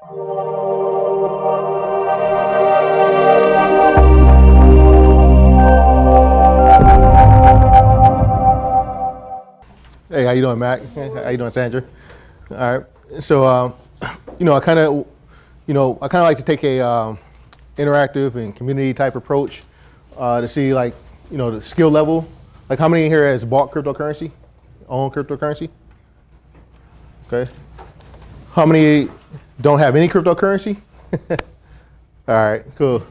Hey, how you doing, Mac? How you doing, Sandra? All right. So, I kind of like to take a interactive and community type approach to see, like, the skill level. Like, how many in here has bought cryptocurrency, own cryptocurrency? Okay. How many don't have any cryptocurrency? All right, cool.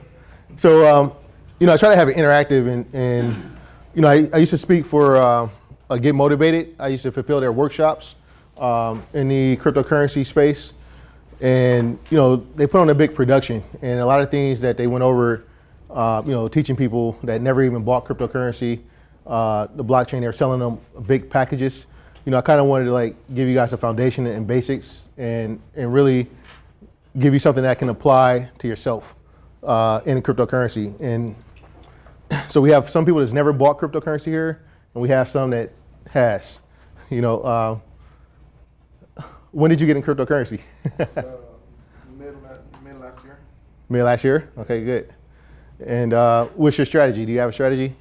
So, I try to have it interactive, and I used to speak for Get Motivated. I used to fulfill their workshops in the cryptocurrency space, and they put on a big production, and a lot of things that they went over, teaching people that never even bought cryptocurrency, the blockchain. They're selling them big packages. I kind of wanted to like give you guys a foundation and basics, and really give you something that can apply to yourself in cryptocurrency. And so we have some people that's never bought cryptocurrency here, and we have some that has. When did you get in cryptocurrency? Mid last year. Mid last year? Okay, good. And what's your strategy? Do you have a strategy?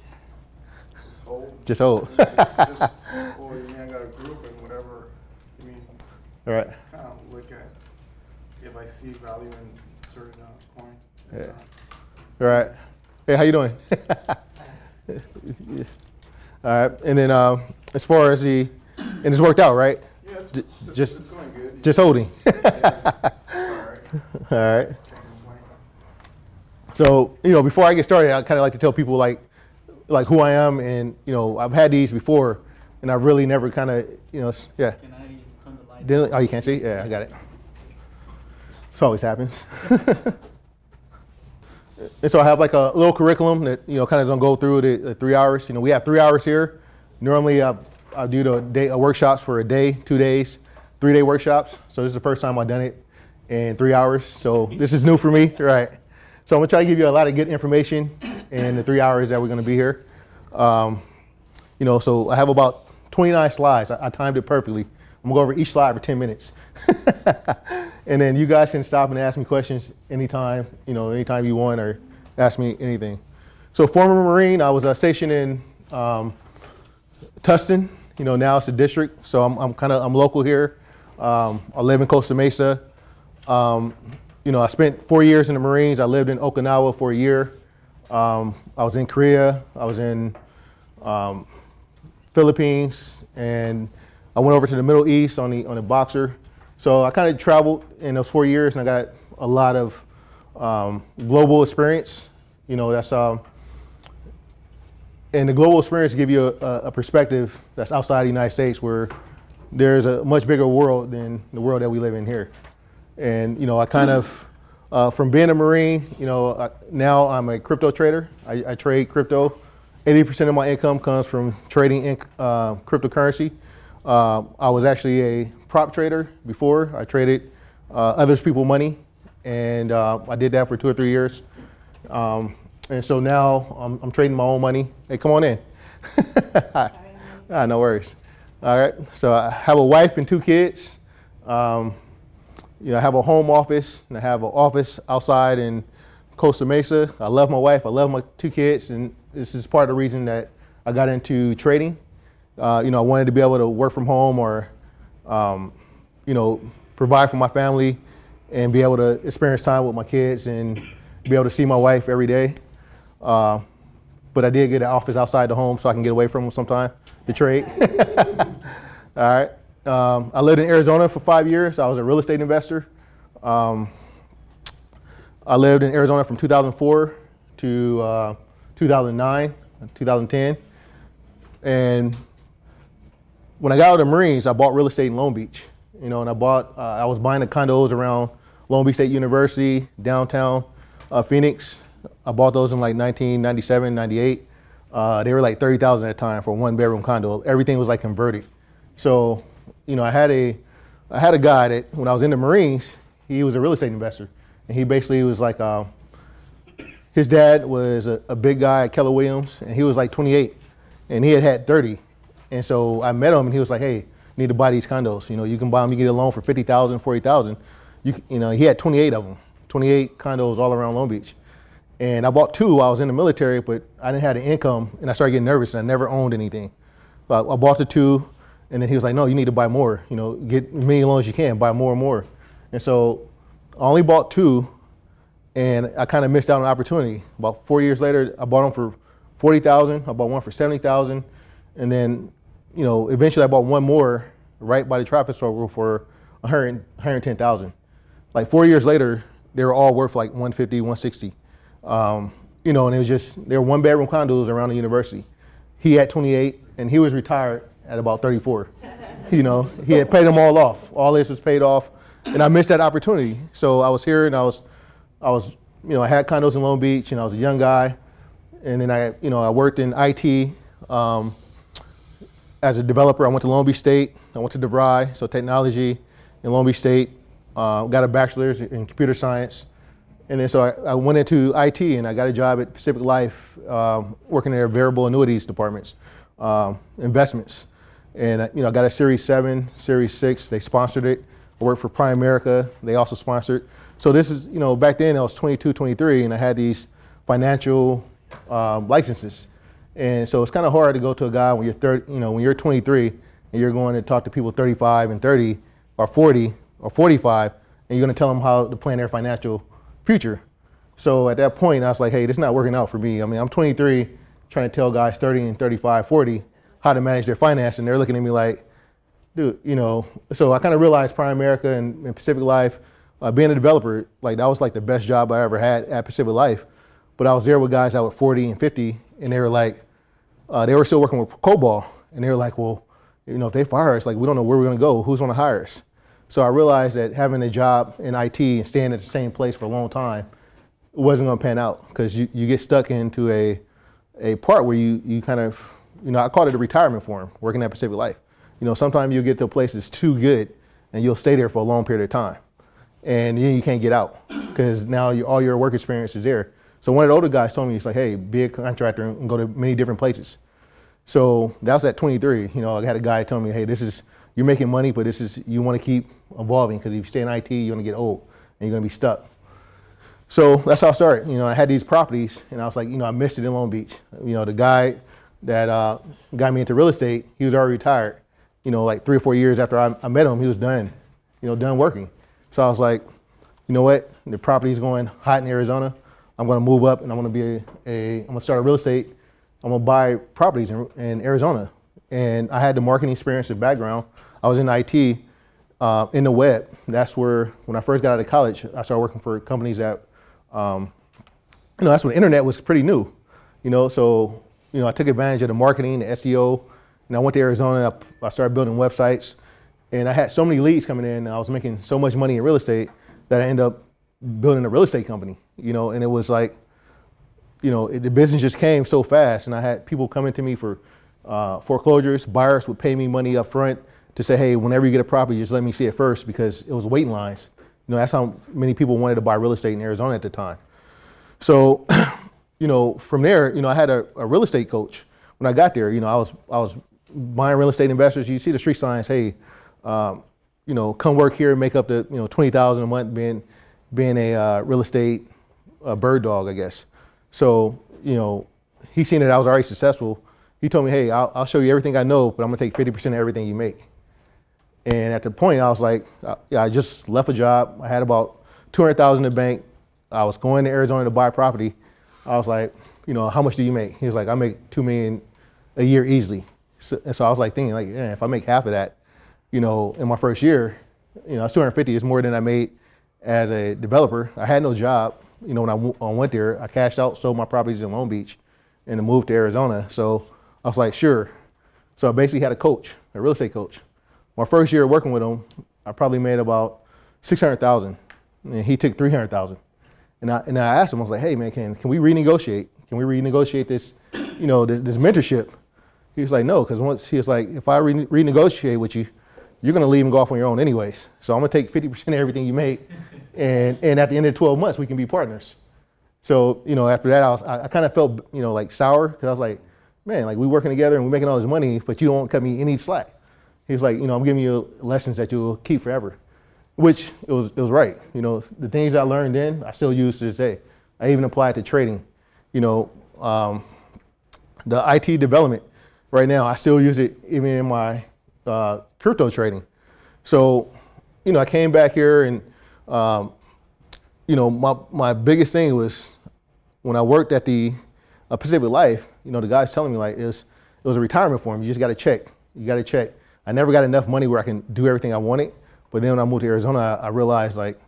Just hold. Or you mean I got a group and whatever. You mean, All right. kind of look at if I see value in certain coin. Yeah. All right. Hey, how you doing? All right. And then as far as and it's worked out, right? Yeah, Just it's going good. just holding. Yeah. All right. All right. Can't complain. So, before I get started, I kind of like to tell people like who I am, and I've had these before, and I really never kind of yeah. Can I turn the light? Oh, you can't see? Yeah, I got it. This always happens. And so I have like a little curriculum that kind of don't go through the 3 hours. We have 3 hours here. Normally I do the day workshops for a day, 2 days, 3-day workshops. So this is the first time I've done it in 3 hours. So this is new for me, right? So I'm gonna try to give you a lot of good information in the 3 hours that we're gonna be here. So I have about 29 slides. I timed it perfectly. I'm gonna go over each slide for 10 minutes. And then you guys can stop and ask me questions anytime, anytime you want, or ask me anything. So former Marine, I was stationed in Tustin. Now it's a district, so I'm local here. I live in Costa Mesa. I spent 4 years in the Marines. I lived in Okinawa for a year. I was in Korea. I was in Philippines, and I went over to the Middle East on the Boxer. So I kind of traveled in those 4 years, and I got a lot of global experience. That's and the global experience give you a perspective that's outside the United States, where there's a much bigger world than the world that we live in here. And I kind of from being a Marine, now I'm a crypto trader. I trade crypto. 80% of my income comes from trading in cryptocurrency. I was actually a prop trader before. I traded others people's money, and I did that for 2 or 3 years. And so now I'm trading my own money. Hey, come on in. No worries. All right. So I have a wife and 2 kids. I have a home office, and I have an office outside in Costa Mesa. I love my wife. I love my 2 kids, and this is part of the reason that I got into trading. I wanted to be able to work from home, or provide for my family, and be able to experience time with my kids, and be able to see my wife every day. But I did get an office outside the home so I can get away from them sometime to trade. All right. I lived in Arizona for 5 years. I was a real estate investor. I lived in Arizona from 2004 to 2009, 2010. And when I got out of the Marines, I bought real estate in Long Beach. And I was buying the condos around Long Beach State University, downtown Phoenix. I bought those in like 1997, 98. They were like $30,000 at the time for a 1-bedroom condo. Everything was like converted. So, I had a guy that when I was in the Marines, he was a real estate investor, and he basically was like, his dad was a big guy at Keller Williams, and he was like 28, and he had 30. And so I met him, and he was like, hey, you need to buy these condos. You can buy them, you get a loan for $50,000, $40,000. He had 28 of them, 28 condos all around Long Beach. And I bought 2 while I was in the military, but I didn't have the income, and I started getting nervous, and I never owned anything. So I bought the 2, and then he was like, no, you need to buy more. Get as many loans as you can, buy more and more. And so I only bought 2, and I kind of missed out on an opportunity. About 4 years later, I bought them for $40,000. I bought one for $70,000, and then, eventually I bought one more right by the traffic circle for $110,000. Like 4 years later, they were all worth like $150,000, $160,000. And it was just, they were 1-bedroom condos around the university. He had 28, and he was retired at about 34. He had paid them all off. All this was paid off, and I missed that opportunity. So I was here, and I had condos in Long Beach, and I was a young guy. And then I worked in IT as a developer. I went to Long Beach State. I went to DeVry, so technology in Long Beach State. Got a bachelor's in computer science. And then so I went into IT, and I got a job at Pacific Life, working in their variable annuities departments, investments. And I got a Series 7, Series 6. They sponsored it. I worked for Prime America. They also sponsored. So this is, back then I was 22, 23, and I had these financial licenses. And so it's kind of hard to go to a guy when you're 30, when you're 23, and you're going to talk to people 35 and 30, or 40, or 45, and you're going to tell them how to plan their financial future. So at that point, I was like, hey, this is not working out for me. I mean, I'm 23, trying to tell guys 30 and 35, 40 how to manage their finance, and they're looking at me like, dude, So I kind of realized Prime America and Pacific Life, being a developer, like that was like the best job I ever had at Pacific Life. But I was there with guys that were 40 and 50, and they were like, they were still working with COBOL, and they were like, well, if they fire us, like we don't know where we're going to go. Who's going to hire us? So I realized that having a job in IT and staying at the same place for a long time wasn't going to pan out, because you get stuck into a part where you kind of, I called it a retirement form, working at Pacific Life. Sometimes you'll get to a place that's too good, and you'll stay there for a long period of time, and then you can't get out because now all your work experience is there. So one of the older guys told me, he's like, hey, be a contractor and go to many different places. So that was at 23. I had a guy tell me, hey, you're making money, but you want to keep evolving, because if you stay in IT, you're going to get old and you're going to be stuck. So that's how I started. I had these properties, and I was like, I missed it in Long Beach. The guy that got me into real estate, he was already retired. Like 3 or 4 years after I met him, he was done, done working. So I was like, you know what? The property's going hot in Arizona. I'm going to move up, and I'm going to I'm going to start a real estate. I'm going to buy properties in Arizona. And I had the marketing experience and background. I was in IT, in the web. That's where, when I first got out of college, I started working for companies that, that's when the internet was pretty new. So I took advantage of the marketing, the SEO, and I went to Arizona. I started building websites, and I had so many leads coming in, and I was making so much money in real estate that I ended up building a real estate company, and it was like, the business just came so fast, and I had people coming to me for foreclosures. Buyers would pay me money up front to say, hey, whenever you get a property, just let me see it first, because it was waiting lines. That's how many people wanted to buy real estate in Arizona at the time. So, from there, I had a real estate coach. When I got there, I was buying real estate investors. You see the street signs, hey, come work here and make up the, $20,000 a month being a real estate bird dog, I guess. So, he seen that I was already successful. He told me, hey, I'll show you everything I know, but I'm gonna take 50% of everything you make. And at the point, I was like, I just left a job. I had about $200,000 in the bank. I was going to Arizona to buy property. I was like, how much do you make? He was like, I make $2 million a year easily. So I was like thinking, like, yeah, if I make half of that, in my first year, it's 250 is more than I made as a developer. I had no job. When I went there, I cashed out, sold my properties in Long Beach, and moved to Arizona. So I was like, sure. So I basically had a coach, a real estate coach. My first year working with him, I probably made about $600,000, and he took $300,000. And I asked him, I was like, hey man, can we renegotiate? Can we renegotiate this, this mentorship? He was like, no, because once he was like, if I renegotiate with you, you're gonna leave and go off on your own anyways. So I'm gonna take 50% of everything you make, and at the end of 12 months, we can be partners. So, after that, I kind of felt, like sour, because I was like, man, like we working together and we're making all this money, but you don't cut me any slack. He was like, I'm giving you lessons that you'll keep forever. which it was right. You know, the things I learned then, I still use to this day. I even applied to trading. You know, the IT development right now, I still use it even in my crypto trading. So, you know, I came back here and, you know, my biggest thing was when I worked at the Pacific Life, you know, the guy's telling me like it was a retirement for him. You just got to check. You got to check. I never got enough money where I can do everything I wanted. But then when I moved to Arizona, I realized like,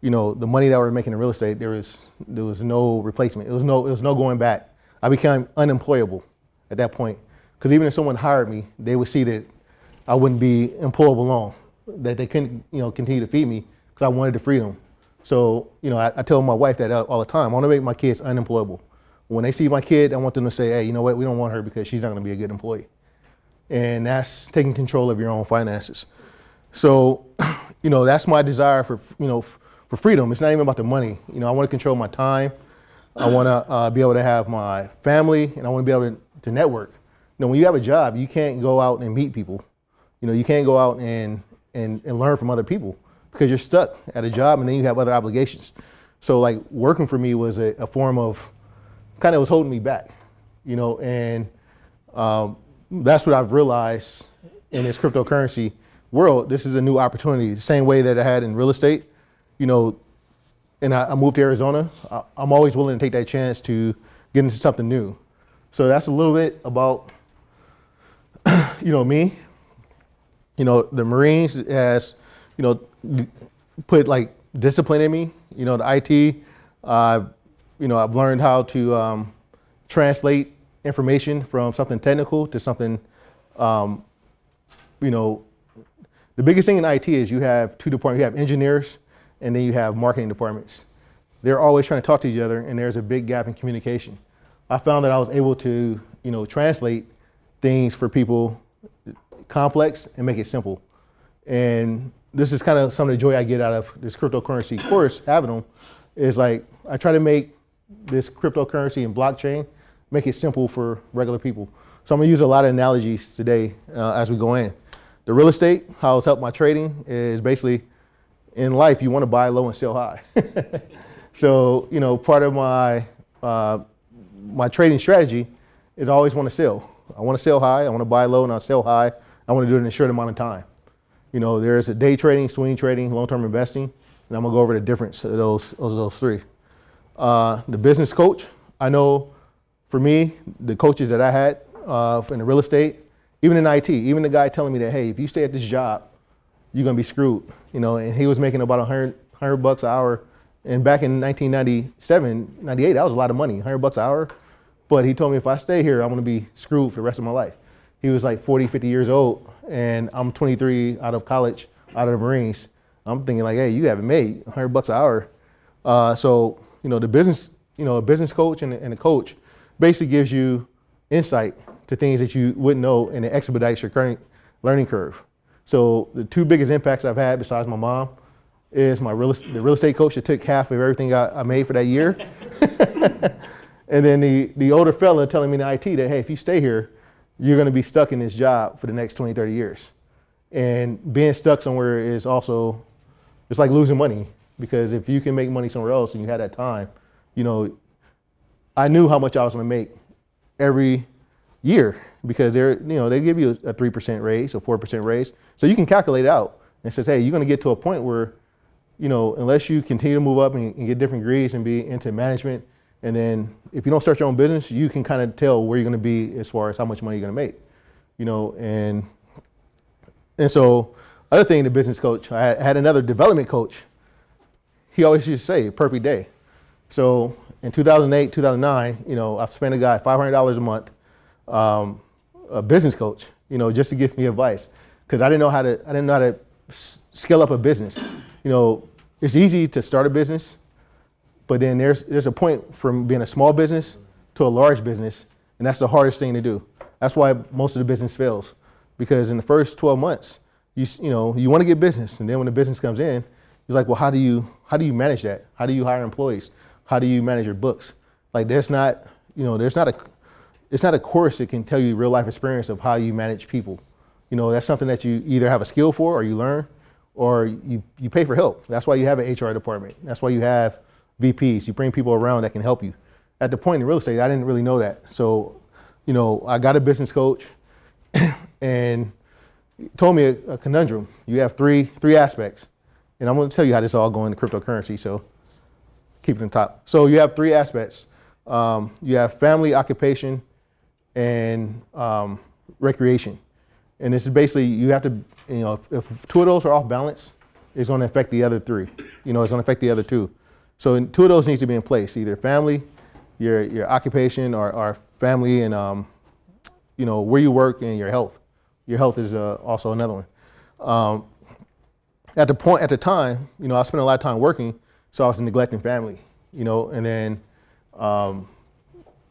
you know, the money that we were making in real estate, there was no replacement. It was no going back. I became unemployable at that point. Because even if someone hired me, they would see that I wouldn't be employable long, that they couldn't, you know, continue to feed me because I wanted the freedom. So, you know, I tell my wife that all the time. I want to make my kids unemployable. When they see my kid, I want them to say, hey, you know what, we don't want her because she's not going to be a good employee. And that's taking control of your own finances. So, you know, that's my desire for, you know, for freedom. It's not even about the money. You know, I want to control my time. I want to be able to have my family, and I want to be able to network. You know, when you have a job, you can't go out and meet people. You know, you can't go out and learn from other people because you're stuck at a job and then you have other obligations. So like working for me was a form of kind of was holding me back, you know, and that's what I've realized in this cryptocurrency world. This is a new opportunity, the same way that I had in real estate, you know, and I moved to Arizona. I'm always willing to take that chance to get into something new. So that's a little bit about, you know, me. You know, the Marines has, you know, put like discipline in me. You know, the IT, you know, I've learned how to translate information from something technical to something, you know, the biggest thing in IT is you have two departments. You have engineers and then you have marketing departments. They're always trying to talk to each other and there's a big gap in communication. I found that I was able to, you know, translate things for people complex and make it simple. And this is kind of some of the joy I get out of this cryptocurrency course, having them, is like, I try to make this cryptocurrency and blockchain, make it simple for regular people. So I'm gonna use a lot of analogies today as we go in. The real estate, how it's helped my trading is basically, in life, you wanna buy low and sell high. So, you know, part of my my trading strategy is I always wanna sell. I wanna sell high, I wanna buy low and I'll sell high. I wanna do it in a short amount of time. You know, there's a day trading, swing trading, long-term investing, and I'm gonna go over the difference of those three. The business coach, I know for me, the coaches that I had in the real estate, even in IT, even the guy telling me that, hey, if you stay at this job, you're gonna be screwed. You know, and he was making about $100 an hour. And back in 1997, 98, that was a lot of money, $100 an hour. But he told me if I stay here, I'm gonna be screwed for the rest of my life. He was like 40, 50 years old, and I'm 23 out of college, out of the Marines. I'm thinking like, hey, you haven't made $100 an hour. So, you know, the business, you know, a business coach and a coach basically gives you insight to things that you wouldn't know, and it expedites your current learning curve. So the two biggest impacts I've had besides my mom is the real estate coach that took half of everything I made for that year. And then the older fella telling me in IT that, hey, if you stay here, you're gonna be stuck in this job for the next 20, 30 years. And being stuck somewhere is also, it's like losing money, because if you can make money somewhere else and you had that time, you know, I knew how much I was gonna make every year, because they're, you know, they give you a 3% raise, a 4% raise. So you can calculate it out and says, hey, you're gonna get to a point where, you know, unless you continue to move up and get different degrees and be into management, and then if you don't start your own business, you can kind of tell where you're gonna be as far as how much money you're gonna make, you know. And so other thing, the business coach, I had another development coach. He always used to say, perfect day. So in 2008, 2009, you know, I spent a guy $500 a month, a business coach, you know, just to give me advice, because I didn't know how to scale up a business. You know, it's easy to start a business, but then there's a point from being a small business to a large business, and that's the hardest thing to do. That's why most of the business fails, because in the first 12 months, you know, you want to get business, and then when the business comes in, it's like, well, how do you manage that? How do you hire employees? How do you manage your books? Like, it's not a course that can tell you real life experience of how you manage people. You know, that's something that you either have a skill for or you learn, or you pay for help. That's why you have an HR department. That's why you have VPs. You bring people around that can help you. At the point in real estate, I didn't really know that. So, I got a business coach and he told me a conundrum. You have three aspects. And I'm going to tell you how this all go into cryptocurrency. So keep it on top. So you have three aspects. You have family, occupation, and recreation. And this is basically, you have to, if two of those are off balance, it's going to affect the other three. It's going to affect the other two. So two of those needs to be in place, either family, your occupation, or family and, where you work, and your health. Your health is also another one. At the time, I spent a lot of time working, so I was neglecting family, and then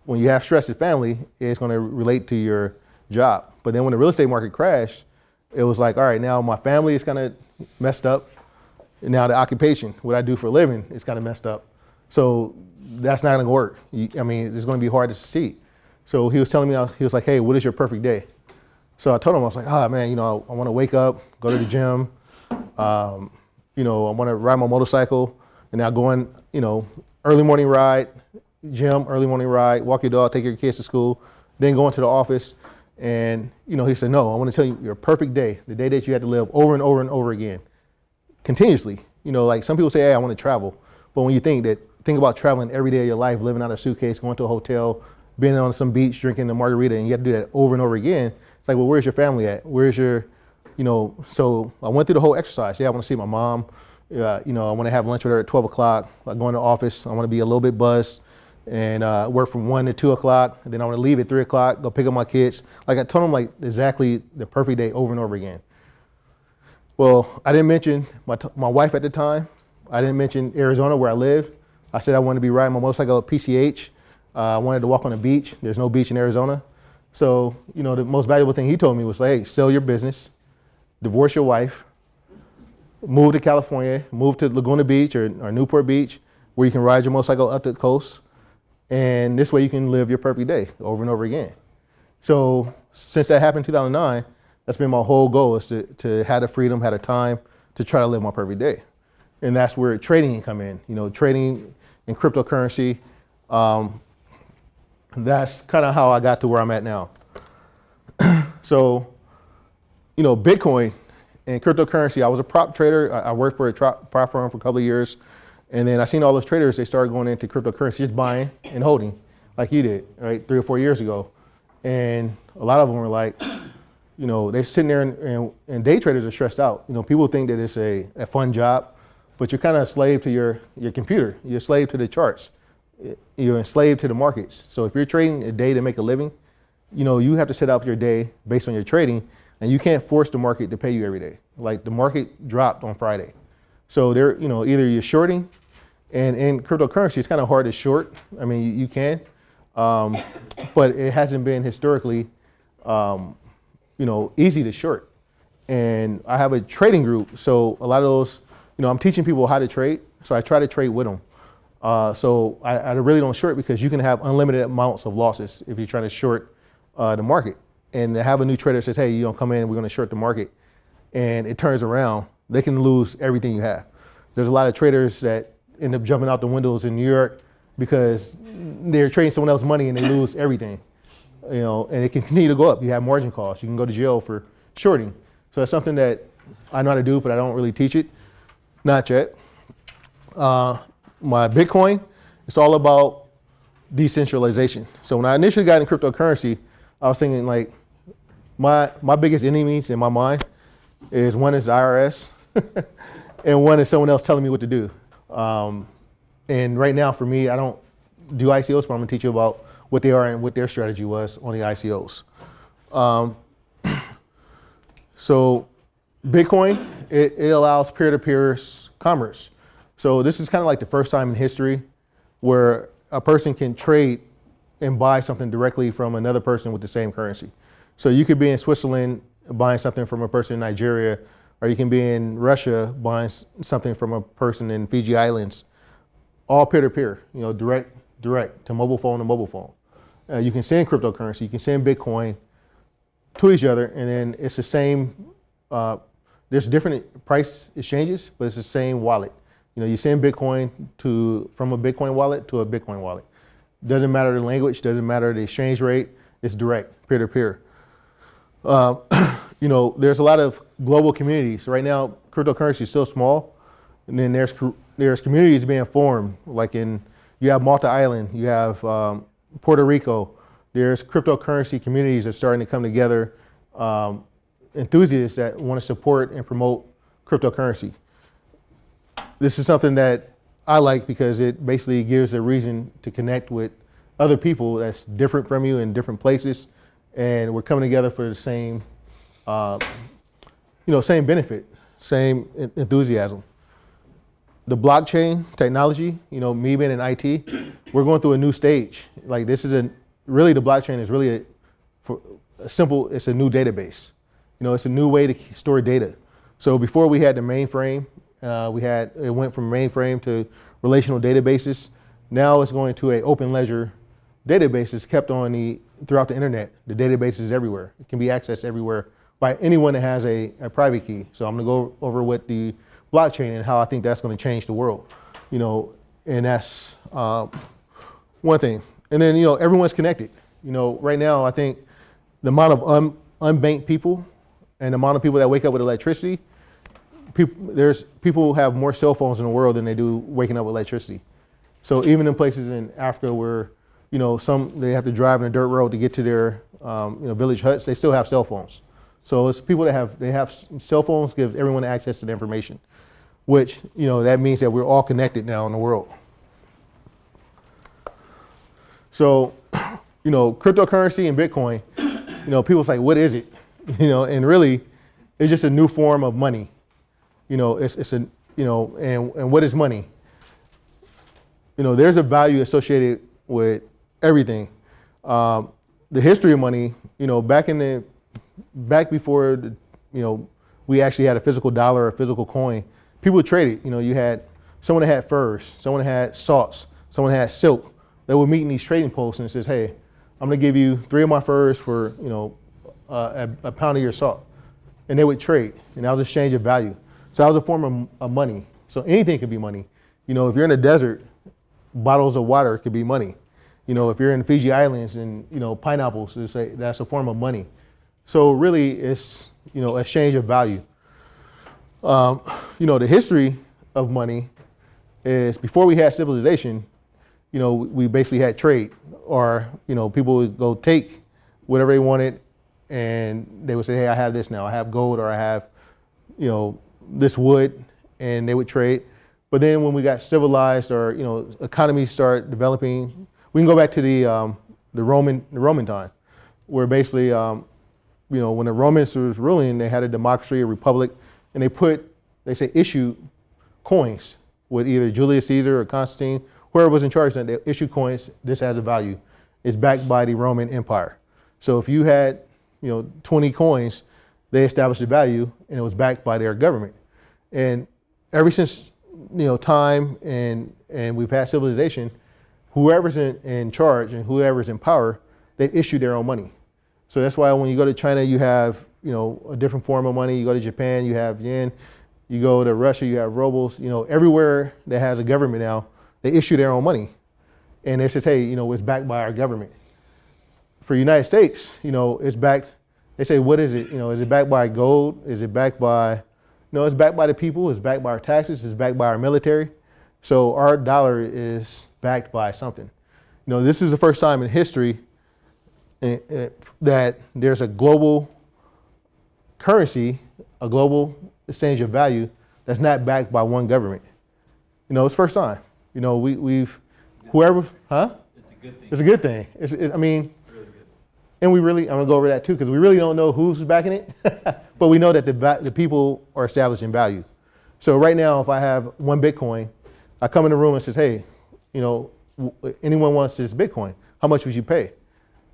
when you have stress at family, it's going to relate to your job. But then when the real estate market crashed, it was like, all right, now my family is kind of messed up. And now the occupation, what I do for a living, is kind of messed up. So that's not going to work. It's going to be hard to succeed. So he was telling me, he was like, hey, what is your perfect day? So I told him, I was like, man, I want to wake up, go to the gym. I want to ride my motorcycle, and now go in, early morning ride, gym, early morning ride, walk your dog, take your kids to school, then go into the office. And, he said, no, I want to tell you your perfect day, the day that you had to live over and over and over again, continuously. Like some people say, hey, I want to travel. But when you think about traveling every day of your life, living out of a suitcase, going to a hotel, being on some beach, drinking a margarita, and you have to do that over and over again. It's like, well, where's your family at? Where's your, so I went through the whole exercise. Yeah, I want to see my mom. I want to have lunch with her at 12 o'clock. I go in the office. I want to be a little bit buzzed and work from 1 to 2 o'clock. And then I want to leave at 3 o'clock, go pick up my kids. Like I told them, like exactly the perfect day over and over again. Well, I didn't mention my wife at the time. I didn't mention Arizona, where I live. I said I wanted to be riding my motorcycle at PCH. I wanted to walk on the beach. There's no beach in Arizona. So, the most valuable thing he told me was, hey, sell your business, divorce your wife, move to California, move to Laguna Beach or Newport Beach, where you can ride your motorcycle up the coast. And this way you can live your perfect day over and over again. So since that happened in 2009, that's been my whole goal, is to have the freedom, have the time to try to live my perfect day. And that's where trading can come in, trading in cryptocurrency. That's kind of how I got to where I'm at now. So, Bitcoin and cryptocurrency, I was a prop trader. I worked for a prop firm for a couple of years. And then I seen all those traders, they started going into cryptocurrency, just buying and holding like you did, right, 3 or 4 years ago. And a lot of them were like, they're sitting there and day traders are stressed out. People think that it's a fun job, but you're kind of a slave to your computer. You're a slave to the charts. You're enslaved to the markets. So if you're trading a day to make a living, you have to set up your day based on your trading, and you can't force the market to pay you every day. Like the market dropped on Friday. So either you're shorting, and in cryptocurrency, it's kind of hard to short. You can, but it hasn't been historically, easy to short. And I have a trading group. So a lot of those, I'm teaching people how to trade. So I try to trade with them. So I really don't short, because you can have unlimited amounts of losses if you're trying to short the market. And to have a new trader says, hey, come in, we're going to short the market, and it turns around, they can lose everything you have. There's a lot of traders that end up jumping out the windows in New York because they're trading someone else's money and they lose everything. And it can continue to go up. You have margin calls. You can go to jail for shorting. So that's something that I know how to do, but I don't really teach it. Not yet. My Bitcoin, it's all about decentralization. So when I initially got in cryptocurrency, I was thinking like my biggest enemies in my mind is, one is the IRS and one is someone else telling me what to do. And right now for me, I don't do ICOs, but I'm gonna teach you about what they are and what their strategy was on the ICOs. So Bitcoin, it allows peer-to-peer commerce. So this is kind of like the first time in history where a person can trade and buy something directly from another person with the same currency. So you could be in Switzerland buying something from a person in Nigeria, or you can be in Russia buying something from a person in Fiji Islands, all peer-to-peer, direct to mobile phone to mobile phone. You can send cryptocurrency, you can send Bitcoin to each other, and then it's the there's different price exchanges, but it's the same wallet. You send Bitcoin from a Bitcoin wallet to a Bitcoin wallet. Doesn't matter the language, doesn't matter the exchange rate. It's direct, peer to peer. There's a lot of global communities. Right now, cryptocurrency is still small, and then there's communities being formed. Like you have Malta Island, you have Puerto Rico. There's cryptocurrency communities that are starting to come together. Enthusiasts that want to support and promote cryptocurrency. This is something that I like because it basically gives a reason to connect with other people that's different from you in different places, and we're coming together for the same, same benefit, same enthusiasm. The blockchain technology, me being in IT, we're going through a new stage. Like this is really the blockchain is really it's a new database. It's a new way to store data. So before we had the mainframe, it went from mainframe to relational databases. Now it's going to an open ledger database that's kept throughout the internet. The database is everywhere. It can be accessed everywhere by anyone that has a private key. So I'm going to go over with the blockchain and how I think that's going to change the world. And that's one thing. And then, everyone's connected. Right now I think the amount of unbanked people and the amount of people that wake up with electricity, people who have more cell phones in the world than they do waking up with electricity. So even in places in Africa where, they have to drive in a dirt road to get to their, village huts, they still have cell phones. So it's people that have cell phones gives everyone access to the information, which, that means that we're all connected now in the world. So, cryptocurrency and Bitcoin, people say, what is it? And really, it's just a new form of money. And what is money? There's a value associated with everything. The history of money, back before, we actually had a physical dollar, a physical coin, people traded. You had someone that had furs, someone that had salts, someone that had silk. They would meet in these trading posts and it says, hey, I'm gonna give you 3 of my furs for, a pound of your salt. And they would trade, and that was exchange of value. So that was a form of money. So anything could be money. If you're in a desert, bottles of water could be money. If you're in the Fiji Islands and, pineapples, that's a form of money. So really it's, exchange of value. The history of money is before we had civilization, we basically had trade, or, people would go take whatever they wanted and they would say, hey, I have this now, I have gold, or I have, this wood, and they would trade. But then when we got civilized, or, economies start developing, we can go back to the Roman time, where basically, when the Romans was ruling, they had a democracy, a republic, and they issued coins with either Julius Caesar or Constantine, whoever was in charge, then they issued coins. This has a value. It's backed by the Roman Empire. So if you had, 20 coins, they established a value, and it was backed by their government. And ever since, time and we've had civilization, whoever's in charge and whoever's in power, they issue their own money. So that's why when you go to China, you have, a different form of money. You go to Japan, you have yen. You go to Russia, you have rubles. Everywhere that has a government now, they issue their own money. And they say, hey, it's backed by our government. For the United States, it's backed. They say, what is it? Is it backed by gold? Is it backed by, it's backed by the people. It's backed by our taxes. It's backed by our military. So our dollar is backed by something. This is the first time in history that there's a global currency, a global exchange of value that's not backed by one government. It's first time. We've, whoever, huh? It's a good thing. It's a good thing. Really good. And I'm gonna go over that too, because we really don't know who's backing it, but we know that the people are establishing value. So right now, if I have 1 Bitcoin, I come in the room and says, hey, anyone wants this Bitcoin, how much would you pay?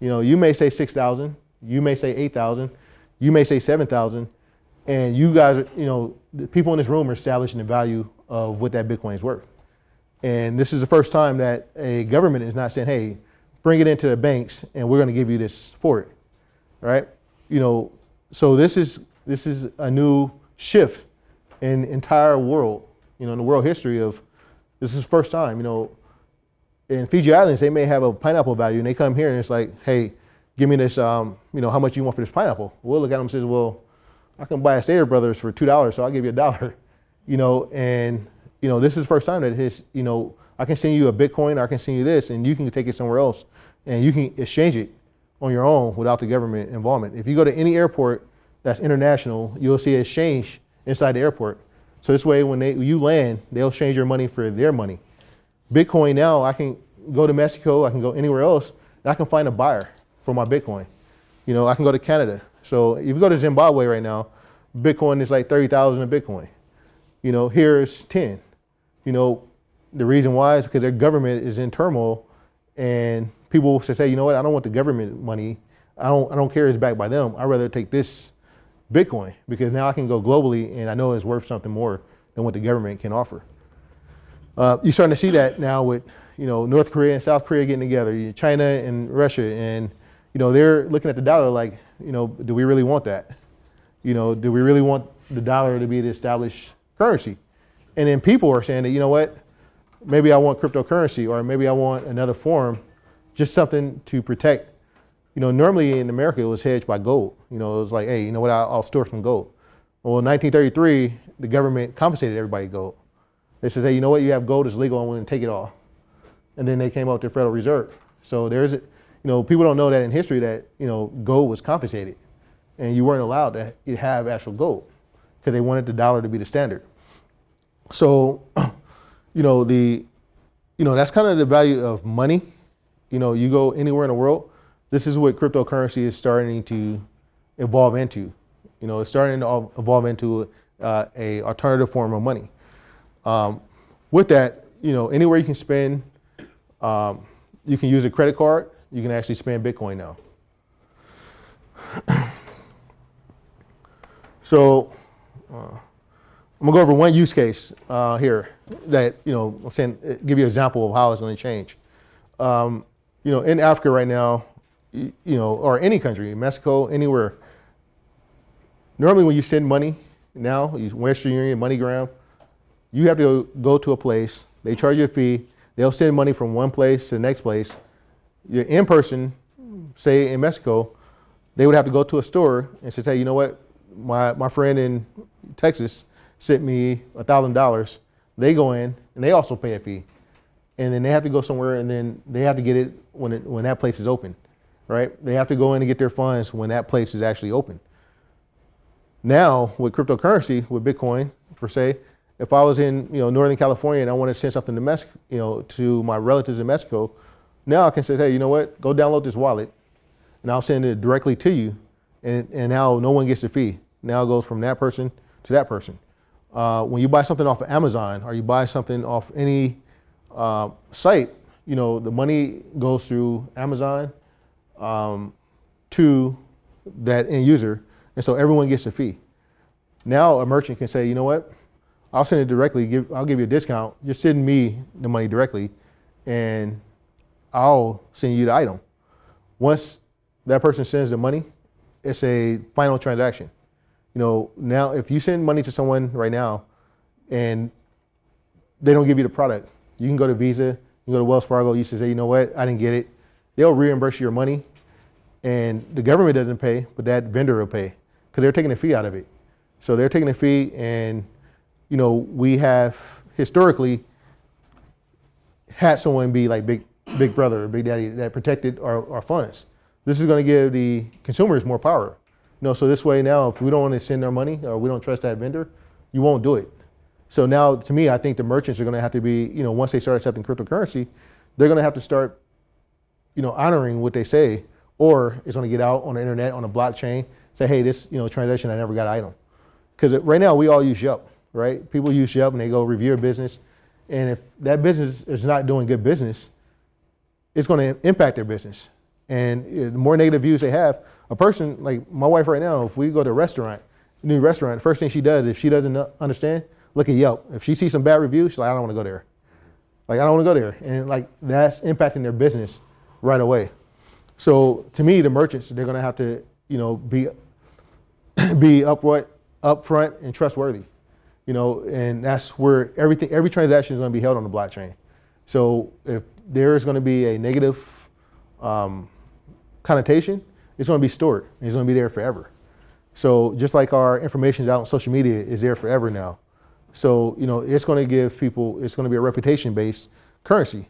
You may say 6,000, you may say 8,000, you may say 7,000, and you guys are, the people in this room are establishing the value of what that Bitcoin is worth. And this is the first time that a government is not saying, hey, bring it into the banks and we're going to give you this for it, right? So this is a new shift in the entire world, in the world history of this is the first time, in Fiji Islands, they may have a pineapple value and they come here and it's like, hey, give me this, how much you want for this pineapple? We'll look at them and says, well, I can buy a Stater Brothers for $2, so I'll give you $1, and, this is the first time that I can send you a Bitcoin, or I can send you this, and you can take it somewhere else and you can exchange it on your own without the government involvement. If you go to any airport that's international, you'll see an exchange inside the airport. So this way, when you land, they'll exchange your money for their money. Bitcoin now, I can go to Mexico, I can go anywhere else, and I can find a buyer for my Bitcoin. I can go to Canada. So if you go to Zimbabwe right now, Bitcoin is like 30,000 a Bitcoin. Here it's 10. The reason why is because their government is in turmoil, and people will say, you know what, I don't want the government money. I don't care if it's backed by them. I'd rather take this Bitcoin because now I can go globally and I know it's worth something more than what the government can offer. You're starting to see that now with, North Korea and South Korea getting together, China and Russia, and, they're looking at the dollar like, do we really want that? Do we really want the dollar to be the established currency? And then people are saying that, you know what, maybe I want cryptocurrency, or maybe I want another form, just something to protect. Normally in America, it was hedged by gold. It was like, hey, you know what, I'll store some gold. Well, in 1933, the government confiscated everybody gold. They said, hey, you know what, you have gold, it's legal, I'm willing to take it all. And then they came out with the Federal Reserve. So there's, people don't know that in history that, gold was confiscated and you weren't allowed to have actual gold because they wanted the dollar to be the standard. So, that's kind of the value of money. You go anywhere in the world, this is what cryptocurrency is starting to evolve into. It's starting to evolve into a alternative form of money. With that, anywhere you can spend, you can use a credit card, you can actually spend Bitcoin now. So I'm gonna go over one use case here that, I'm saying, give you an example of how it's gonna change. In Africa right now, or any country, Mexico, anywhere, normally when you send money now, Western Union, MoneyGram, you have to go to a place, they charge you a fee, they'll send money from one place to the next place. You're in person, say in Mexico, they would have to go to a store and say, hey, you know what, my friend in Texas sent me $1,000. They go in and they also pay a fee. And then they have to go somewhere and then they have to get it when that place is open, right? They have to go in and get their funds when that place is actually open. Now with cryptocurrency, with Bitcoin, per se, if I was in Northern California and I want to send something to Mexico, to my relatives in Mexico, now I can say, hey, you know what? Go download this wallet, and I'll send it directly to you, and now no one gets a fee. Now it goes from that person to that person. When you buy something off of Amazon or you buy something off any site, the money goes through Amazon to that end user, and so everyone gets a fee. Now a merchant can say, you know what? I'll send it directly. I'll give you a discount. Just send me the money directly, and I'll send you the item. Once that person sends the money, it's a final transaction. Now if you send money to someone right now, and they don't give you the product, you can go to Visa, you can go to Wells Fargo. You say, you know what, I didn't get it. They'll reimburse your money, and the government doesn't pay, but that vendor will pay because they're taking a fee out of it. So they're taking a fee, and we have historically had someone be like big brother or big daddy that protected our funds. This is going to give the consumers more power. So this way now, if we don't want to send our money or we don't trust that vendor, you won't do it. So now, to me, I think the merchants are going to have to be, once they start accepting cryptocurrency, they're going to have to start, honoring what they say, or it's going to get out on the internet, on a blockchain, say, hey, this, transaction, I never got an item. Because right now we all use Yelp. Right? People use Yelp and they go review a business. And if that business is not doing good business, it's going to impact their business. And the more negative views they have, a person like my wife right now, if we go to a new restaurant, the first thing she does, if she doesn't understand, look at Yelp. If she sees some bad reviews, she's like, I don't want to go there. I don't want to go there. And that's impacting their business right away. So to me, the merchants, they're going to have to, be upright upfront, and trustworthy. And that's where every transaction is going to be held on the blockchain. So if there is going to be a negative connotation, it's going to be stored. It's going to be there forever. So just like our information is out on social media is there forever now. So, it's going to give people, it's going to be a reputation-based currency.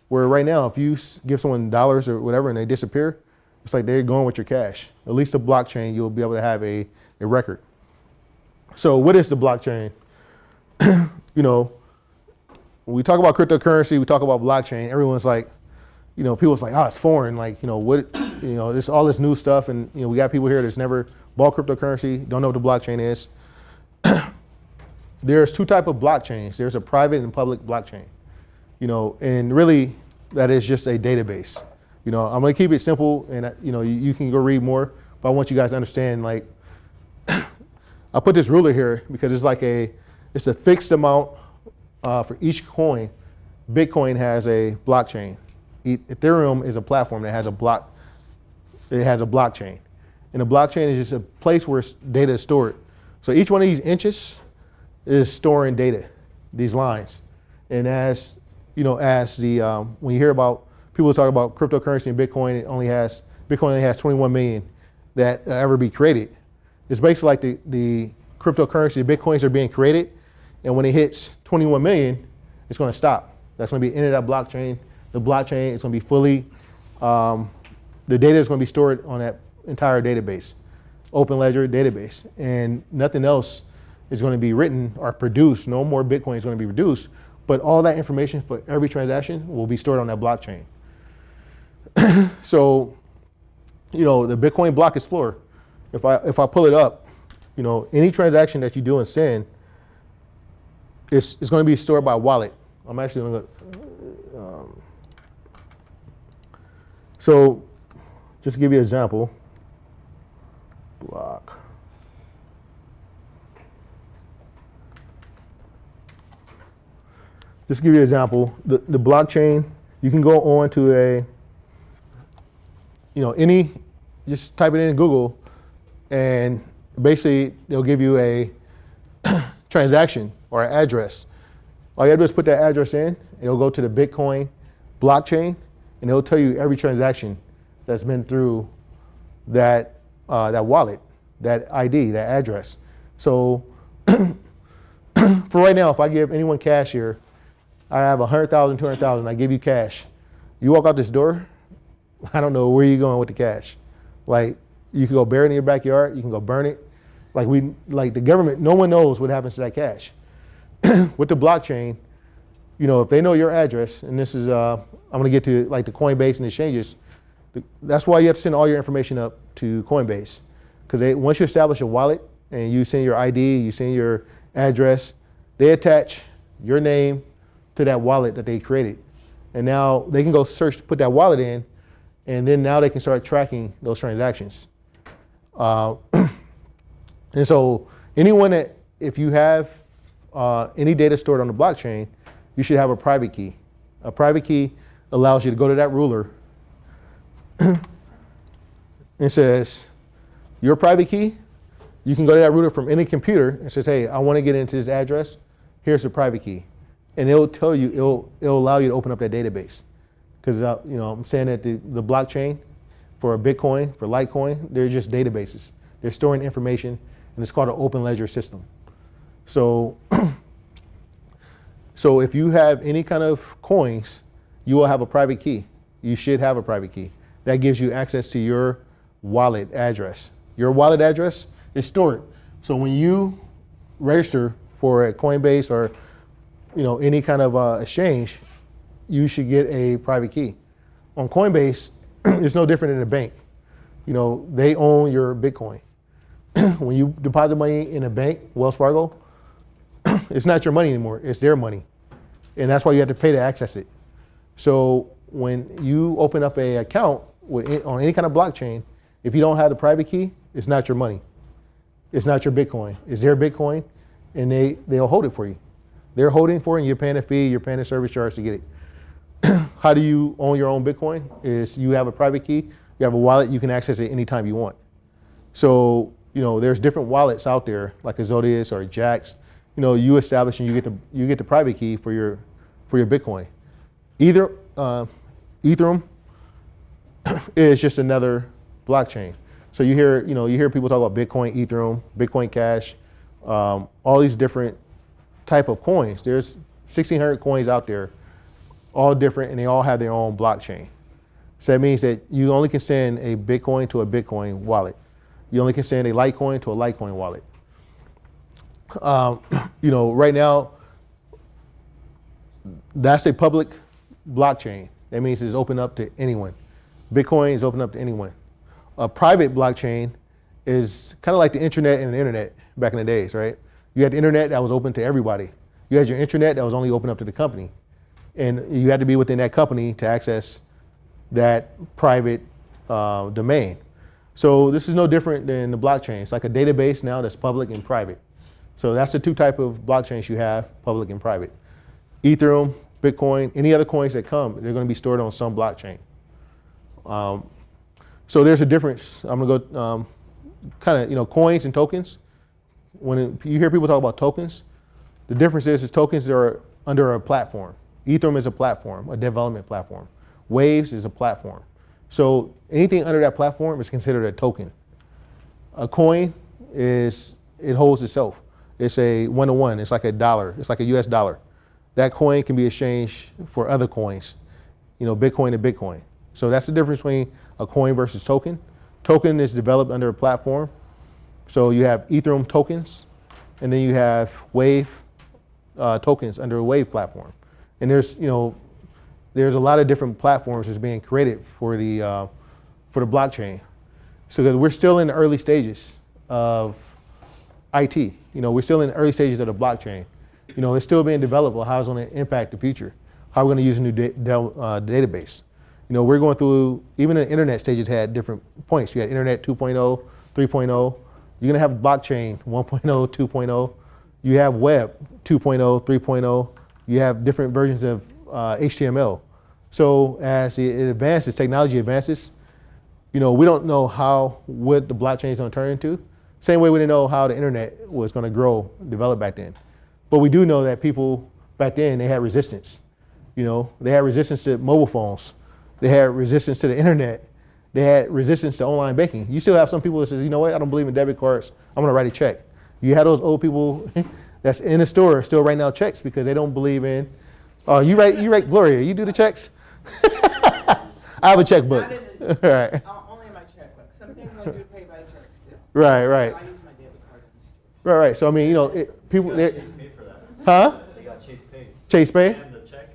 Where right now, if you give someone dollars or whatever and they disappear, it's like they're going with your cash. At least the blockchain, you'll be able to have a record. So what is the blockchain? When we talk about cryptocurrency, we talk about blockchain, everyone's like, people's like, oh, it's foreign. Like, what, this all this new stuff. And, we got people here that's never bought cryptocurrency, don't know what the blockchain is. There's two types of blockchains. There's a private and public blockchain, and really that is just a database. I'm going to keep it simple and, you can go read more, but I want you guys to understand, like, I put this ruler here because it's a fixed amount for each coin. Bitcoin has a blockchain. Ethereum is a platform that has a blockchain. And a blockchain is just a place where data is stored. So each one of these inches is storing data, these lines. And as when you hear about people talk about cryptocurrency and Bitcoin, Bitcoin only has 21 million that ever be created. It's basically like the cryptocurrency, the Bitcoins are being created, and when it hits 21 million, it's going to stop. That's going to be the end of that blockchain. The blockchain is going to be fully, the data is going to be stored on that entire database, open ledger database, and nothing else is going to be written or produced. No more Bitcoin is going to be produced, but all that information for every transaction will be stored on that blockchain. So, the Bitcoin Block Explorer, if I pull it up, any transaction that you do in SIN, it's going to be stored by wallet. I'm actually going to so just to give you an example, block. Just to give you an example, the blockchain, you can go on to just type it in Google, and basically they'll give you a transaction or an address. All you have to do is put that address in, it'll go to the Bitcoin blockchain, and it'll tell you every transaction that's been through that wallet, that ID, that address. So for right now, if I give anyone cash here, I have 100,000, 200,000, I give you cash. You walk out this door, I don't know where you're going with the cash. Like, you can go bury it in your backyard, you can go burn it. Like the government, no one knows what happens to that cash. With the blockchain, if they know your address, and this is, I'm gonna get to like the Coinbase and exchanges, that's why you have to send all your information up to Coinbase. Because once you establish a wallet and you send your ID, you send your address, they attach your name to that wallet that they created. And now they can go search, put that wallet in, and then now they can start tracking those transactions. And so if you have any data stored on the blockchain, you should have a private key. A private key allows you to go to that ruler and says, your private key, you can go to that ruler from any computer and says, hey, I want to get into this address, here's the private key. And it'll tell you, it'll allow you to open up that database. Because I'm saying that the blockchain for a Bitcoin, for Litecoin, they're just databases. They're storing information, and it's called an open ledger system. So, so if you have any kind of coins, you will have a private key. You should have a private key. That gives you access to your wallet address. Your wallet address is stored. So when you register for a Coinbase or any kind of exchange, you should get a private key. On Coinbase, it's no different than a bank. They own your Bitcoin. When you deposit money in a bank, Wells Fargo, it's not your money anymore, it's their money. And that's why you have to pay to access it. So when you open up an account on any kind of blockchain, if you don't have the private key, it's not your money. It's not your Bitcoin. It's their Bitcoin, and they'll hold it for you. They're holding for it, and you're paying a fee, you're paying a service charge to get it. How do you own your own Bitcoin? Is you have a private key, you have a wallet, you can access it anytime you want. So there's different wallets out there like a Zodius or a Jax. You establish and you get the private key for your Bitcoin. Ethereum is just another blockchain. So you hear people talk about Bitcoin, Ethereum, Bitcoin Cash, all these different type of coins. There's 1,600 coins out there, all different, and they all have their own blockchain. So that means that you only can send a Bitcoin to a Bitcoin wallet. You only can send a Litecoin to a Litecoin wallet. Right now, that's a public blockchain. That means it's open up to anyone. Bitcoin is open up to anyone. A private blockchain is kind of like the internet and the internet back in the days, right? You had the internet that was open to everybody. You had your intranet that was only open up to the company. And you had to be within that company to access that private domain. So this is no different than the blockchain. It's like a database now that's public and private. So that's the two type of blockchains you have, public and private. Ethereum, Bitcoin, any other coins that come, they're going to be stored on some blockchain. So there's a difference. I'm going to go kind of, coins and tokens. When you hear people talk about tokens, the difference is tokens are under a platform. Ethereum is a platform, a development platform. Waves is a platform. So anything under that platform is considered a token. A coin it holds itself. It's a one-to-one. It's like a dollar. It's like a US dollar. That coin can be exchanged for other coins, Bitcoin to Bitcoin. So that's the difference between a coin versus token. Token is developed under a platform. So you have Ethereum tokens, and then you have Wave tokens under a Wave platform. And there's a lot of different platforms that's being created for the blockchain. So that we're still in the early stages of IT. We're still in the early stages of the blockchain. It's still being developed on how it's going to impact the future. How we're going to use a new database. We're going through, even the internet stages had different points. You had internet 2.0, 3.0. You're going to have blockchain 1.0, 2.0. You have web 2.0, 3.0. You have different versions of HTML. So as it advances, technology advances, we don't know what the blockchain is going to turn into. Same way we didn't know how the internet was going to grow, develop back then. But we do know that people back then, they had resistance. They had resistance to mobile phones. They had resistance to the internet. They had resistance to online banking. You still have some people that says, I don't believe in debit cards. I'm going to write a check. You have those old people that's in the store still writing out checks because they don't believe in. Oh, you write Gloria. You do the checks? I have a checkbook. Not All right. only in my checkbook. Some things I do pay by check still. Right. I use my debit card in the store. Right. So I mean, people. Chase Pay for that. Huh? They got Chase Pay. Chase Pay? Scan the check.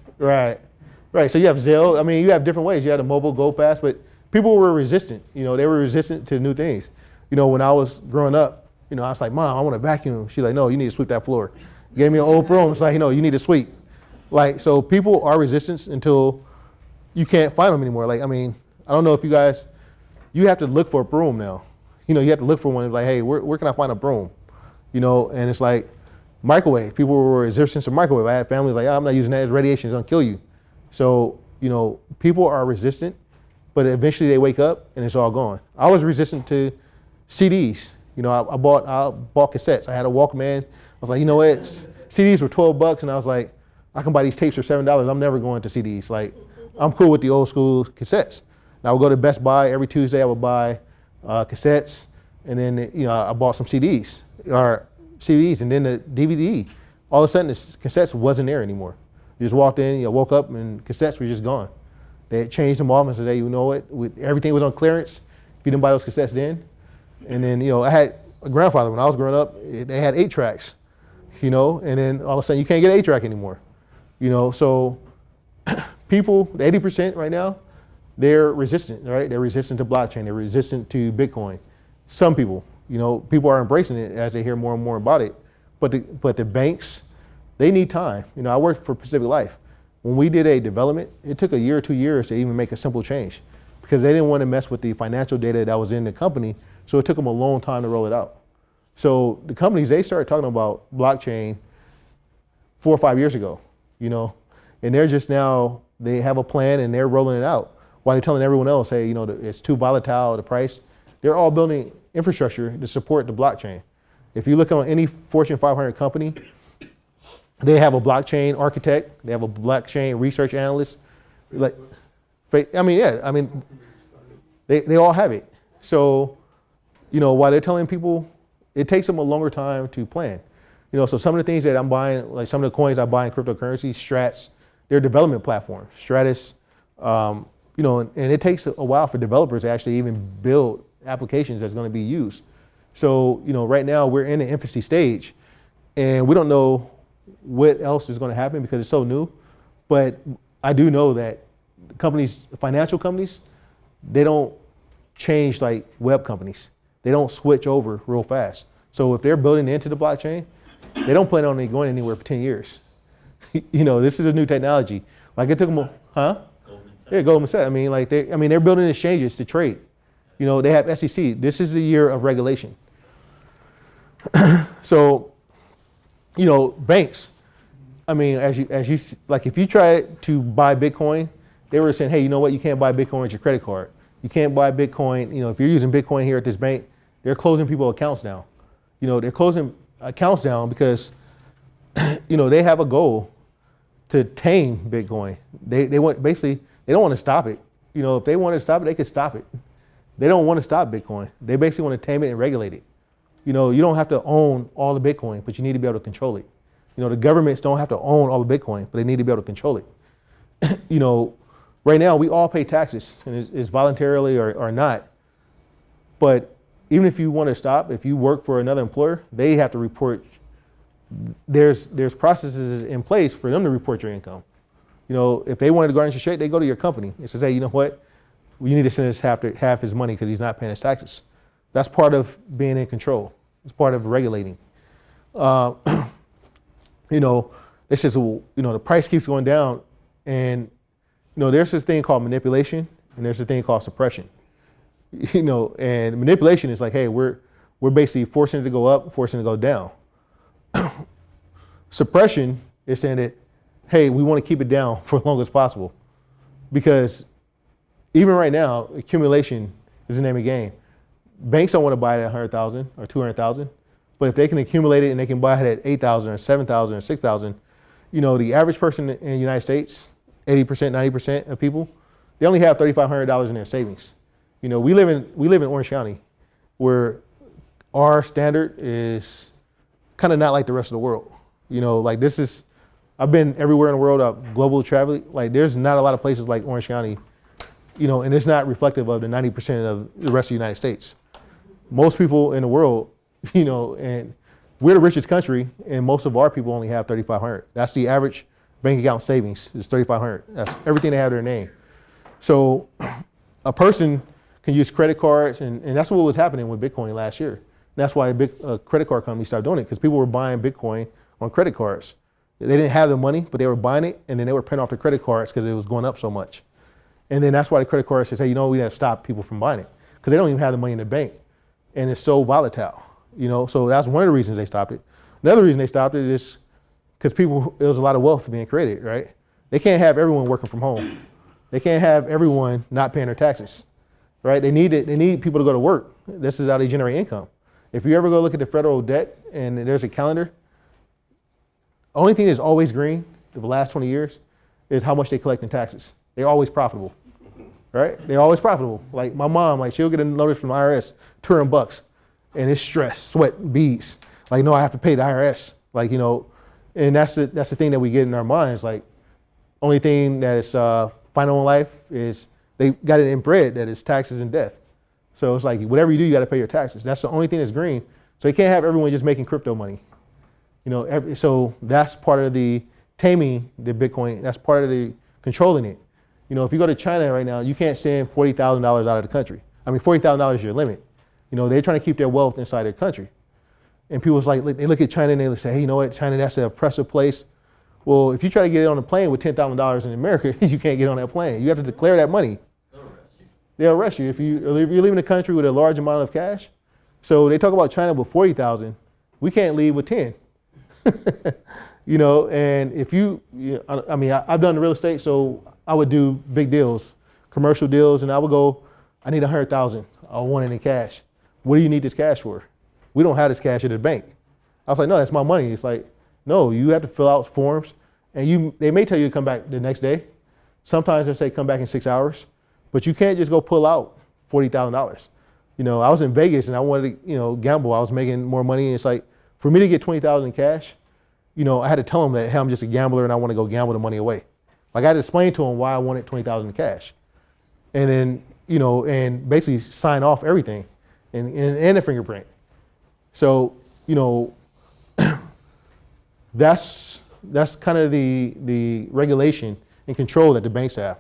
Right. So you have Zelle. I mean, you have different ways. You had a mobile Go Pass, but people were resistant. They were resistant to new things. When I was growing up, I was like, Mom, I want to vacuum. She's like, no, you need to sweep that floor. Gave me an old broom. It's like, you need to sweep. So people are resistant until you can't find them anymore. I don't know if you have to look for a broom now. You have to look for one. It's like, hey, where can I find a broom? And it's like microwave. People were resistant to microwave. I had families like, I'm not using that. It's radiation. It's going to kill you. So, people are resistant, but eventually they wake up and it's all gone. I was resistant to CDs. I bought cassettes. I had a Walkman. I was like, what? CDs were $12 and I was like, I can buy these tapes for $7. I'm never going to CDs. I'm cool with the old school cassettes. And I would go to Best Buy every Tuesday. I would buy cassettes, and then I bought some CDs and then the DVD. All of a sudden, the cassettes wasn't there anymore. You just walked in, woke up, and cassettes were just gone. They had changed them off and said, hey, everything was on clearance. If you didn't buy those cassettes then, and then I had a grandfather when I was growing up. They had 8 tracks, and then all of a sudden you can't get an 8-track anymore. So people, the 80% right now, they're resistant, right? They're resistant to blockchain. They're resistant to Bitcoin. Some people, people are embracing it as they hear more and more about it. But the banks, they need time. I worked for Pacific Life. When we did a development, it took a year or 2 years to even make a simple change because they didn't want to mess with the financial data that was in the company. So it took them a long time to roll it out. So the companies, they started talking about blockchain 4 or 5 years ago, and they're just now, they have a plan and they're rolling it out while they're telling everyone else, hey, it's too volatile, the price. They're all building infrastructure to support the blockchain. If you look on any Fortune 500 company, they have a blockchain architect, they have a blockchain research analyst. Like, they all have it. So, while they're telling people, it takes them a longer time to plan. So some of the things that I'm buying, like some of the coins I buy in cryptocurrency, Strats, they're development platforms, Stratus, and it takes a while for developers to actually even build applications that's going to be used. So, right now we're in the infancy stage and we don't know what else is going to happen because it's so new. But I do know that companies, financial companies, they don't change like web companies. They don't switch over real fast. So if they're building into the blockchain, they don't plan on it going anywhere for 10 years. This is a new technology. Like it took them, huh? Yeah, Goldman Sachs. They're building exchanges to trade. They have SEC. This is the year of regulation. So, banks. If you try to buy Bitcoin, they were saying, hey, you know what? You can't buy Bitcoin with your credit card. You can't buy Bitcoin. If you're using Bitcoin here at this bank, they're closing people accounts down. They're closing accounts down because, they have a goal to tame Bitcoin. They don't want to stop it. If they want to stop it, they could stop it. They don't want to stop Bitcoin. They basically want to tame it and regulate it. You don't have to own all the Bitcoin, but you need to be able to control it. The governments don't have to own all the Bitcoin, but they need to be able to control it. Right now we all pay taxes, and it's voluntarily or not. But even if you want to stop, if you work for another employer, they have to report. There's processes in place for them to report your income. If they wanted to garnish your check, they go to your company and say, hey, you know what? You need to send us half his money because he's not paying his taxes. That's part of being in control. It's part of regulating. They said, the price keeps going down, and there's this thing called manipulation, and there's a thing called suppression. And manipulation is like, hey, we're basically forcing it to go up, forcing it to go down. Suppression is saying that, hey, we want to keep it down for as long as possible, because even right now, accumulation is the name of the game. Banks don't want to buy it at 100,000 or 200,000, but if they can accumulate it and they can buy it at 8,000 or 7,000 or 6,000, the average person in the United States, 80%, 90% of people, they only have $3,500 in their savings. We live in Orange County, where our standard is kind of not like the rest of the world. I've been everywhere in the world, global traveling. Like there's not a lot of places like Orange County, and it's not reflective of the 90% of the rest of the United States. Most people in the world, and we're the richest country, and most of our people only have 3,500. That's the average bank account savings is 3,500. That's everything they have in their name. So a person can use credit cards, and that's what was happening with Bitcoin last year. And that's why big credit card companies started doing it, because people were buying Bitcoin on credit cards. They didn't have the money, but they were buying it, and then they were paying off their credit cards because it was going up so much. And then that's why the credit card says, hey, we have to stop people from buying it, because they don't even have the money in the bank, and it's so volatile. So that's one of the reasons they stopped it. Another reason they stopped it is because there was a lot of wealth being created, right? They can't have everyone working from home. They can't have everyone not paying their taxes, right? They need people to go to work. This is how they generate income. If you ever go look at the federal debt and there's a calendar, the only thing that's always green for the last 20 years is how much they collect in taxes. They're always profitable, right? They're always profitable. Like my mom, she'll get a notice from the IRS, $200, and it's stress, sweat, beads. No, I have to pay the IRS. And that's the thing that we get in our minds. Only thing that is final in life is they got it inbred that it's taxes and death. So it's like whatever you do, you got to pay your taxes. That's the only thing that's green. So you can't have everyone just making crypto money. So that's part of the taming the Bitcoin. That's part of the controlling it. If you go to China right now, you can't send $40,000 out of the country. $40,000 is your limit. They're trying to keep their wealth inside their country. And people's they look at China and they say, hey, you know what, China, that's an oppressive place. Well, if you try to get on a plane with $10,000 in America, you can't get on that plane. You have to declare that money. They'll arrest you if you're leaving the country with a large amount of cash. So they talk about China with 40,000. We can't leave with 10. And if I've done real estate, so I would do big deals, commercial deals, and I would go, I need 100,000. I want it in cash. what do you need this cash for? We don't have this cash at the bank. I was like, no, that's my money. It's like, no, you have to fill out forms, and they may tell you to come back the next day. Sometimes they say come back in 6 hours, but you can't just go pull out $40,000. I was in Vegas and I wanted to, gamble. I was making more money, and it's like, for me to get $20,000 in cash, I had to tell them that, hey, I'm just a gambler and I want to go gamble the money away. Like, I had to explain to them why I wanted $20,000 in cash, and then and basically sign off everything, and a fingerprint. So that's kind of the regulation and control that the banks have.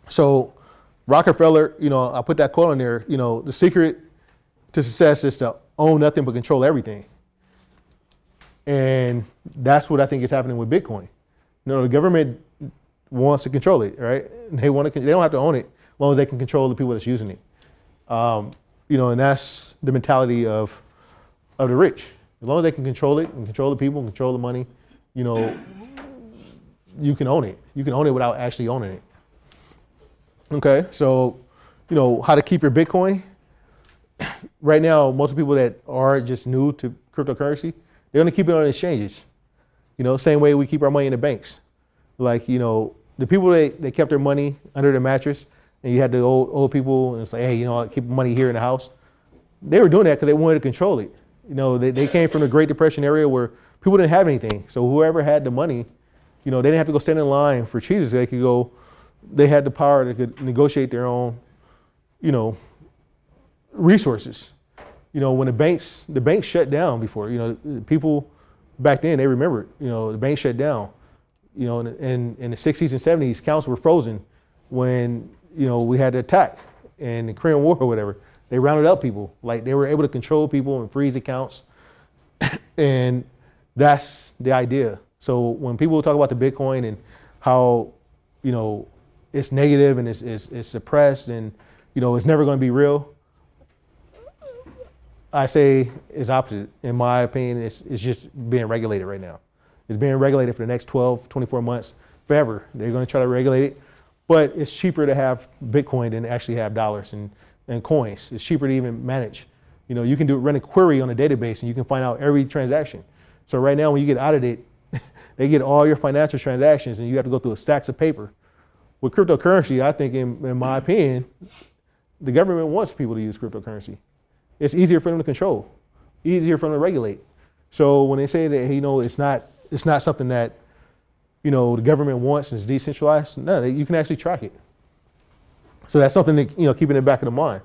So Rockefeller, I put that quote on there. The secret to success is to own nothing but control everything. And that's what I think is happening with Bitcoin. The government wants to control it, right? They don't have to own it as long as they can control the people that's using it. And that's the mentality of the rich. As long as they can control it and control the people and control the money, you can own it. You can own it without actually owning it. Okay, so how to keep your Bitcoin. Right now, most people that are just new to cryptocurrency, they're gonna keep it on exchanges. Same way we keep our money in the banks. Like, the people they kept their money under the mattress, and you had the old people, and it's like, hey, I keep money here in the house. They were doing that because they wanted to control it. They came from the Great Depression area where people didn't have anything. So whoever had the money, they didn't have to go stand in line for cheeses. They had the power to could negotiate their own, resources. When the banks shut down before, people back then, they remembered, the banks shut down. In the 60s and 70s, accounts were frozen when, we had the attack and the Korean War or whatever. They rounded up people. Like, they were able to control people and freeze accounts. And that's the idea. So when people talk about the Bitcoin and how, it's negative and it's suppressed and, it's never going to be real, I say it's opposite. In my opinion, it's just being regulated right now. It's being regulated for the next 12, 24 months, forever. They're going to try to regulate it. But it's cheaper to have Bitcoin than actually have dollars and coins. It's cheaper to even manage. You can run a query on a database and you can find out every transaction. So right now when you get audited, they get all your financial transactions and you have to go through stacks of paper. With cryptocurrency, I think in my opinion, the government wants people to use cryptocurrency. It's easier for them to control, easier for them to regulate. So when they say that, it's not something that, the government wants and it's decentralized, no, you can actually track it. So that's something that, keep in the back of the mind.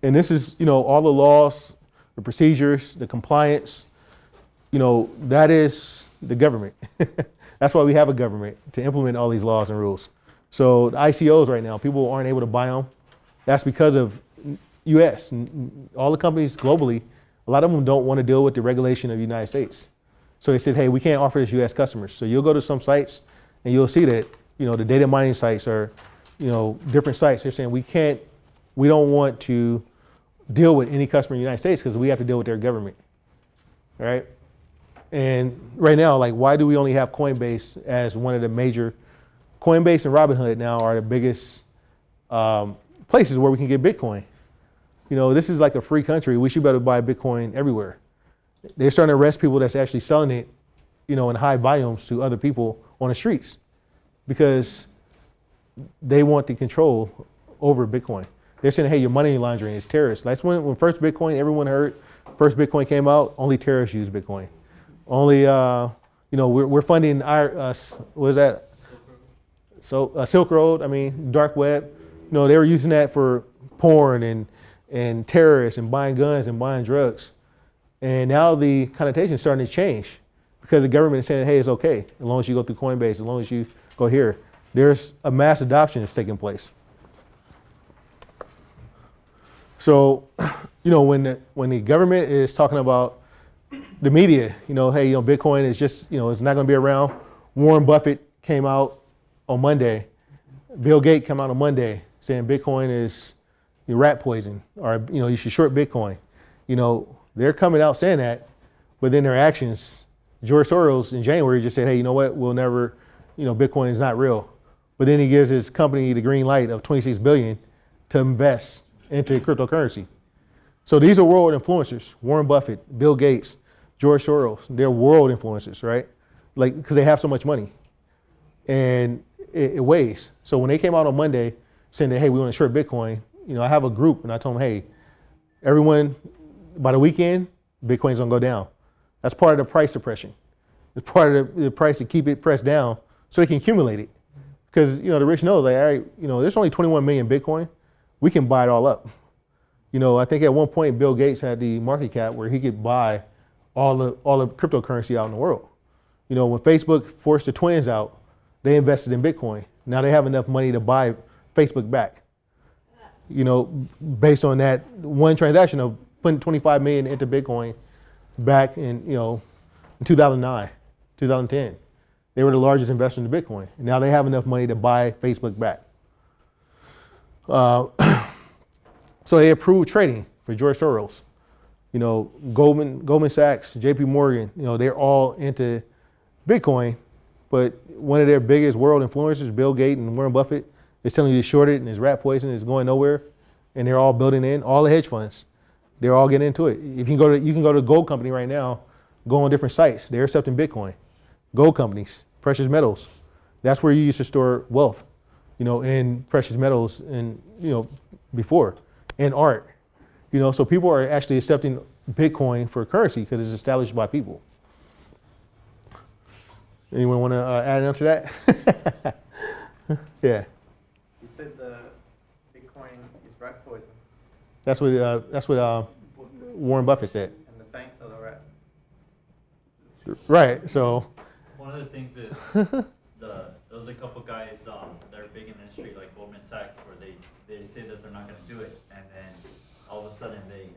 And this is, all the laws, the procedures, the compliance, that is the government. That's why we have a government, to implement all these laws and rules. So the ICOs right now, people aren't able to buy them. That's because of US. All the companies globally, a lot of them don't want to deal with the regulation of the United States. So they said, hey, we can't offer this US customers. So you'll go to some sites and you'll see that, the data mining sites are, different sites. They're saying we don't want to deal with any customer in the United States because we have to deal with their government, all right? And right now, like, why do we only have Coinbase as one of the major, Coinbase and Robinhood now are the biggest places where we can get Bitcoin. This is like a free country. We should be able to buy Bitcoin everywhere. They're starting to arrest people that's actually selling it, in high volumes to other people on the streets because they want the control over Bitcoin. They're saying, hey, your money laundering is terrorist. That's when first Bitcoin, everyone heard, first Bitcoin came out, only terrorists use Bitcoin. Only, we're funding what is that? Silk Road, dark web. They were using that for porn and terrorists and buying guns and buying drugs. And now the connotation is starting to change because the government is saying, hey, it's okay as long as you go through Coinbase, as long as you go here. There's a mass adoption that's taking place. So, when the government is talking about the media, hey, Bitcoin is just, it's not going to be around. Warren Buffett came out on Monday. Bill Gates came out on Monday saying Bitcoin is rat poison, or you should short Bitcoin. They're coming out saying that, but then their actions. George Soros in January just said, hey, you know what? We'll never, Bitcoin is not real. But then he gives his company the green light of $26 billion to invest into cryptocurrency. So these are world influencers: Warren Buffett, Bill Gates, George Soros. They're world influencers, right? Like, because they have so much money, and it weighs. So when they came out on Monday saying that, hey, we want to short Bitcoin, I have a group, and I told them, hey, everyone, by the weekend, Bitcoin's gonna go down. That's part of the price suppression. It's part of the price to keep it pressed down so they can accumulate it. Because the rich know, like, all right, there's only 21 million Bitcoin. We can buy it all up. I think at one point Bill Gates had the market cap where he could buy all the cryptocurrency out in the world. When Facebook forced the twins out, they invested in Bitcoin. Now they have enough money to buy Facebook back. Based on that one transaction of putting 25 million into Bitcoin back in 2009, 2010. They were the largest investor in Bitcoin. And now they have enough money to buy Facebook back. So they approved trading for George Soros. Goldman Sachs, JP Morgan, they're all into Bitcoin, but one of their biggest world influencers, Bill Gates and Warren Buffett, is telling you to short it and it's rat poison, it's going nowhere. And they're all building in, all the hedge funds, they're all getting into it. If you can go to a gold company right now, go on different sites, they're accepting Bitcoin. Gold companies, precious metals, that's where you used to store wealth, in precious metals and, before, and art. So people are actually accepting Bitcoin for currency because it's established by people. Anyone want to add on to that? Yeah. You said the Bitcoin is rat poison, That's what Warren Buffett said. and the banks are the rats. Right. So. One of the things is there's a couple guys that are big in the industry, like Goldman Sachs, where they say that they're not going to do it, and then all of a sudden they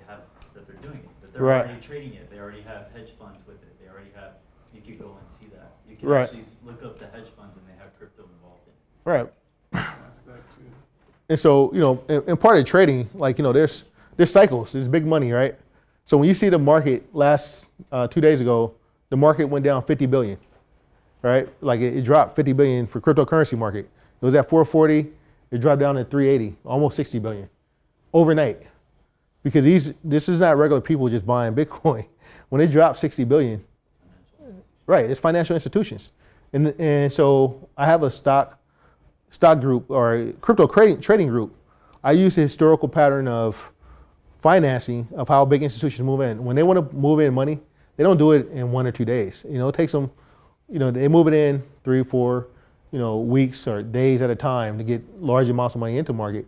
have that they're doing it, that they're Right. already trading it. They already have hedge funds with it. They already have. You could go and see that. You can Right. actually look up the hedge funds, and they have crypto involved in it. Right. That's good too. And so in part of trading, like there's cycles. There's big money, right? So when you see the market last 2 days ago, the market went down 50 billion, right? Like it dropped 50 billion for cryptocurrency market. It was at 440, it dropped down to 380, almost 60 billion overnight. Because this is not regular people just buying Bitcoin. When it dropped 60 billion, right, it's financial institutions. And so I have a stock group or a crypto trading group. I use the historical pattern of financing of how big institutions move in. When they want to move in money, they don't do it in 1 or 2 days. It takes them, they move it in 3 or 4, weeks or days at a time to get large amounts of money into market.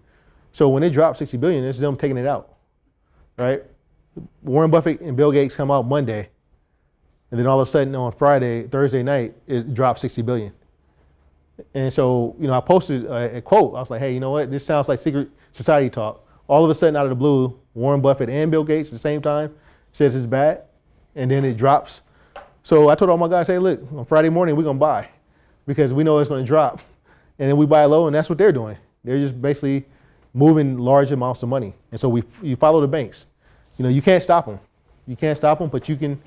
So when they drop 60 billion, it's them taking it out, right? Warren Buffett and Bill Gates come out Monday, and then all of a sudden on Thursday night, it dropped 60 billion. And so, I posted a quote. I was like, hey, you know what? This sounds like secret society talk. All of a sudden, out of the blue, Warren Buffett and Bill Gates at the same time says it's bad, and then it drops. So I told all my guys, hey, look, on Friday morning, we're going to buy because we know it's going to drop. And then we buy low, and that's what they're doing. They're just basically moving large amounts of money. And so you follow the banks. You can't stop them. You can't stop them, but you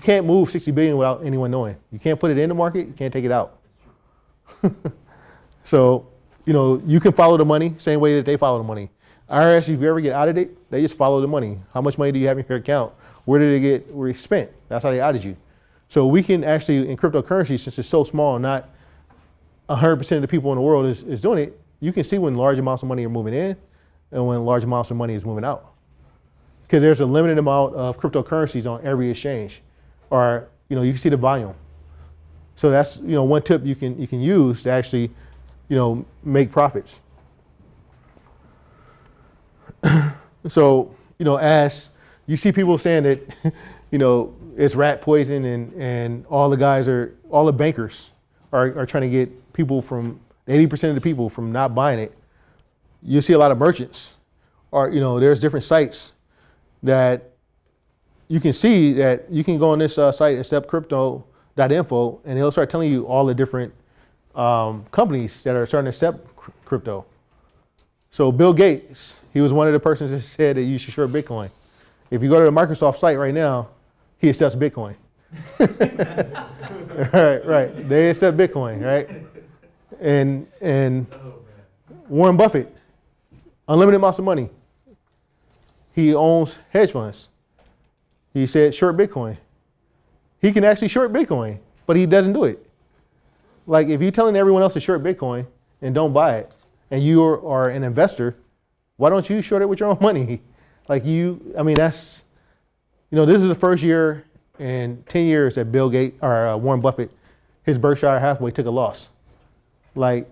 can't move 60 billion without anyone knowing. You can't put it in the market. You can't take it out. So, you can follow the money same way that they follow the money. IRS, if you ever get audited, they just follow the money. How much money do you have in your account? Where it spent? That's how they audited you. So we can actually, in cryptocurrency, since it's so small, not 100% of the people in the world is doing it, you can see when large amounts of money are moving in and when large amounts of money is moving out. Because there's a limited amount of cryptocurrencies on every exchange, or you can see the volume. So that's one tip you can use to actually make profits. So as you see people saying that it's rat poison and all the bankers are trying to get people from 80% of the people from not buying it. You see a lot of merchants, or there's different sites that you can see that you can go on this site, acceptcrypto.info, and they'll start telling you all the different companies that are starting to accept crypto. So Bill Gates, he was one of the persons that said that you should short Bitcoin. If you go to the Microsoft site right now, he accepts Bitcoin. Right. They accept Bitcoin, right? And Warren Buffett unlimited amounts of money. He owns hedge funds. He said short Bitcoin. He can actually short Bitcoin, but he doesn't do it. Like if you're telling everyone else to short Bitcoin and don't buy it, and you are an investor, why don't you short it with your own money? Like that's, this is the first year in 10 years that Bill Gates or Warren Buffett, his Berkshire Hathaway took a loss. Like,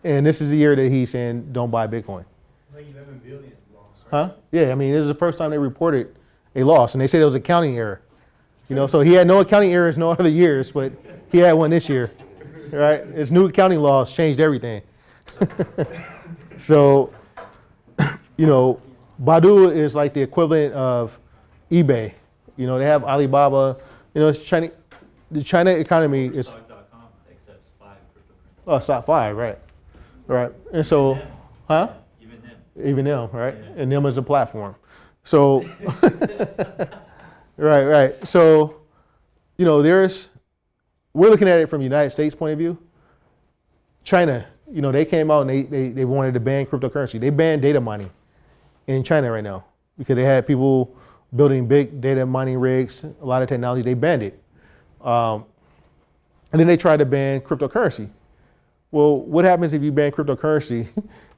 and this is the year that he's saying don't buy Bitcoin. Like 11 billion loss, right? Huh? Yeah, this is the first time they reported a loss, and they said it was an accounting error. So he had no accounting errors no other years, but he had one this year, right? His new accounting laws changed everything. So, Baidu is like the equivalent of eBay. They have Alibaba. It's China. The China economy is. Stock.com accepts 5 cryptocurrencies. Oh, stock 5, right? Right. And so, huh? Even them. Even them, right? Yeah. And them as a platform. So, right. So, we're looking at it from the United States point of view. China, they came out and they wanted to ban cryptocurrency. They banned data mining in China right now because they had people building big data mining rigs, a lot of technology. They banned it. And then they tried to ban cryptocurrency. Well, what happens if you ban cryptocurrency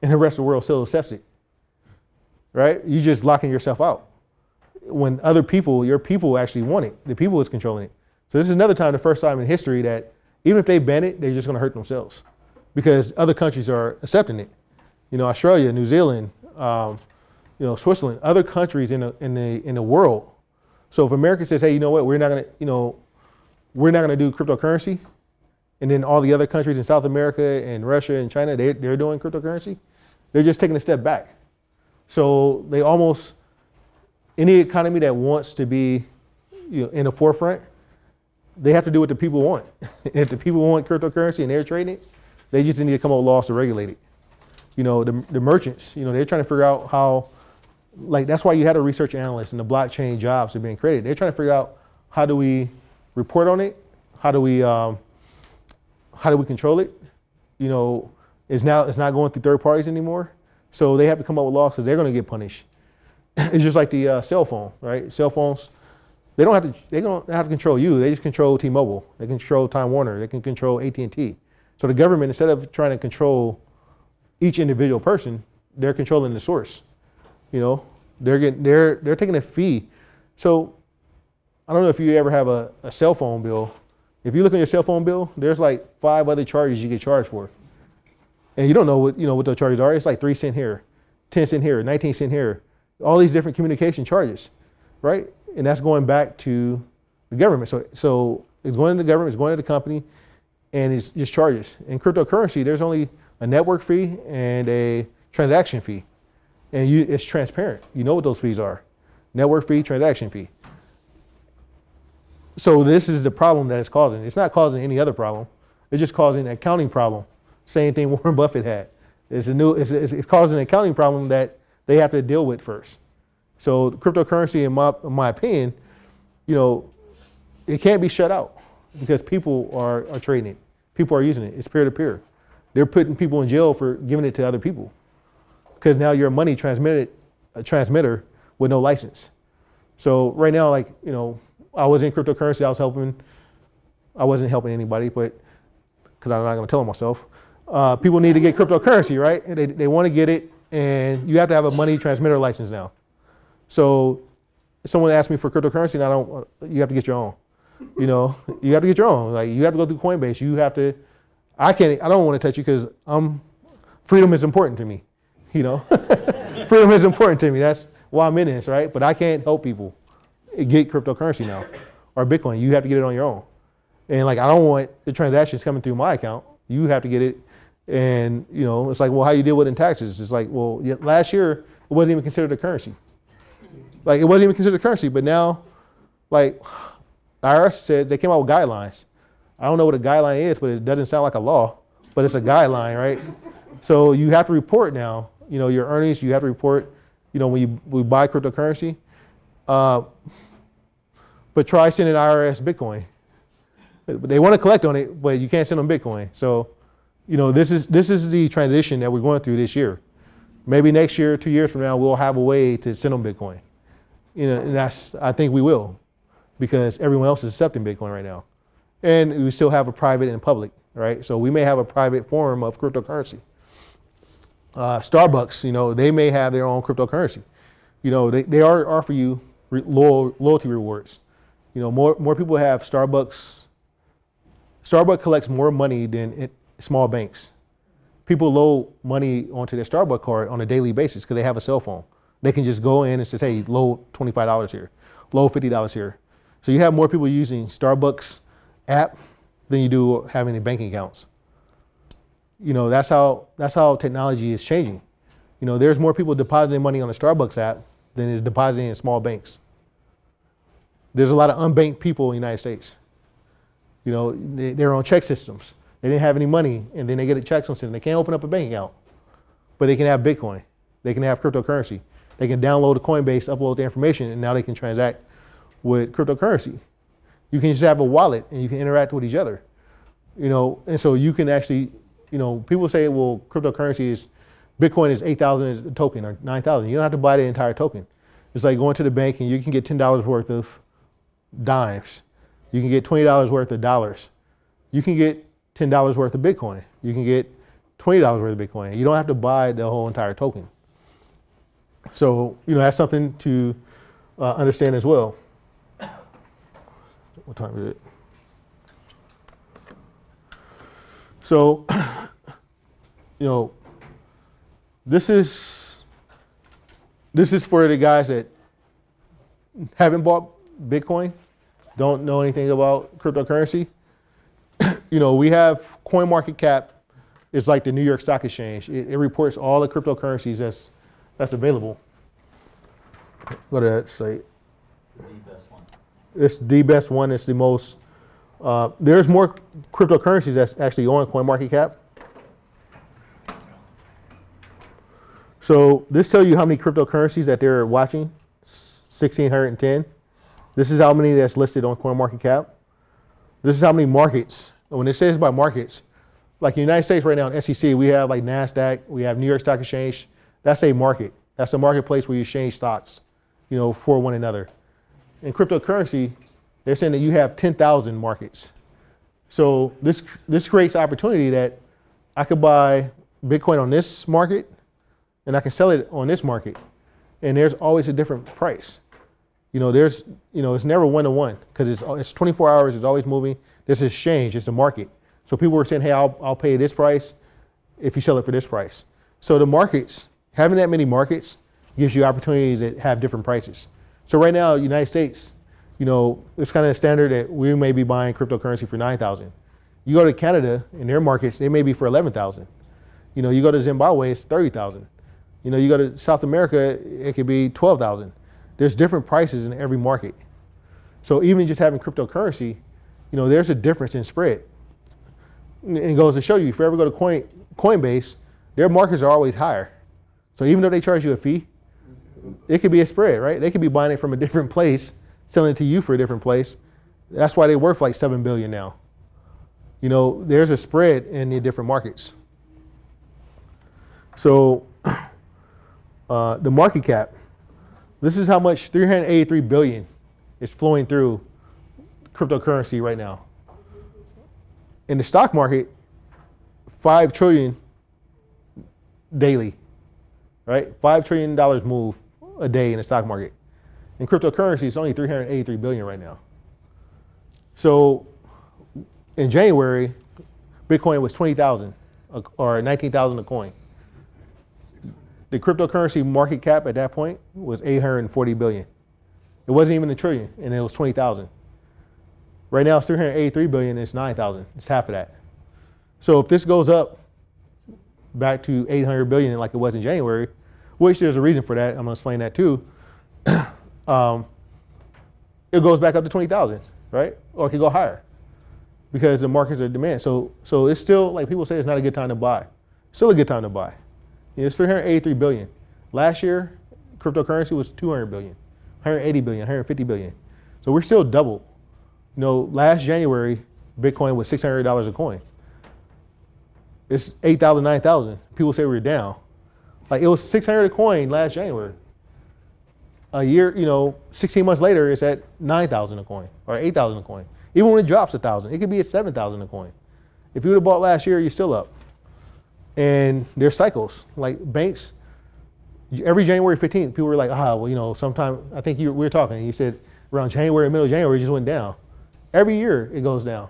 and the rest of the world still accepts it? Right? You're just locking yourself out. When other people, your people actually want it, the people is controlling it. So this is another time, the first time in history that even if they ban it, they're just going to hurt themselves because other countries are accepting it. Australia, New Zealand, Switzerland, other countries in the world. So if America says, hey, you know what, we're not going to do cryptocurrency, and then all the other countries in South America and Russia and China, they're doing cryptocurrency, they're just taking a step back. So they almost, any economy that wants to be in the forefront, they have to do what the people want. If the people want cryptocurrency and they're trading it, they just need to come up with laws to regulate it. The merchants, they're trying to figure out how, that's why you had a research analyst and the blockchain jobs are being created. They're trying to figure out how do we report on it? How do we control it? It's not going through third parties anymore. So they have to come up with laws because they're going to get punished. It's just like the cell phone, right? Cell phones, they don't have to control you. They just control T-Mobile. They control Time Warner. They can control AT&T. So the government, instead of trying to control each individual person, they're controlling the source. They're taking a fee. So I don't know if you ever have a cell phone bill. If you look at your cell phone bill, there's like 5 other charges you get charged for. And you don't know what those charges are. It's like 3 cents here, 10 cents here, 19 cents here. All these different communication charges, right? And that's going back to the government. So it's going to the government, it's going to the company, and it's just charges. In cryptocurrency, there's only a network fee and a transaction fee. And it's transparent. You know what those fees are. Network fee, transaction fee. So this is the problem that it's causing. It's not causing any other problem. It's just causing an accounting problem. Same thing Warren Buffett had. It's causing an accounting problem that they have to deal with first. So cryptocurrency, in my opinion, it can't be shut out because people are trading it. People are using it. It's peer-to-peer. They're putting people in jail for giving it to other people because now you're a money transmitter with no license. So right now, I was in cryptocurrency. I wasn't helping anybody, but because I'm not going to tell them myself. People need to get cryptocurrency, right? They want to get it, and you have to have a money transmitter license now. So if someone asks me for cryptocurrency, and you have to get your own. You have to get your own. Like you have to go through Coinbase. You have to. I don't want to touch you because freedom is important to me. Freedom is important to me. That's why I'm in this, right? But I can't help people get cryptocurrency now or Bitcoin. You have to get it on your own. And I don't want the transactions coming through my account. You have to get it. And, it's like, well, how you deal with it in taxes? It's like, well, last year, it wasn't even considered a currency. It wasn't even considered a currency. But now, IRS said they came out with guidelines. I don't know what a guideline is, but it doesn't sound like a law. But it's a guideline, right? So you have to report now, your earnings. You have to report, when you buy cryptocurrency. But try sending IRS Bitcoin. They want to collect on it, but you can't send them Bitcoin. So, this is the transition that we're going through this year. Maybe next year, 2 years from now, we'll have a way to send them Bitcoin. And I think we will, because everyone else is accepting Bitcoin right now. And we still have a private and public, right? So we may have a private form of cryptocurrency. Starbucks, they may have their own cryptocurrency. They offer you loyalty rewards. More people have Starbucks. Starbucks collects more money than small banks. People load money onto their Starbucks card on a daily basis because they have a cell phone. They can just go in and say, hey, load $25 here, load $50 here. So you have more people using Starbucks app than you do having any banking accounts. That's how technology is changing. There's more people depositing money on the Starbucks app than is depositing in small banks. There's a lot of unbanked people in the United States. They're on check systems. They didn't have any money, and then they get a check system. They can't open up a bank account, but they can have Bitcoin. They can have cryptocurrency. They can download a Coinbase, upload the information, and now they can transact with cryptocurrency. You can just have a wallet, and you can interact with each other. And so you can actually, people say, well, cryptocurrency is, Bitcoin is 8,000 a token or 9,000. You don't have to buy the entire token. It's like going to the bank and you can get $10 worth of dimes. You can get $20 worth of dollars. You can get $10 worth of Bitcoin. You can get $20 worth of Bitcoin. You don't have to buy the whole entire token. So, that's something to understand as well. What time is it? So, this is for the guys that haven't bought Bitcoin, don't know anything about cryptocurrency. We have CoinMarketCap. It's like the New York Stock Exchange. It reports all the cryptocurrencies that's available. Go to that site. It's the best one. It's the best one. It's the most. There's more cryptocurrencies that's actually on CoinMarketCap. So this tells you how many cryptocurrencies that they're watching. 1,610. This is how many that's listed on CoinMarketCap. This is how many markets. When it says by markets, like in the United States right now in SEC, we have like NASDAQ, we have New York Stock Exchange. That's a market. That's a marketplace where you exchange stocks, for one another. In cryptocurrency, they're saying that you have 10,000 markets. So this creates opportunity that I could buy Bitcoin on this market and I can sell it on this market. And there's always a different price. It's never one-to-one because it's 24 hours, it's always moving. This is exchange, it's a market. So people were saying, hey, I'll pay this price if you sell it for this price. So the markets, having that many markets gives you opportunities that have different prices. So right now, United States, it's kind of standard that we may be buying cryptocurrency for 9,000. You go to Canada, in their markets, they may be for 11,000. You go to Zimbabwe, it's 30,000. You go to South America, it could be 12,000. There's different prices in every market. So even just having cryptocurrency, there's a difference in spread. And it goes to show you, if you ever go to Coinbase, their markets are always higher. So even though they charge you a fee, it could be a spread, right? They could be buying it from a different place, selling it to you for a different place. That's why they're worth like $7 billion now. There's a spread in the different markets. So the market cap, this is how much 383 billion is flowing through cryptocurrency right now. In the stock market, 5 trillion daily, right? $5 trillion move a day in the stock market. In cryptocurrency, it's only 383 billion right now. So in January, Bitcoin was 20,000 or 19,000 a coin. The cryptocurrency market cap at that point was 840 billion. It wasn't even a trillion, and it was 20,000. Right now it's 383 billion, and it's 9,000. It's half of that. So if this goes up back to 800 billion like it was in January, which there's a reason for that, I'm gonna explain that too. It goes back up to 20,000, right? Or it could go higher because the markets are demand. So it's still, like people say, it's not a good time to buy. Still a good time to buy. It's 383 billion. Last year, cryptocurrency was 200 billion, 180 billion, 150 billion. So we're still double. Last January, Bitcoin was $600 a coin. It's 8,000, 9,000. People say we're down. Like it was 600 a coin last January. A year, 16 months later, it's at 9,000 a coin or 8,000 a coin. Even when it drops 1,000, it could be at 7,000 a coin. If you would have bought last year, you're still up. And there's cycles. Like banks, every January 15th, people were like, sometime, I think we were talking, and you said around January, middle of January, it just went down. Every year it goes down.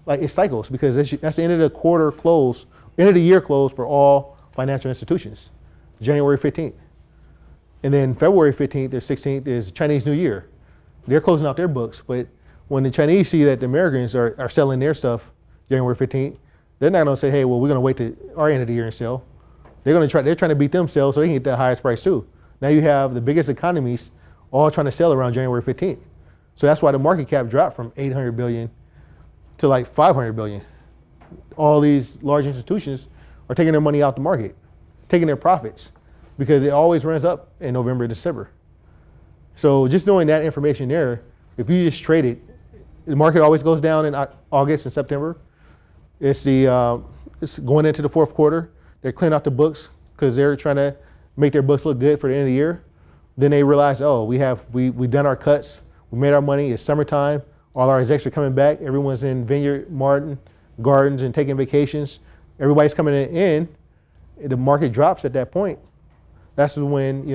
Like it cycles because that's the end of the quarter close, end of the year close for all financial institutions, January 15th. And then February 15th or 16th is Chinese New Year. They're closing out their books, but when the Chinese see that the Americans are selling their stuff January 15th, they're not gonna say, hey, well, we're gonna wait to our end of the year and sell. They're trying to beat themselves so they can get the highest price too. Now you have the biggest economies all trying to sell around January 15th. So that's why the market cap dropped from 800 billion to like 500 billion. All these large institutions are taking their money out the market, taking their profits, because it always runs up in November, December. So just knowing that information there, if you just trade it, the market always goes down in August and September. It's going into the fourth quarter. They're cleaning out the books because they're trying to make their books look good for the end of the year. Then they realize, we've done our cuts, we made our money, it's summertime, all our execs are coming back, everyone's in Vineyard Martin Gardens and taking vacations, everybody's coming in, the market drops at that point. That's when,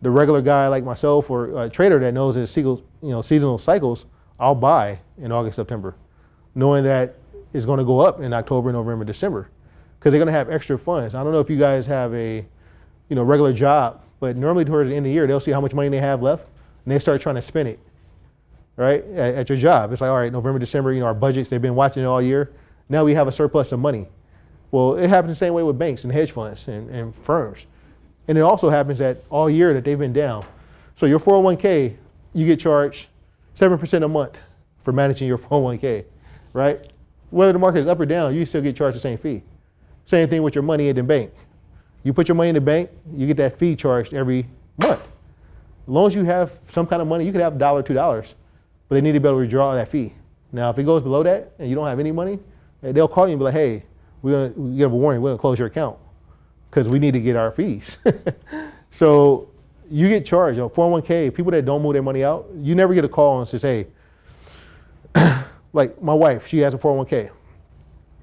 the regular guy like myself or a trader that knows his seasonal cycles, I'll buy in August, September, knowing that it's going to go up in October, November, December, because they're going to have extra funds. I don't know if you guys have a, regular job, but normally towards the end of the year, they'll see how much money they have left, and they start trying to spend it, right, at your job. It's like, all right, November, December, our budgets, they've been watching it all year. Now we have a surplus of money. Well, it happens the same way with banks and hedge funds and firms. And it also happens that all year that they've been down. So your 401k, you get charged 7% a month for managing your 401k, right? Whether the market is up or down, you still get charged the same fee. Same thing with your money in the bank. You put your money in the bank, you get that fee charged every month. As long as you have some kind of money, you could have $1, $2, but they need to be able to withdraw that fee. Now, if it goes below that and you don't have any money, they'll call you and be like, hey, we give a warning, we're gonna close your account because we need to get our fees. So you get charged. 401k, people that don't move their money out, you never get a call and says, hey, like my wife, she has a 401k.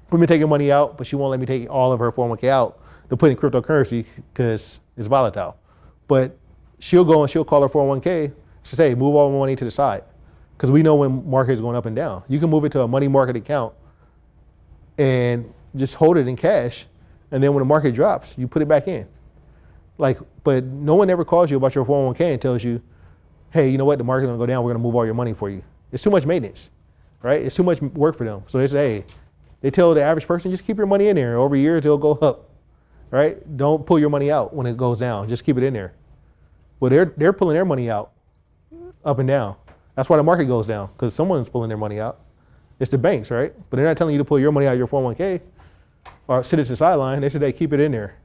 We've been taking money out, but she won't let me take all of her 401k out to put in cryptocurrency because it's volatile. But she'll go and she'll call her 401k, she say, hey, move all the money to the side. Because we know when market is going up and down. You can move it to a money market account and just hold it in cash. And then when the market drops, you put it back in. But no one ever calls you about your 401k and tells you, hey, you know what, the market's gonna go down, we're gonna move all your money for you. It's too much maintenance, right? It's too much work for them. So they say, hey, they tell the average person, just keep your money in there. Over years, it'll go up, right? Don't pull your money out when it goes down. Just keep it in there. Well, they're pulling their money out up and down. That's why the market goes down, because someone's pulling their money out. It's the banks, right? But they're not telling you to pull your money out of your 401k or sit at the sideline. They said they keep it in there.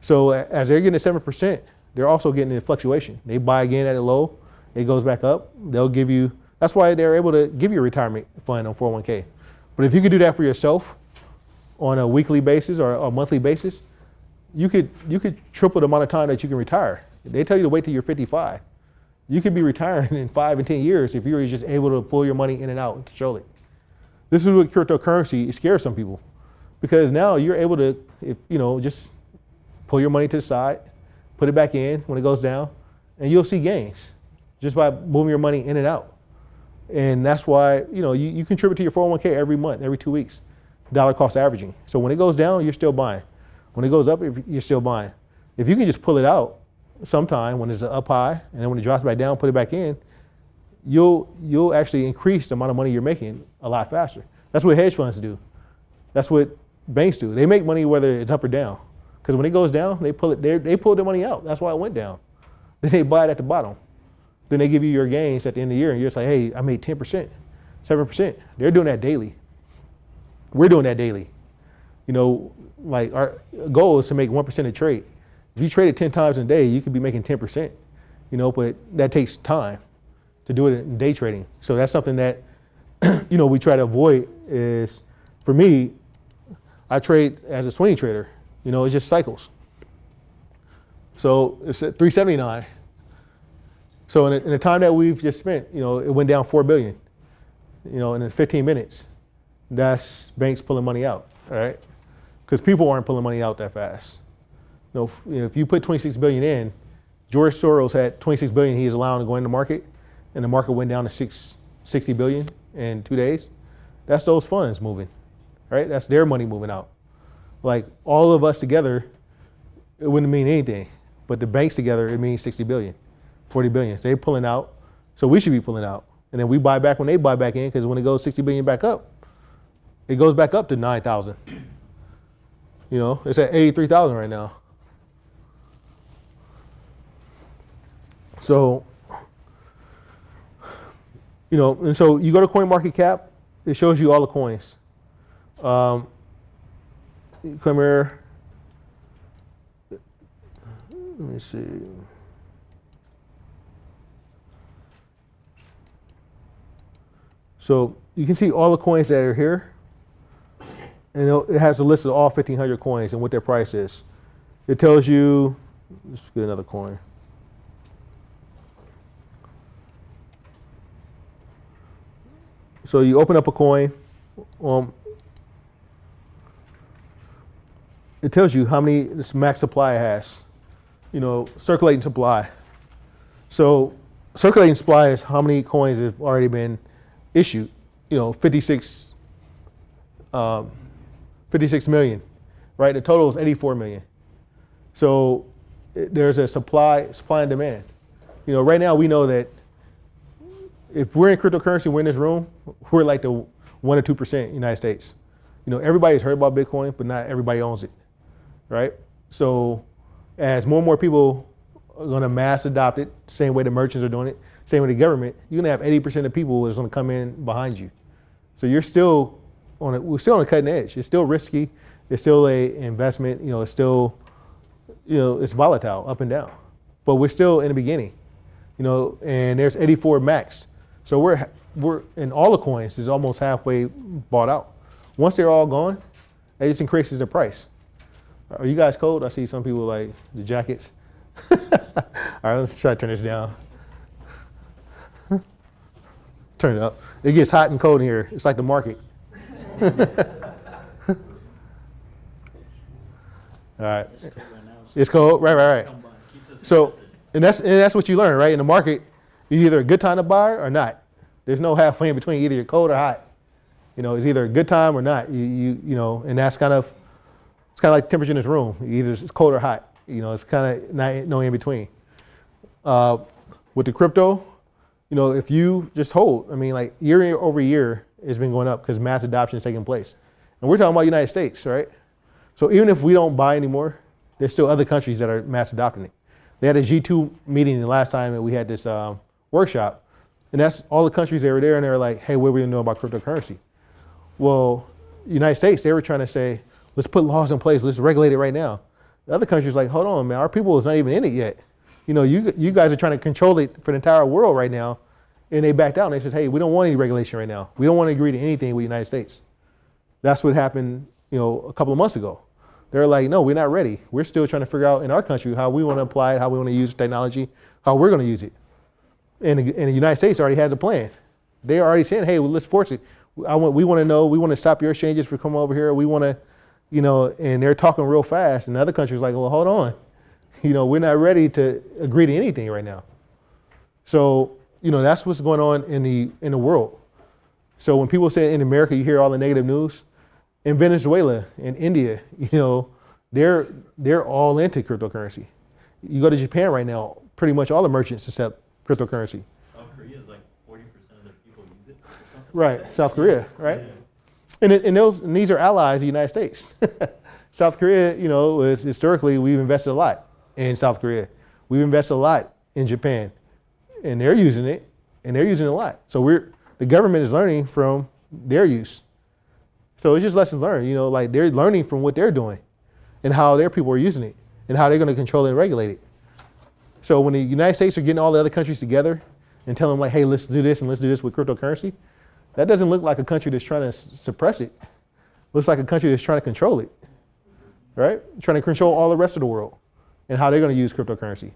So as they're getting 7%, they're also getting the fluctuation. They buy again at a low, it goes back up. They'll give you, that's why they're able to give you a retirement fund on 401k. But if you could do that for yourself on a weekly basis or a monthly basis, you could triple the amount of time that you can retire. They tell you to wait till you're 55. You could be retiring in 5 and 10 years if you're just able to pull your money in and out and control it. This is what cryptocurrency scares some people, because now you're able to, just pull your money to the side, put it back in when it goes down, and you'll see gains just by moving your money in and out. And that's why, you contribute to your 401k every month, every 2 weeks, dollar cost averaging. So when it goes down, you're still buying. When it goes up, you're still buying. If you can just pull it out sometime when it's up high, and then when it drops back down, put it back in, you'll actually increase the amount of money you're making a lot faster. That's what hedge funds do. That's what banks do. They make money whether it's up or down. Because when it goes down, they pull their money out. That's why it went down. Then they buy it at the bottom. Then they give you your gains at the end of the year, and you're just like, hey, I made 10%, 7%. They're doing that daily. We're doing that daily. Like our goal is to make 1% a trade. If you trade it 10 times in a day, you could be making 10%, but that takes time to do it in day trading. So that's something that, we try to avoid is, for me, I trade as a swing trader. It's just cycles. So it's at 379. So in the time that we've just spent, it went down 4 billion, in 15 minutes. That's banks pulling money out, all right? Because people aren't pulling money out that fast. If you put 26 billion in, George Soros had 26 billion he's allowing to go in the market, and the market went down to 60 billion in 2 days. That's those funds moving, right? That's their money moving out. Like all of us together, it wouldn't mean anything, but the banks together, it means 60 billion, 40 billion. So they're pulling out, so we should be pulling out. And then we buy back when they buy back in, because when it goes 60 billion back up, it goes back up to 9,000. It's at 83,000 right now. So, and so you go to CoinMarketCap, it shows you all the coins. You come here. Let me see. So you can see all the coins that are here. And it has a list of all 1,500 coins and what their price is. It tells you, let's get another coin. So you open up a coin. It tells you how many this max supply has. Circulating supply. So circulating supply is how many coins have already been issued. 56 million, right? The total is 84 million. So there's a supply and demand. Right now we know that if we're in cryptocurrency, we're in this room, we're like the 1 or 2% United States. Everybody's heard about Bitcoin, but not everybody owns it, right? So as more and more people are going to mass adopt it, same way the merchants are doing it, same way the government, you're going to have 80% of people that's going to come in behind you. So we're still on the cutting edge. It's still risky. It's still a investment. It's still, it's volatile up and down. But we're still in the beginning. And there's 84 max. So we're in all the coins is almost halfway bought out. Once they're all gone, it just increases the price. Are you guys cold? I see some people like the jackets. All right, let's try to turn this down. Turn it up. It gets hot and cold in here. It's like the market. All right. It's cold. Right. So, and that's what you learn, right? In the market, it's either a good time to buy or not. There's no halfway in between. Either you're cold or hot. It's either a good time or not. And that's it's kind of like temperature in this room. Either it's cold or hot. It's kind of no in between. With the crypto, if you just hold, like year over year, it's been going up because mass adoption is taking place. And we're talking about United States, right? So even if we don't buy anymore, there's still other countries that are mass adopting it. They had a G2 meeting the last time that we had this workshop. And that's all the countries that were there, and they were like, hey, what do we know about cryptocurrency? Well, United States, they were trying to say, let's put laws in place, let's regulate it right now. The other countries like, hold on, man, our people is not even in it yet. You guys are trying to control it for the entire world right now. And they backed out and they said, hey, we don't want any regulation right now. We don't want to agree to anything with the United States. That's what happened, a couple of months ago. They're like, no, we're not ready. We're still trying to figure out in our country how we want to apply it, how we want to use technology, how we're going to use it. And the United States already has a plan. They're already saying, hey, well, let's force it. We want to know, we want to stop your exchanges from coming over here. We want to, and they're talking real fast. And the other countries like, well, hold on. We're not ready to agree to anything right now. So, that's what's going on in the world. So when people say in America, you hear all the negative news. In Venezuela, in India, they're all into cryptocurrency. You go to Japan right now, pretty much all the merchants accept cryptocurrency. South Korea is like 40% of their people use it. Right, South Korea, right? Yeah. And these are allies of the United States. South Korea, is historically, we've invested a lot in South Korea. We've invested a lot in Japan. And they're using it, and they're using it a lot. So the government is learning from their use. So it's just lessons learned, like they're learning from what they're doing and how their people are using it and how they're going to control it and regulate it. So when the United States are getting all the other countries together and telling them like, hey, let's do this and let's do this with cryptocurrency, that doesn't look like a country that's trying to suppress it. Looks like a country that's trying to control it, right? Trying to control all the rest of the world. and how they're going to use cryptocurrency.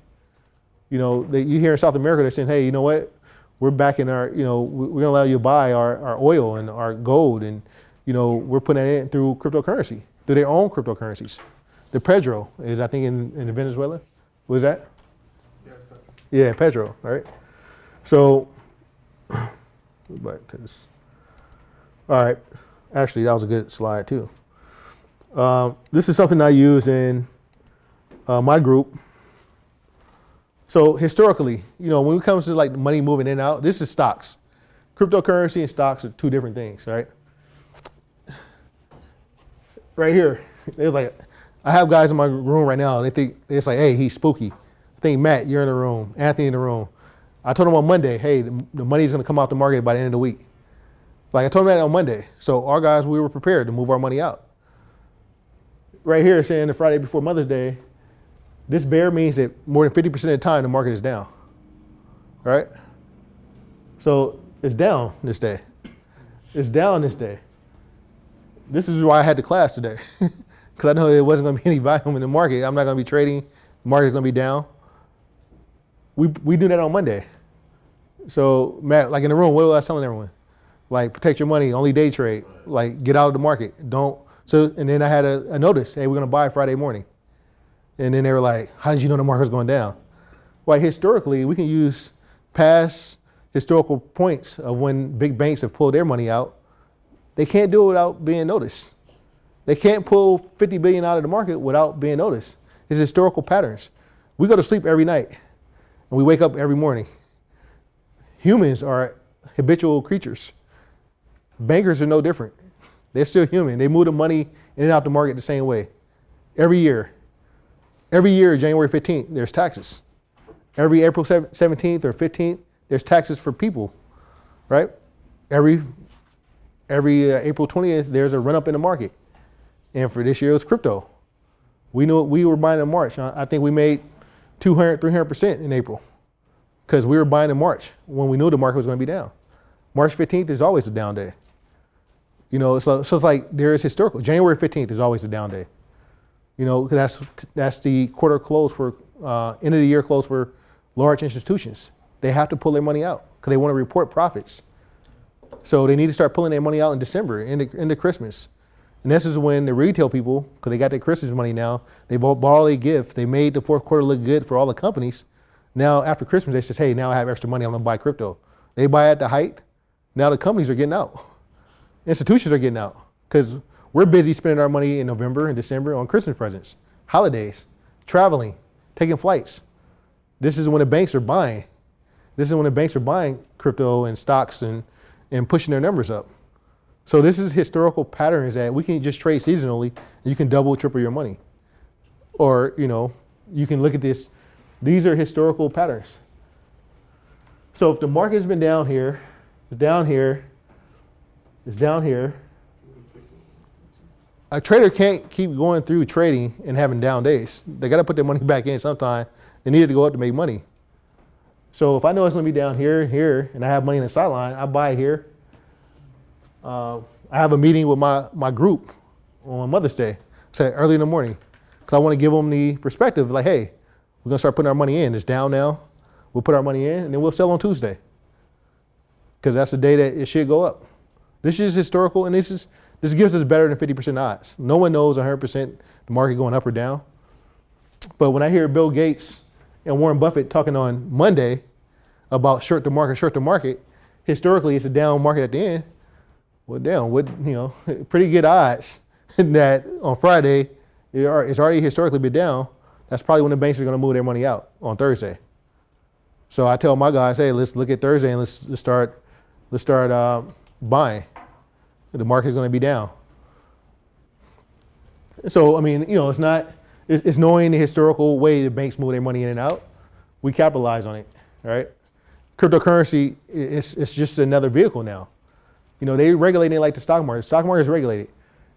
You know, you hear in South America, they're saying, hey, you know what? We're backing our, you know, we're going to allow you to buy our oil and our gold. And, you know, we're putting it in through cryptocurrency, through their own cryptocurrencies. The Pedro is, I think, in Venezuela. What is that? Yeah, it's better. Yeah, Pedro, right? So, back to this. All right. Actually, that was a good slide, too. This is something I use in my group. So historically, you know, when it comes to like money moving in and out, this is stocks. Cryptocurrency and stocks are two different things, right? Right here, they're like, I have guys in my room right now. They think it's like, hey, he's spooky. I think Matt, you're in the room. Anthony in the room. I told him on Monday, hey, the money's going to come out the market by the end of the week. Like I told him that on Monday. So our guys, we were prepared to move our money out. Right here, saying the Friday before Mother's Day, this bear means that more than 50% of the time the market is down, right? So it's down this day. It's down this day. This is why I had the class today, because I know there wasn't going to be any volume in the market. I'm not going to be trading. The market's going to be down. We do that on Monday. So Matt, like in the room, what was I was telling everyone? Like protect your money, only day trade. Like get out of the market. Don't. So and then I had a notice. Hey, we're going to buy Friday morning. And then they were like, how did you know the market was going down? Well, historically, we can use past historical points of when big banks have pulled their money out. They can't do it without being noticed. They can't pull 50 billion out of the market without being noticed. It's historical patterns. We go to sleep every night and we wake up every morning. Humans are habitual creatures. Bankers are no different. They're still human. They move the money in and out the market the same way. Every year, January 15th, there's taxes. Every April 17th or 15th, there's taxes for people, right? Every April 20th, there's a run up in the market. And for this year, it was crypto. We knew we were buying in March. I think we made 200, 300% in April because we were buying in March when we knew the market was going to be down. March 15th is always a down day. You know, so it's like there is historical. January 15th is always a down day. You know, because that's the quarter close for, end of the year close for large institutions. They have to pull their money out because they want to report profits. So they need to start pulling their money out in December, into Christmas. And this is when the retail people, because they got their Christmas money now, they bought all their gift. They made the fourth quarter look good for all the companies. Now after Christmas, they says, hey, now I have extra money, I'm gonna buy crypto. They buy at the height. Now the companies are getting out. Institutions are getting out because we're busy spending our money in November and December on Christmas presents, holidays, traveling, taking flights. This is when the banks are buying. This is when the banks are buying crypto and stocks and pushing their numbers up. So this is historical patterns that we can just trade seasonally and you can double, triple your money. Or, you know, you can look at this. These are historical patterns. So if the market's been down here, it's down here, it's down here. A trader can't keep going through trading and having down days. They got to put their money back in sometime. They need it to go up to make money. So if I know it's going to be down here, here, and I have money in the sideline, I buy here. I have a meeting with my group on Mother's Day, say early in the morning, because I want to give them the perspective, like, hey, we're going to start putting our money in. It's down now. We'll put our money in, and then we'll sell on Tuesday, because that's the day that it should go up. This is historical, and this gives us better than 50% odds. No one knows 100% the market going up or down. But when I hear Bill Gates and Warren Buffett talking on Monday about short the market, historically it's a down market at the end. Well, down, pretty good odds that on Friday it's already historically been down. That's probably when the banks are going to move their money out on Thursday. So I tell my guys, hey, let's look at Thursday and let's start buying. The market's going to be down. So, I mean, it's knowing the historical way the banks move their money in and out. We capitalize on it, right? Cryptocurrency, it's just another vehicle now. They regulate it like the stock market. The stock market is regulated.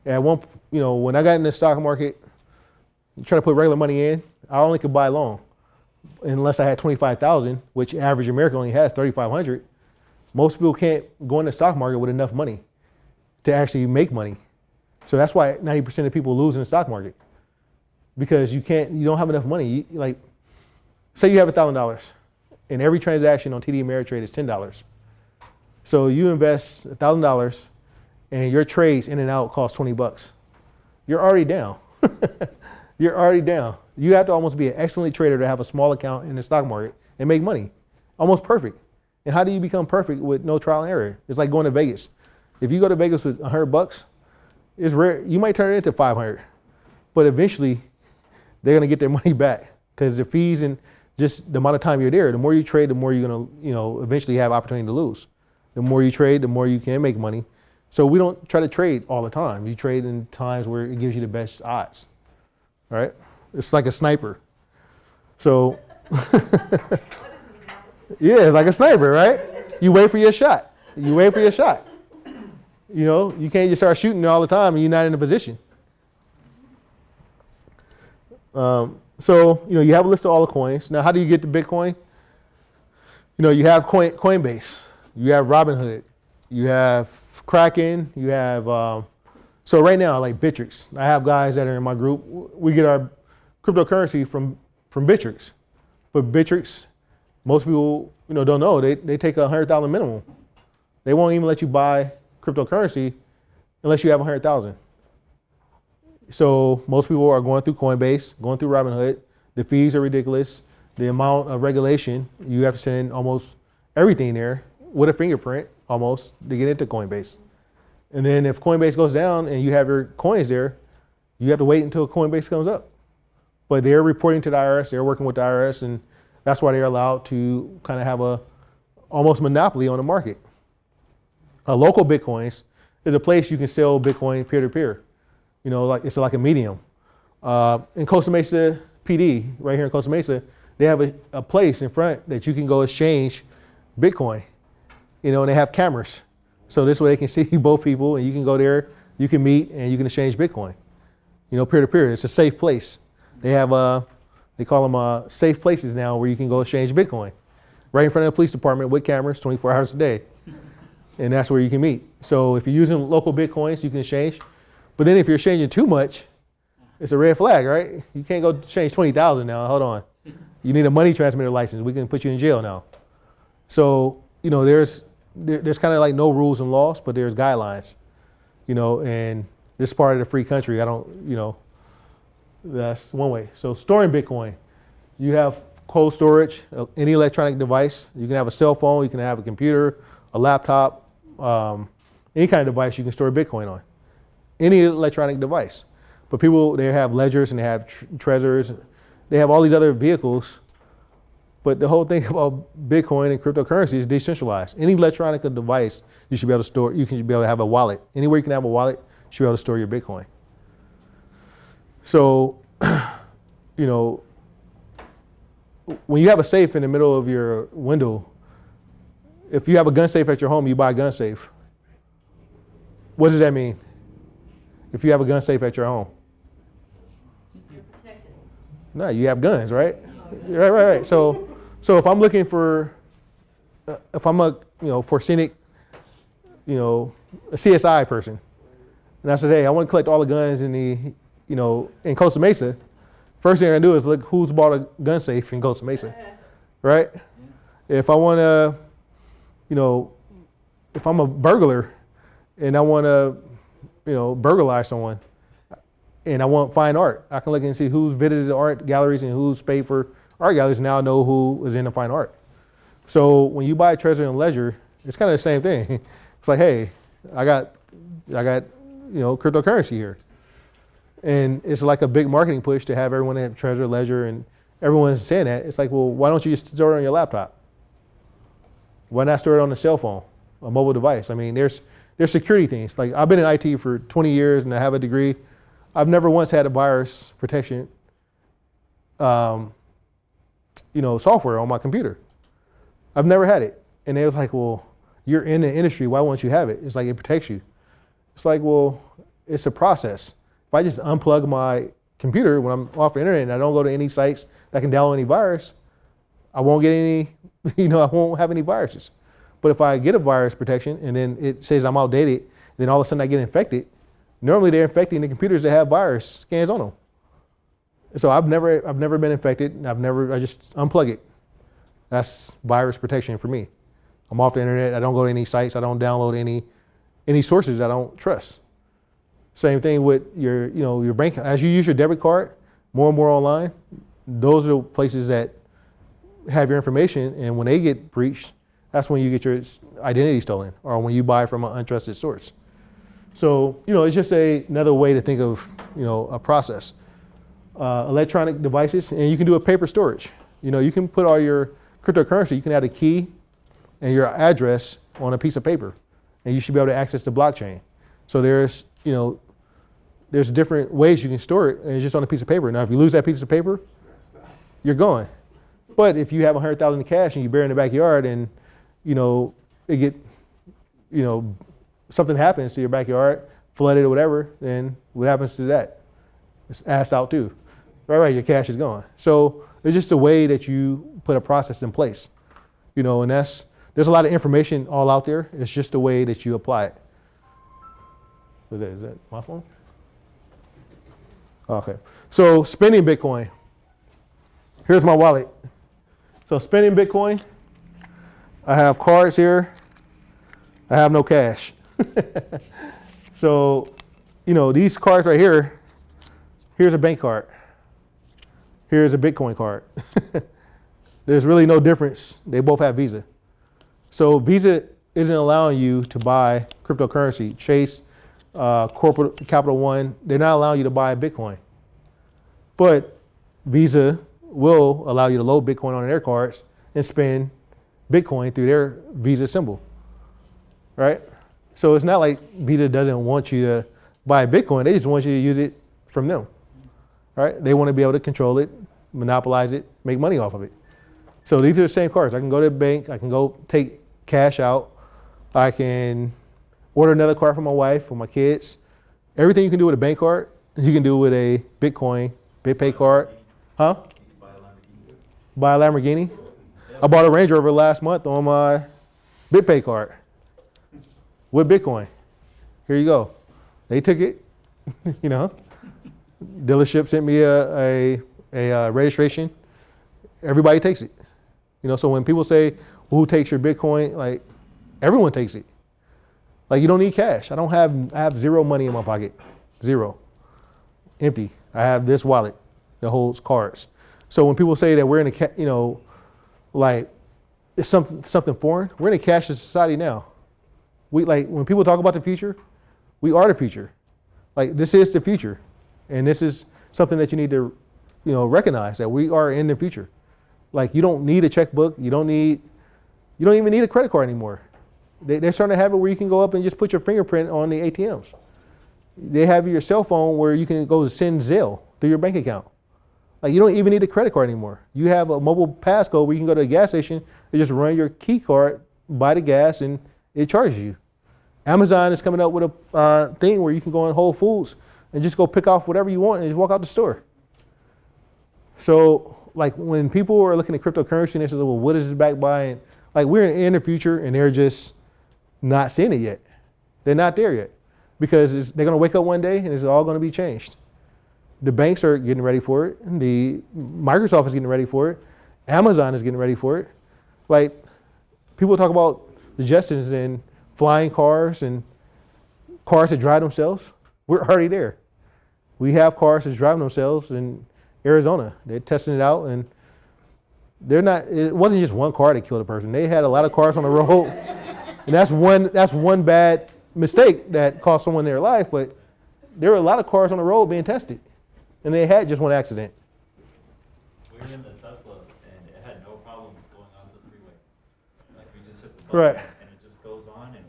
And when I got in the stock market, try to put regular money in, I only could buy long. Unless I had 25,000, which average American only has 3,500. Most people can't go in the stock market with enough money to actually make money. So that's why 90% of people lose in the stock market. because you don't have enough money. Like, say you have $1,000 and every transaction on TD Ameritrade is $10. So you invest $1,000 and your trades in and out cost $20. You're already down. You're already down. You have to almost be an excellent trader to have a small account in the stock market and make money. Almost perfect. And how do you become perfect with no trial and error? It's like going to Vegas. If you go to Vegas with $100, it's rare. You might turn it into 500, but eventually they're gonna get their money back because the fees and just the amount of time you're there. The more you trade, the more you're gonna, eventually have opportunity to lose. The more you trade, the more you can make money. So we don't try to trade all the time. You trade in times where it gives you the best odds, right? It's like a sniper. So, yeah, it's like a sniper, right? You wait for your shot. You wait for your shot. You can't just start shooting all the time and you're not in a position. So, you have a list of all the coins. Now, how do you get to Bitcoin? You have Coinbase. You have Robinhood. You have Kraken. You have, so right now, like Bittrex. I have guys that are in my group. We get our cryptocurrency from Bittrex. But Bittrex, most people, don't know. They take a 100,000 minimum. They won't even let you buy cryptocurrency unless you have 100,000. So most people are going through Coinbase, going through Robinhood. The fees are ridiculous. The amount of regulation, you have to send in almost everything there with a fingerprint almost to get into Coinbase. And then if Coinbase goes down and you have your coins there, you have to wait until Coinbase comes up. But they're reporting to the IRS, they're working with the IRS, and that's why they're allowed to kind of have a almost monopoly on the market. Local Bitcoins is a place you can sell Bitcoin peer-to-peer. Like it's like a medium. In Costa Mesa PD, right here in Costa Mesa, they have a place in front that you can go exchange Bitcoin. And they have cameras. So this way they can see both people and you can go there, you can meet and you can exchange Bitcoin. Peer-to-peer. It's a safe place. They have, they call them safe places now where you can go exchange Bitcoin. Right in front of the police department with cameras 24 hours a day. And that's where you can meet. So if you're using local Bitcoins, you can exchange. But then if you're exchanging too much, it's a red flag, right? You can't go change 20,000 now. Hold on. You need a money transmitter license. We can put you in jail now. So, there's kind of like no rules and laws, but there's guidelines, and this is part of the free country. That's one way. So storing Bitcoin, you have cold storage, any electronic device. You can have a cell phone, you can have a computer, a laptop, any kind of device you can store Bitcoin on. Any electronic device. But people, they have ledgers and they have treasures. They have all these other vehicles. But the whole thing about Bitcoin and cryptocurrency is decentralized. Any electronic device you should be able to store, you can be able to have a wallet. Anywhere you can have a wallet, you should be able to store your Bitcoin. So, when you have a safe in the middle of your window, if you have a gun safe at your home, you buy a gun safe. What does that mean? If you have a gun safe at your home? You're protected. No, you have guns, right? Right. So if I'm looking for, if I'm a, for scenic, a CSI person, and I said, hey, I want to collect all the guns in the, in Costa Mesa, first thing I do is look who's bought a gun safe in Costa Mesa, right? If I want to, if I'm a burglar and I want to, burglarize someone and I want fine art, I can look and see who's visited the art galleries and who's paid for art galleries. Now I know who is into fine art. So when you buy treasure and ledger, it's kind of the same thing. It's like, hey, I got, cryptocurrency here. And it's like a big marketing push to have everyone have treasure, ledger, and everyone's saying that. It's like, well, why don't you just store it on your laptop? Why not store it on a cell phone, a mobile device? I mean, there's security things. Like I've been in IT for 20 years and I have a degree. I've never once had a virus protection, software on my computer. I've never had it. And they was like, well, you're in the industry. Why won't you have it? It's like, it protects you. It's like, well, it's a process. If I just unplug my computer when I'm off the internet and I don't go to any sites that can download any virus, I won't get any, I won't have any viruses. But if I get a virus protection and then it says I'm outdated, then all of a sudden I get infected, normally they're infecting the computers that have virus scans on them. So I've never been infected. I just unplug it. That's virus protection for me. I'm off the internet. I don't go to any sites. I don't download any sources I don't trust. Same thing with your bank. As you use your debit card more and more online, those are places that have your information, and when they get breached, that's when you get your identity stolen, or when you buy from an untrusted source. So it's just another way to think of a process. Electronic devices, and you can do a paper storage. You can put all your cryptocurrency. You can add a key and your address on a piece of paper, and you should be able to access the blockchain. So there's different ways you can store it, and it's just on a piece of paper. Now, if you lose that piece of paper, you're gone. But if you have 100,000 in cash and you bury it in the backyard, and something happens to your backyard, flooded or whatever, then what happens to that? It's asked out too. Right, your cash is gone. So it's just a way that you put a process in place. And there's a lot of information all out there. It's just the way that you apply it. Is that my phone? Okay. So spending Bitcoin. Here's my wallet. So spending Bitcoin, I have cards here. I have no cash. So, these cards right here, here's a bank card. Here's a Bitcoin card. There's really no difference. They both have Visa. So Visa isn't allowing you to buy cryptocurrency. Chase, Corporate Capital One, they're not allowing you to buy Bitcoin. But Visa will allow you to load Bitcoin on their cards and spend Bitcoin through their Visa symbol, right? So it's not like Visa doesn't want you to buy Bitcoin. They just want you to use it from them, right? They want to be able to control it, monopolize it, make money off of it. So these are the same cards. I can go to the bank. I can go take cash out. I can order another card for my wife, for my kids. Everything you can do with a bank card, you can do with a Bitcoin, BitPay card. Huh? Buy a Lamborghini? I bought a Range Rover last month on my BitPay card with Bitcoin. Here you go. They took it, Dealership sent me a registration. Everybody takes it. So when people say, who takes your Bitcoin? Like, everyone takes it. Like, you don't need cash. I have zero money in my pocket. Zero. Empty. I have this wallet that holds cards. So when people say that we're in a, it's something foreign, we're in a cashless society now. When people talk about the future, we are the future. This is the future. And this is something that you need to, recognize, that we are in the future. You don't need a checkbook. You don't even need a credit card anymore. They're starting to have it where you can go up and just put your fingerprint on the ATMs. They have your cell phone where you can go send Zelle through your bank account. You don't even need a credit card anymore. You have a mobile passcode where you can go to a gas station and just run your key card, buy the gas, and it charges you. Amazon is coming up with a thing where you can go in Whole Foods and just go pick off whatever you want and just walk out the store. So, when people are looking at cryptocurrency and they say, well, what is this backed by? And we're in the future and they're just not seeing it yet. They're not there yet because they're going to wake up one day and it's all going to be changed. The banks are getting ready for it. The Microsoft is getting ready for it. Amazon is getting ready for it. People talk about the Jetsons and flying cars and cars that drive themselves. We're already there. We have cars that's driving themselves in Arizona. They're testing it out, and it wasn't just one car that killed a person. They had a lot of cars on the road. And that's one bad mistake that cost someone their life, but there were a lot of cars on the road being tested. And they had just one accident. We were in the Tesla, and it had no problems going onto the freeway. We just hit the button, Right. and it just goes on and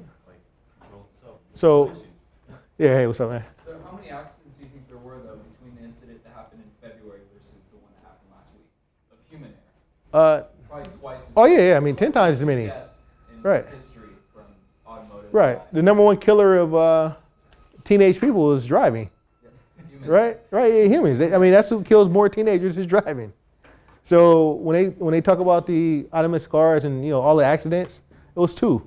controls itself. So, yeah, hey, what's up, man? So how many accidents do you think there were, though, between the incident that happened in February versus the one that happened last week of human error? Probably twice as Oh, many. yeah, I mean, 10 times as many. Deaths in Right. history from automotive. Right. The number one killer of teenage people is driving. Humans. Right, yeah, humans. That's what kills more teenagers is driving. So when they talk about the autonomous cars and all the accidents, it was 2,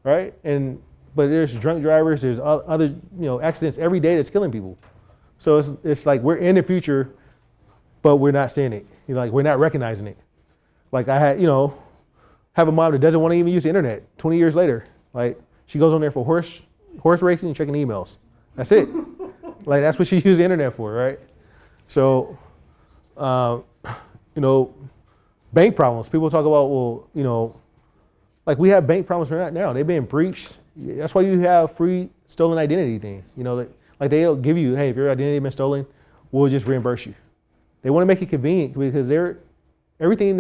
right? But there's drunk drivers. There's other accidents every day that's killing people. So it's like we're in the future but we're not seeing it. Like we're not recognizing it. Like I had, have a mom that doesn't want to even use the internet 20 years later. Like she goes on there for horse racing and checking emails. That's it. Like that's what she used the internet for, right? So, bank problems. People talk about, well, like we have bank problems right now. They've been breached. That's why you have free stolen identity things. Like they'll give you, hey, if your identity has been stolen, we'll just reimburse you. They want to make it convenient because everything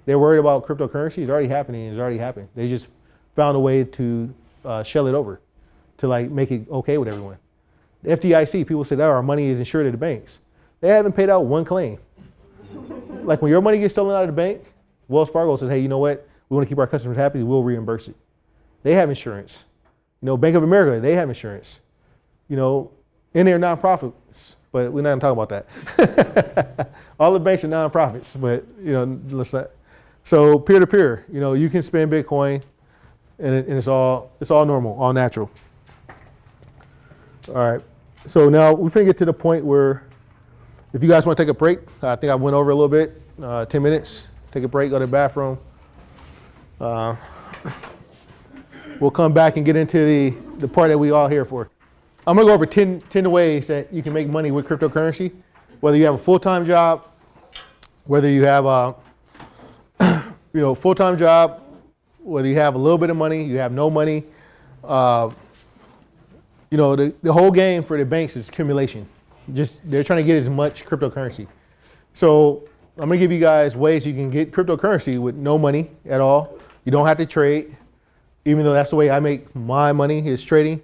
they're worried about cryptocurrency is already happening. It's already happened. They just found a way to shell it over, to like make it okay with everyone. The FDIC, people say that our money is insured at the banks. They haven't paid out one claim. Like when your money gets stolen out of the bank, Wells Fargo says, hey, you know what? We want to keep our customers happy. We'll reimburse it. They have insurance. Bank of America, they have insurance. And they're nonprofits, but we're not gonna talk about that. All the banks are nonprofits, but let's not. So peer to peer, you can spend Bitcoin, and it's all normal, all natural. All right. So now we're gonna get to the point where, if you guys want to take a break, I think I went over a little bit, 10 minutes. Take a break, go to the bathroom. We'll come back and get into the part that we all here for. I'm gonna go over 10 ways that you can make money with cryptocurrency. Whether you have a full-time job, whether you have a full-time job, whether you have a little bit of money, you have no money. The whole game for the banks is accumulation. They're trying to get as much cryptocurrency. So I'm gonna give you guys ways you can get cryptocurrency with no money at all. You don't have to trade, even though that's the way I make my money is trading.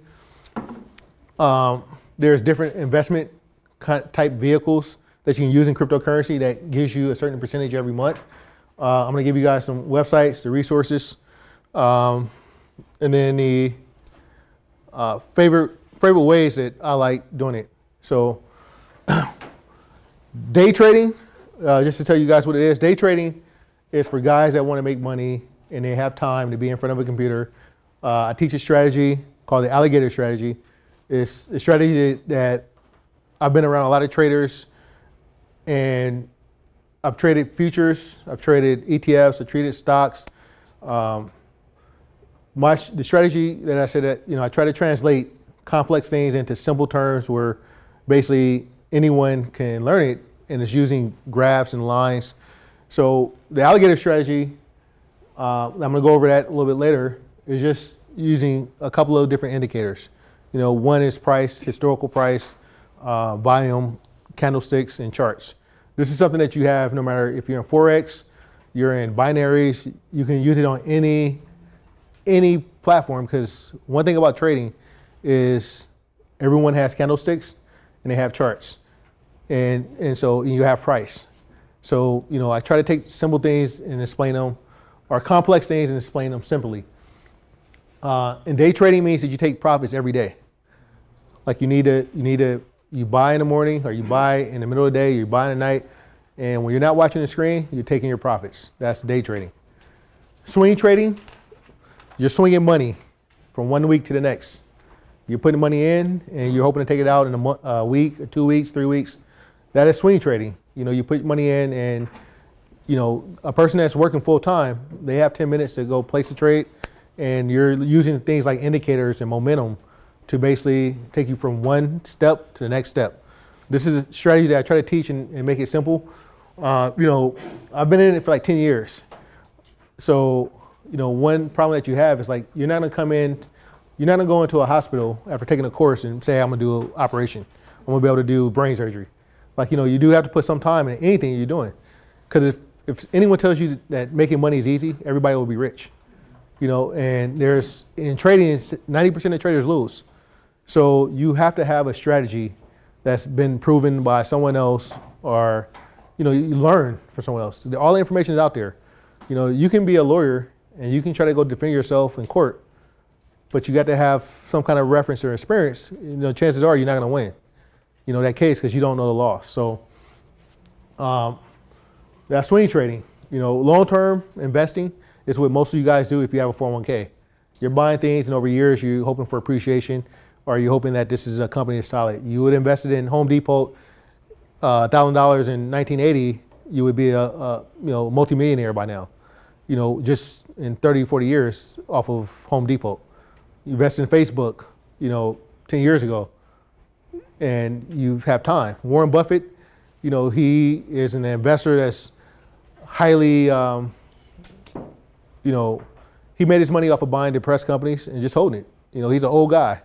There's different investment type vehicles that you can use in cryptocurrency that gives you a certain percentage every month. I'm gonna give you guys some websites, the resources, and then the favorite ways that I like doing it. So day trading, just to tell you guys what it is, day trading is for guys that want to make money and they have time to be in front of a computer. I teach a strategy called the alligator strategy. It's a strategy that I've been around a lot of traders, and I've traded futures, I've traded ETFs, I've traded stocks. The strategy that I said that, I try to translate complex things into simple terms where basically anyone can learn it, and it's using graphs and lines. So the alligator strategy, I'm gonna go over that a little bit later, is just using a couple of different indicators. One is price, historical price, volume, candlesticks, and charts. This is something that you have no matter if you're in Forex, you're in binaries, you can use it on any platform, because one thing about trading is everyone has candlesticks and they have charts. And so you have price. So, I try to take simple things and explain them, or complex things and explain them simply. And day trading means that you take profits every day. Like you buy in the morning, or you buy in the middle of the day, you buy in the night, and when you're not watching the screen, you're taking your profits. That's day trading. Swing trading, you're swinging money from one week to the next. You're putting money in and you're hoping to take it out in a week, or 2 weeks, 3 weeks. That is swing trading. You put money in, and a person that's working full time, they have 10 minutes to go place a trade, and you're using things like indicators and momentum to basically take you from one step to the next step. This is a strategy that I try to teach and make it simple. I've been in it for like 10 years. So, one problem that you have is like, you're not gonna go into a hospital after taking a course and say, I'm gonna do an operation. I'm gonna be able to do brain surgery. Like, you do have to put some time in anything you're doing. Because if anyone tells you that making money is easy, everybody will be rich. And in trading, 90% of traders lose. So you have to have a strategy that's been proven by someone else, or, you learn from someone else. All the information is out there. You can be a lawyer and you can try to go defend yourself in court, but you got to have some kind of reference or experience. Chances are you're not going to win, that case, because you don't know the law. So that's swing trading. Long-term investing is what most of you guys do if you have a 401k. You're buying things, and over years you're hoping for appreciation, or you're hoping that this is a company that's solid. You would invest it in Home Depot $1,000 in 1980, you would be a multimillionaire by now. Just in 30, 40 years off of Home Depot. You invest in Facebook, 10 years ago, and you have time. Warren Buffett, he is an investor that's highly, he made his money off of buying depressed companies and just holding it. He's an old guy.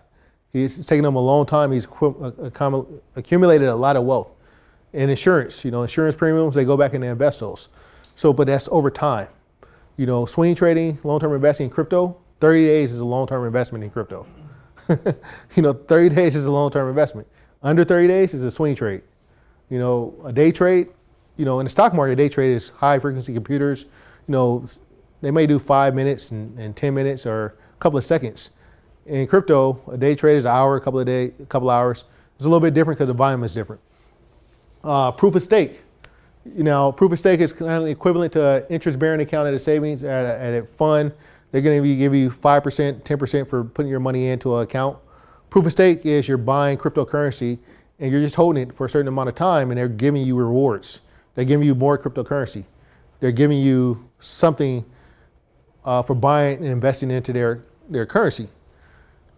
It's taken him a long time. He's accumulated a lot of wealth. And insurance, insurance premiums, they go back and they invest those. So, but that's over time. Swing trading, long-term investing in crypto, 30 days is a long-term investment in crypto. 30 days is a long-term investment. Under 30 days is a swing trade. A day trade, in the stock market, a day trade is high frequency computers. They may do 5 minutes and 10 minutes or a couple of seconds. In crypto, a day trade is an hour, a couple hours. It's a little bit different because the volume is different. Proof of stake. Proof of stake is kind of equivalent to an interest-bearing account at a savings, at a fund. They're going to give you 5%, 10% for putting your money into an account. Proof of stake is you're buying cryptocurrency and you're just holding it for a certain amount of time and they're giving you rewards. They're giving you more cryptocurrency. They're giving you something for buying and investing into their currency.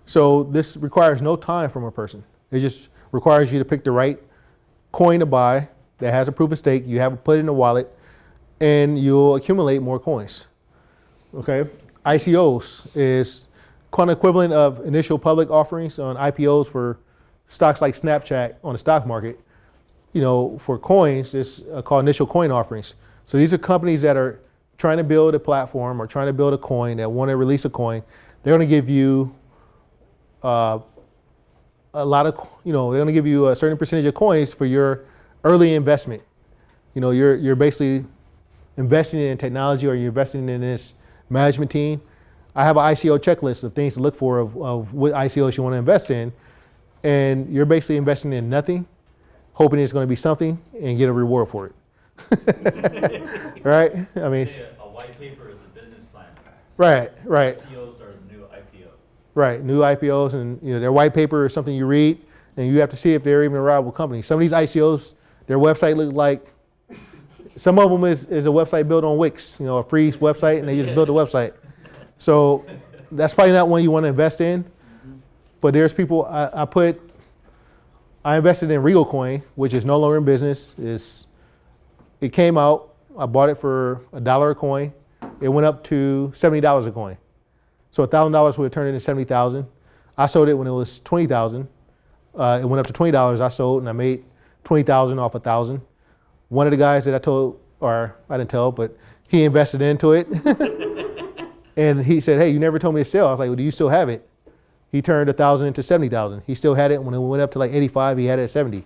So this requires no time from a person. It just requires you to pick the right coin to buy that has a proof of stake. You have it put in a wallet and you'll accumulate more coins. Okay. ICOs is kind of equivalent of initial public offerings on IPOs for stocks like Snapchat on the stock market. For coins, it's called initial coin offerings. So these are companies that are trying to build a platform or trying to build a coin that want to release a coin. They're going to give you a lot of, they're going to give you a certain percentage of coins for your early investment. You're basically investing in technology or you're investing in this management team. I have an ICO checklist of things to look for of what ICOs you want to invest in. And you're basically investing in nothing, hoping it's going to be something and get a reward for it. Right? I mean, a white paper is a business plan. Right. ICOs are the new IPO. Right, new IPOs and their white paper is something you read and you have to see if they're even a viable company. Some of these ICOs, their website look like, some of them is a website built on Wix, a free website and they just built a website. So that's probably not one you want to invest in. But there's people, I invested in Regal Coin, which is no longer in business. It came out, I bought it for $1 a coin. It went up to $70 a coin. So $1,000 would have turned into $70,000. I sold it when it was $20,000. It went up to $20 I sold and I made $20,000 off $1,000. One of the guys that I told, or I didn't tell, but he invested into it. And he said, hey, you never told me to sell. I was like, well, do you still have it? He turned $1,000 into $70,000. He still had it. When it went up to like 85, he had it at 70.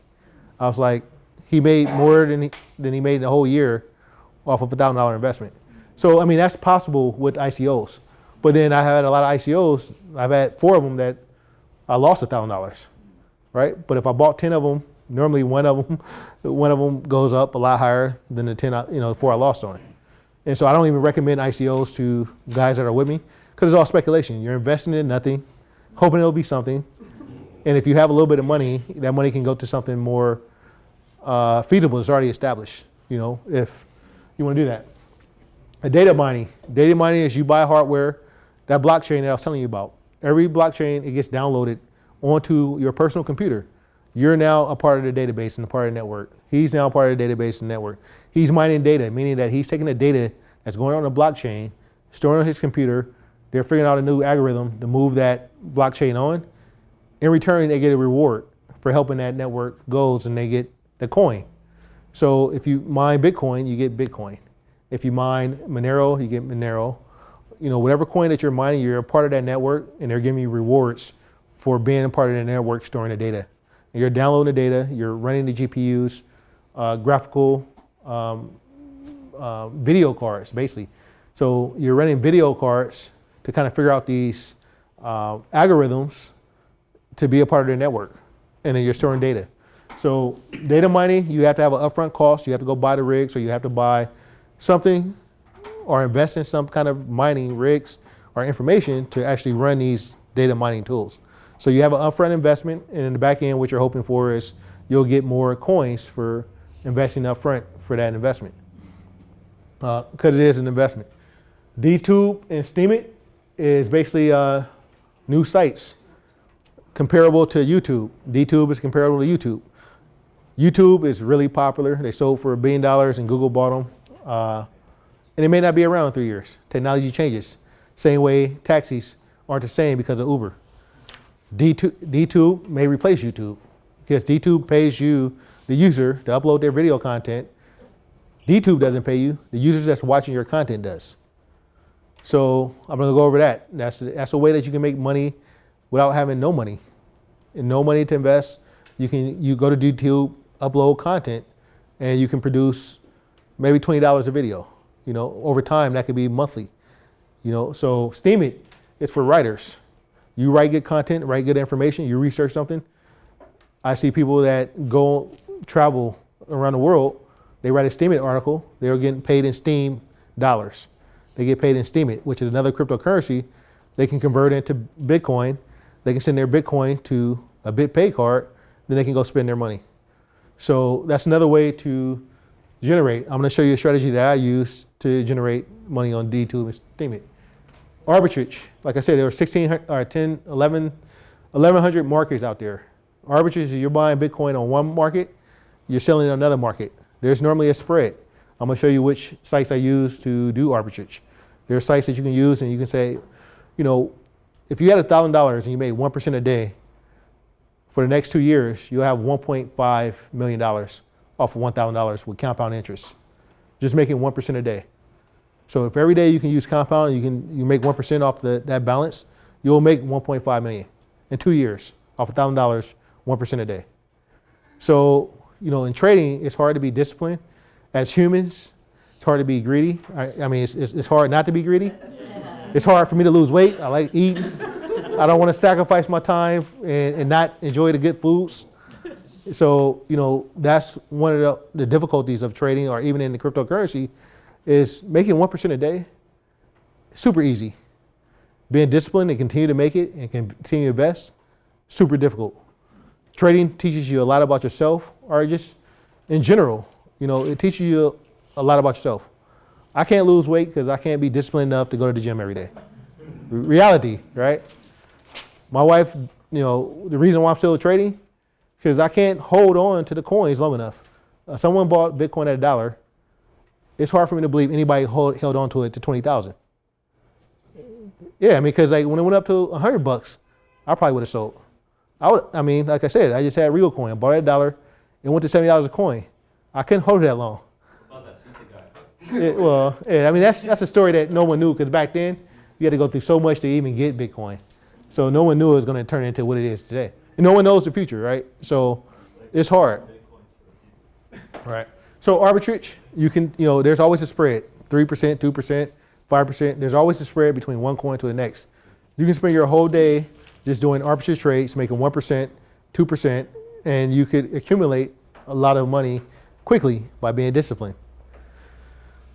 I was like, he made more than he made in the whole year off of $1,000 investment. So, I mean, that's possible with ICOs. But then I had a lot of ICOs. I've had 4 of them that I lost $1,000, right? But if I bought 10 of them, normally one of them goes up a lot higher than the 10, 4 I lost on it. And so I don't even recommend ICOs to guys that are with me because it's all speculation. You're investing in nothing, hoping it'll be something. And if you have a little bit of money, that money can go to something more feasible. It's already established, if you want to do that. Data mining is you buy hardware, that blockchain that I was telling you about. Every blockchain, it gets downloaded onto your personal computer. You're now a part of the database and a part of the network. He's now a part of the database and network. He's mining data, meaning that he's taking the data that's going on the blockchain, storing on his computer. They're figuring out a new algorithm to move that blockchain on. In return, they get a reward for helping that network goes and they get the coin. So if you mine Bitcoin, you get Bitcoin. If you mine Monero, you get Monero. Whatever coin that you're mining, you're a part of that network and they're giving you rewards for being a part of the network storing the data. And you're downloading the data, you're running the GPUs, graphical video cards, basically. So you're running video cards to kind of figure out these algorithms to be a part of the network. And then you're storing data. So data mining, you have to have an upfront cost. You have to go buy the rigs or you have to buy something or invest in some kind of mining rigs or information to actually run these data mining tools. So you have an upfront investment and in the back end, what you're hoping for is, you'll get more coins for investing up front for that investment. Because it is an investment. DTube and Steemit is basically new sites comparable to YouTube. DTube is comparable to YouTube. YouTube is really popular. They sold for $1 billion and Google bought them. And it may not be around in 3 years. Technology changes. Same way taxis aren't the same because of Uber. DTube may replace YouTube because DTube pays you, the user, to upload their video content. DTube doesn't pay you. The users that's watching your content does. So I'm going to go over that. That's a way that you can make money without having no money and no money to invest. You go to DTube, upload content, and you can produce maybe $20 a video. You know, over time that could be monthly. You know, so Steemit is for writers. You write good content, write good information, you research something. I see people that go travel around the world, they write a Steemit article, they're getting paid in Steam dollars. They get paid in Steemit, which is another cryptocurrency. They can convert into Bitcoin. They can send their Bitcoin to a BitPay card, then they can go spend their money. So that's another way to generate. I'm going to show you a strategy that I use to generate money on DTube and Steemit. Arbitrage, like I said, there are 1,100 markets out there. Arbitrage is you're buying Bitcoin on one market, you're selling in another market. There's normally a spread. I'm going to show you which sites I use to do arbitrage. There are sites that you can use and you can say, you know, if you had $1,000 and you made 1% a day, for the next 2 years, you'll have $1.5 million off of $1,000 with compound interest. Just making 1% a day. So if every day you can use compound, you make 1% off that balance, you'll make 1.5 million in 2 years off $1,000, 1% a day. So, you know, in trading, it's hard to be disciplined. As humans, it's hard to be greedy. I mean, it's hard not to be greedy. It's hard for me to lose weight. I like eating. I don't want to sacrifice my time and not enjoy the good foods. So, you know, that's one of the difficulties of trading or even in the cryptocurrency is making 1% a day. Super easy. Being disciplined and continue to make it and continue to invest, super difficult. Trading teaches you a lot about yourself or just in general, you know, it teaches you a lot about yourself. I can't lose weight because I can't be disciplined enough to go to the gym every day. Reality, right? My wife, you know, the reason why I'm still trading, because I can't hold on to the coins long enough. Someone bought Bitcoin at $1. It's hard for me to believe anybody held on to it to 20,000. Yeah, I mean, because like when it went up to $100, I probably would have sold. I mean, like I said, I just had real coin. I bought it at $1. It went to $70 a coin. I couldn't hold it that long. What about that pizza guy? Well, yeah, I mean, that's a story that no one knew because back then you had to go through so much to even get Bitcoin. So no one knew it was going to turn into what it is today. And no one knows the future, right? So it's hard. Right. So arbitrage, you can, you know, there's always a spread, 3%, 2%, 5%. There's always a spread between one coin to the next. You can spend your whole day just doing arbitrage trades, making 1%, 2%, and you could accumulate a lot of money quickly by being disciplined.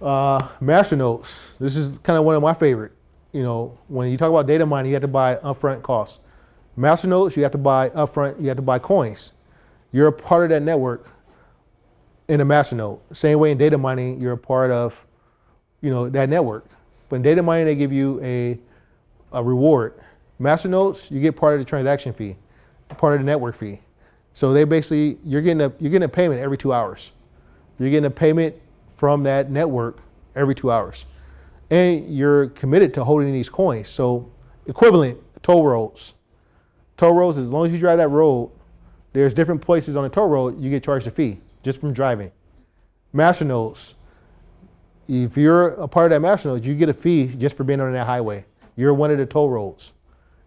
Masternodes, this is kind of one of my favorite. You know, when you talk about data mining, you have to buy upfront costs. Masternodes, you have to buy upfront, you have to buy coins. You're a part of that network in a masternode. Same way in data mining, you're a part of, you know, that network. But in data mining, they give you a reward. Masternodes, you get part of the transaction fee, part of the network fee. So they basically, you're getting a payment every 2 hours. You're getting a payment from that network every 2 hours. And you're committed to holding these coins. So equivalent, toll roads. Toll roads, as long as you drive that road, there's different places on the toll road, you get charged a fee just from driving. Masternodes, if you're a part of that masternode, you get a fee just for being on that highway. You're one of the toll roads.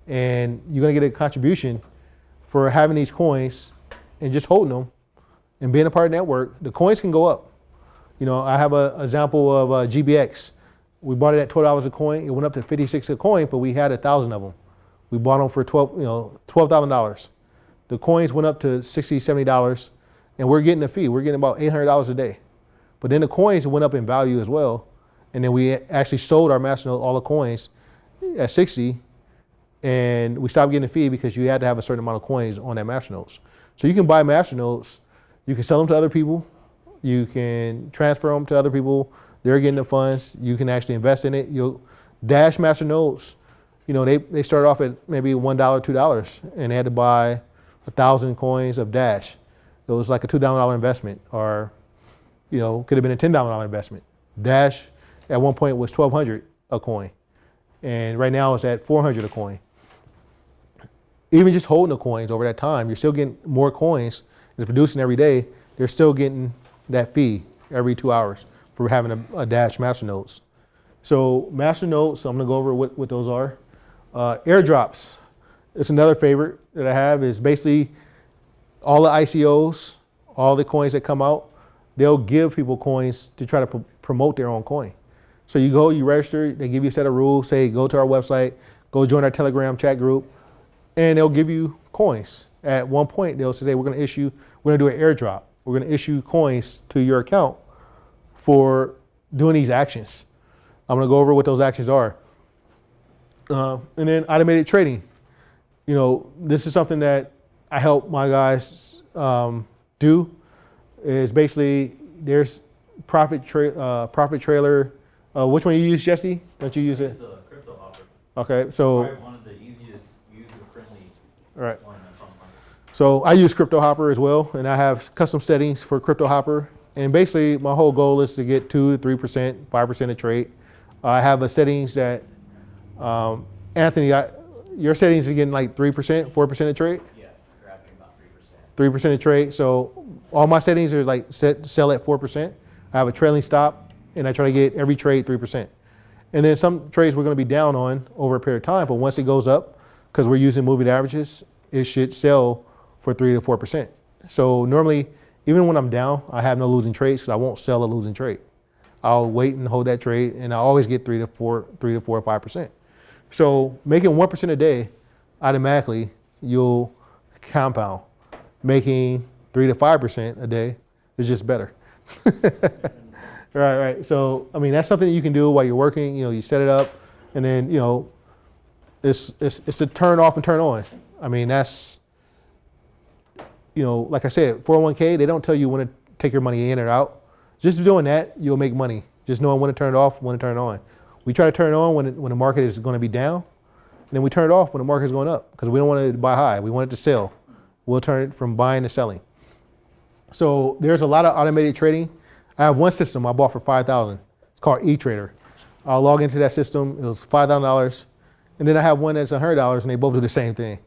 And you're gonna get a contribution for having these coins and just holding them and being a part of the network. The coins can go up. You know, I have an example of GBX. We bought it at $12 a coin. It went up to 56 a coin, but we had 1,000 of them. We bought them for $12,000. The coins went up to $60, $70, and we're getting a fee. We're getting about $800 a day. But then the coins went up in value as well. And then we actually sold our masternode, all the coins, at 60, and we stopped getting a fee because you had to have a certain amount of coins on that masternodes. So you can buy masternodes, you can sell them to other people, you can transfer them to other people. They're getting the funds. You can actually invest in it. You'll Dash masternodes. They started off at maybe $1, $2, and they had to buy 1,000 coins of Dash. It was like a $2,000 investment, or could have been a $10,000 investment. Dash at one point was $1,200 a coin, and right now it's at $400 a coin. Even just holding the coins over that time, you're still getting more coins. It's producing every day. They're still getting that fee every 2 hours for having a Dash masternodes. So masternodes, I'm gonna go over what those are. Airdrops, it's another favorite that I have. Is basically all the ICOs, all the coins that come out, they'll give people coins to try to promote their own coin. So you go, you register, they give you a set of rules, say go to our website, go join our Telegram chat group, and they'll give you coins. At one point, they'll say, we're gonna do an airdrop. We're gonna issue coins to your account for doing these actions. I'm gonna go over what those actions are. And then automated trading. This is something that I help my guys do. Is basically there's profit trailer. Which one you use, Jesse? Don't you use it? It's a crypto hopper. Okay, so Probably one of the easiest user-friendly right. one that's on the market. So I use Crypto Hopper as well, and I have custom settings for Crypto Hopper. And basically, my whole goal is to get 2 to 3%, 5% a trade. I have a settings that Anthony, your settings are getting like 3%, 4% a trade. Yes, you're averaging about 3%. 3% a trade. So all my settings are like sell at 4%. I have a trailing stop, and I try to get every trade 3%. And then some trades we're going to be down on over a period of time, but once it goes up, because we're using moving averages, it should sell for 3 to 4%. So normally, even when I'm down, I have no losing trades because I won't sell a losing trade. I'll wait and hold that trade, and I always get 3 to 4 or 5%. So making 1% a day, automatically you'll compound. Making 3 to 5% a day is just better. Right. So that's something you can do while you're working. You set it up, and then it's a turn off and turn on. That's like I said, 401k, they don't tell you when to take your money in or out. Just doing that, you'll make money. Just knowing when to turn it off, when to turn it on. We try to turn it on when the market is going to be down, and then we turn it off when the market is going up, because we don't want it to buy high. We want it to sell. We'll turn it from buying to selling. So there's a lot of automated trading. I have one system I bought for $5,000. It's called eTrader. I'll log into that system. It was $5,000. And then I have one that's $100, and they both do the same thing.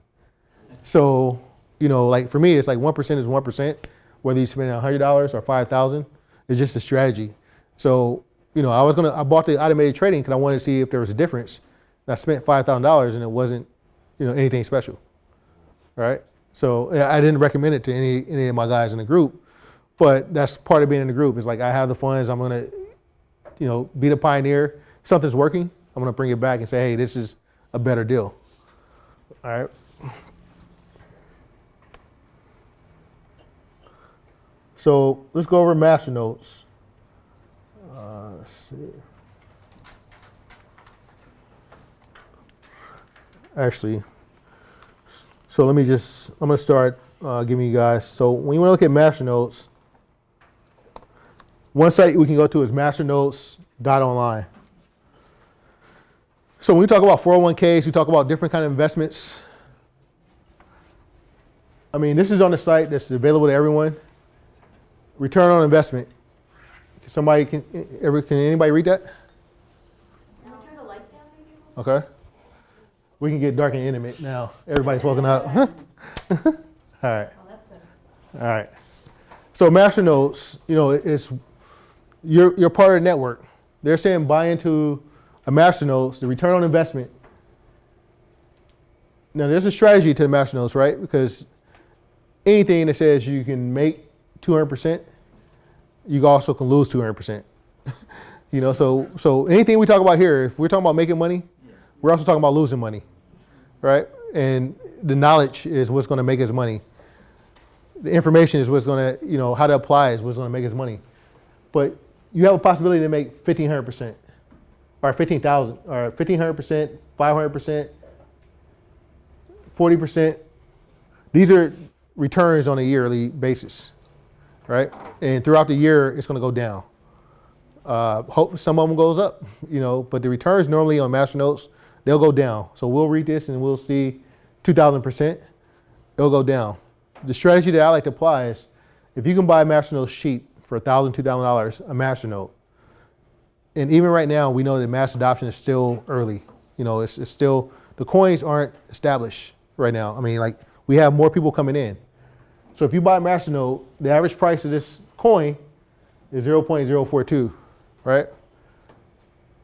So, like for me, it's like 1% is 1%, whether you spend $100 or $5,000. It's just a strategy. So, I bought the automated trading because I wanted to see if there was a difference. And I spent $5,000 and it wasn't, anything special, right? So I didn't recommend it to any of my guys in the group, but that's part of being in the group. It's like, I have the funds. I'm going to, be the pioneer. If something's working, I'm going to bring it back and say, hey, this is a better deal. All right. So let's go over masternodes. Let's see. Actually, so I'm going to start giving you guys. So when you want to look at masternodes, one site we can go to is masternodes.online. So when we talk about 401ks, we talk about different kind of investments. This is on the site that's available to everyone. Return on investment. Can anybody read that? Can we turn the light down maybe? Okay. We can get dark and intimate now. Everybody's woken up. All right. Oh, that's better. All right. So masternodes, it's you're part of the network. They're saying buy into a masternodes, the return on investment. Now there's a strategy to the masternodes, right? Because anything that says you can make 200%, you also can lose 200%. So anything we talk about here, if we're talking about making money, we're also talking about losing money, right? And the knowledge is what's going to make us money. The information is what's going to, how to apply is what's going to make us money. But you have a possibility to make 1,500%, or 15,000, or 1,500%, 500%, 40%. These are returns on a yearly basis, right? And throughout the year, it's going to go down. Hope some of them goes up, but the returns normally on master notes, they'll go down. So we'll read this and we'll see 2,000%, it'll go down. The strategy that I like to apply is if you can buy master notes cheap for $1,000, $2,000 a master note, and even right now, we know that mass adoption is still early. It's still, the coins aren't established right now. I mean, like, we have more people coming in. So if you buy a master note, the average price of this coin is 0.042, right?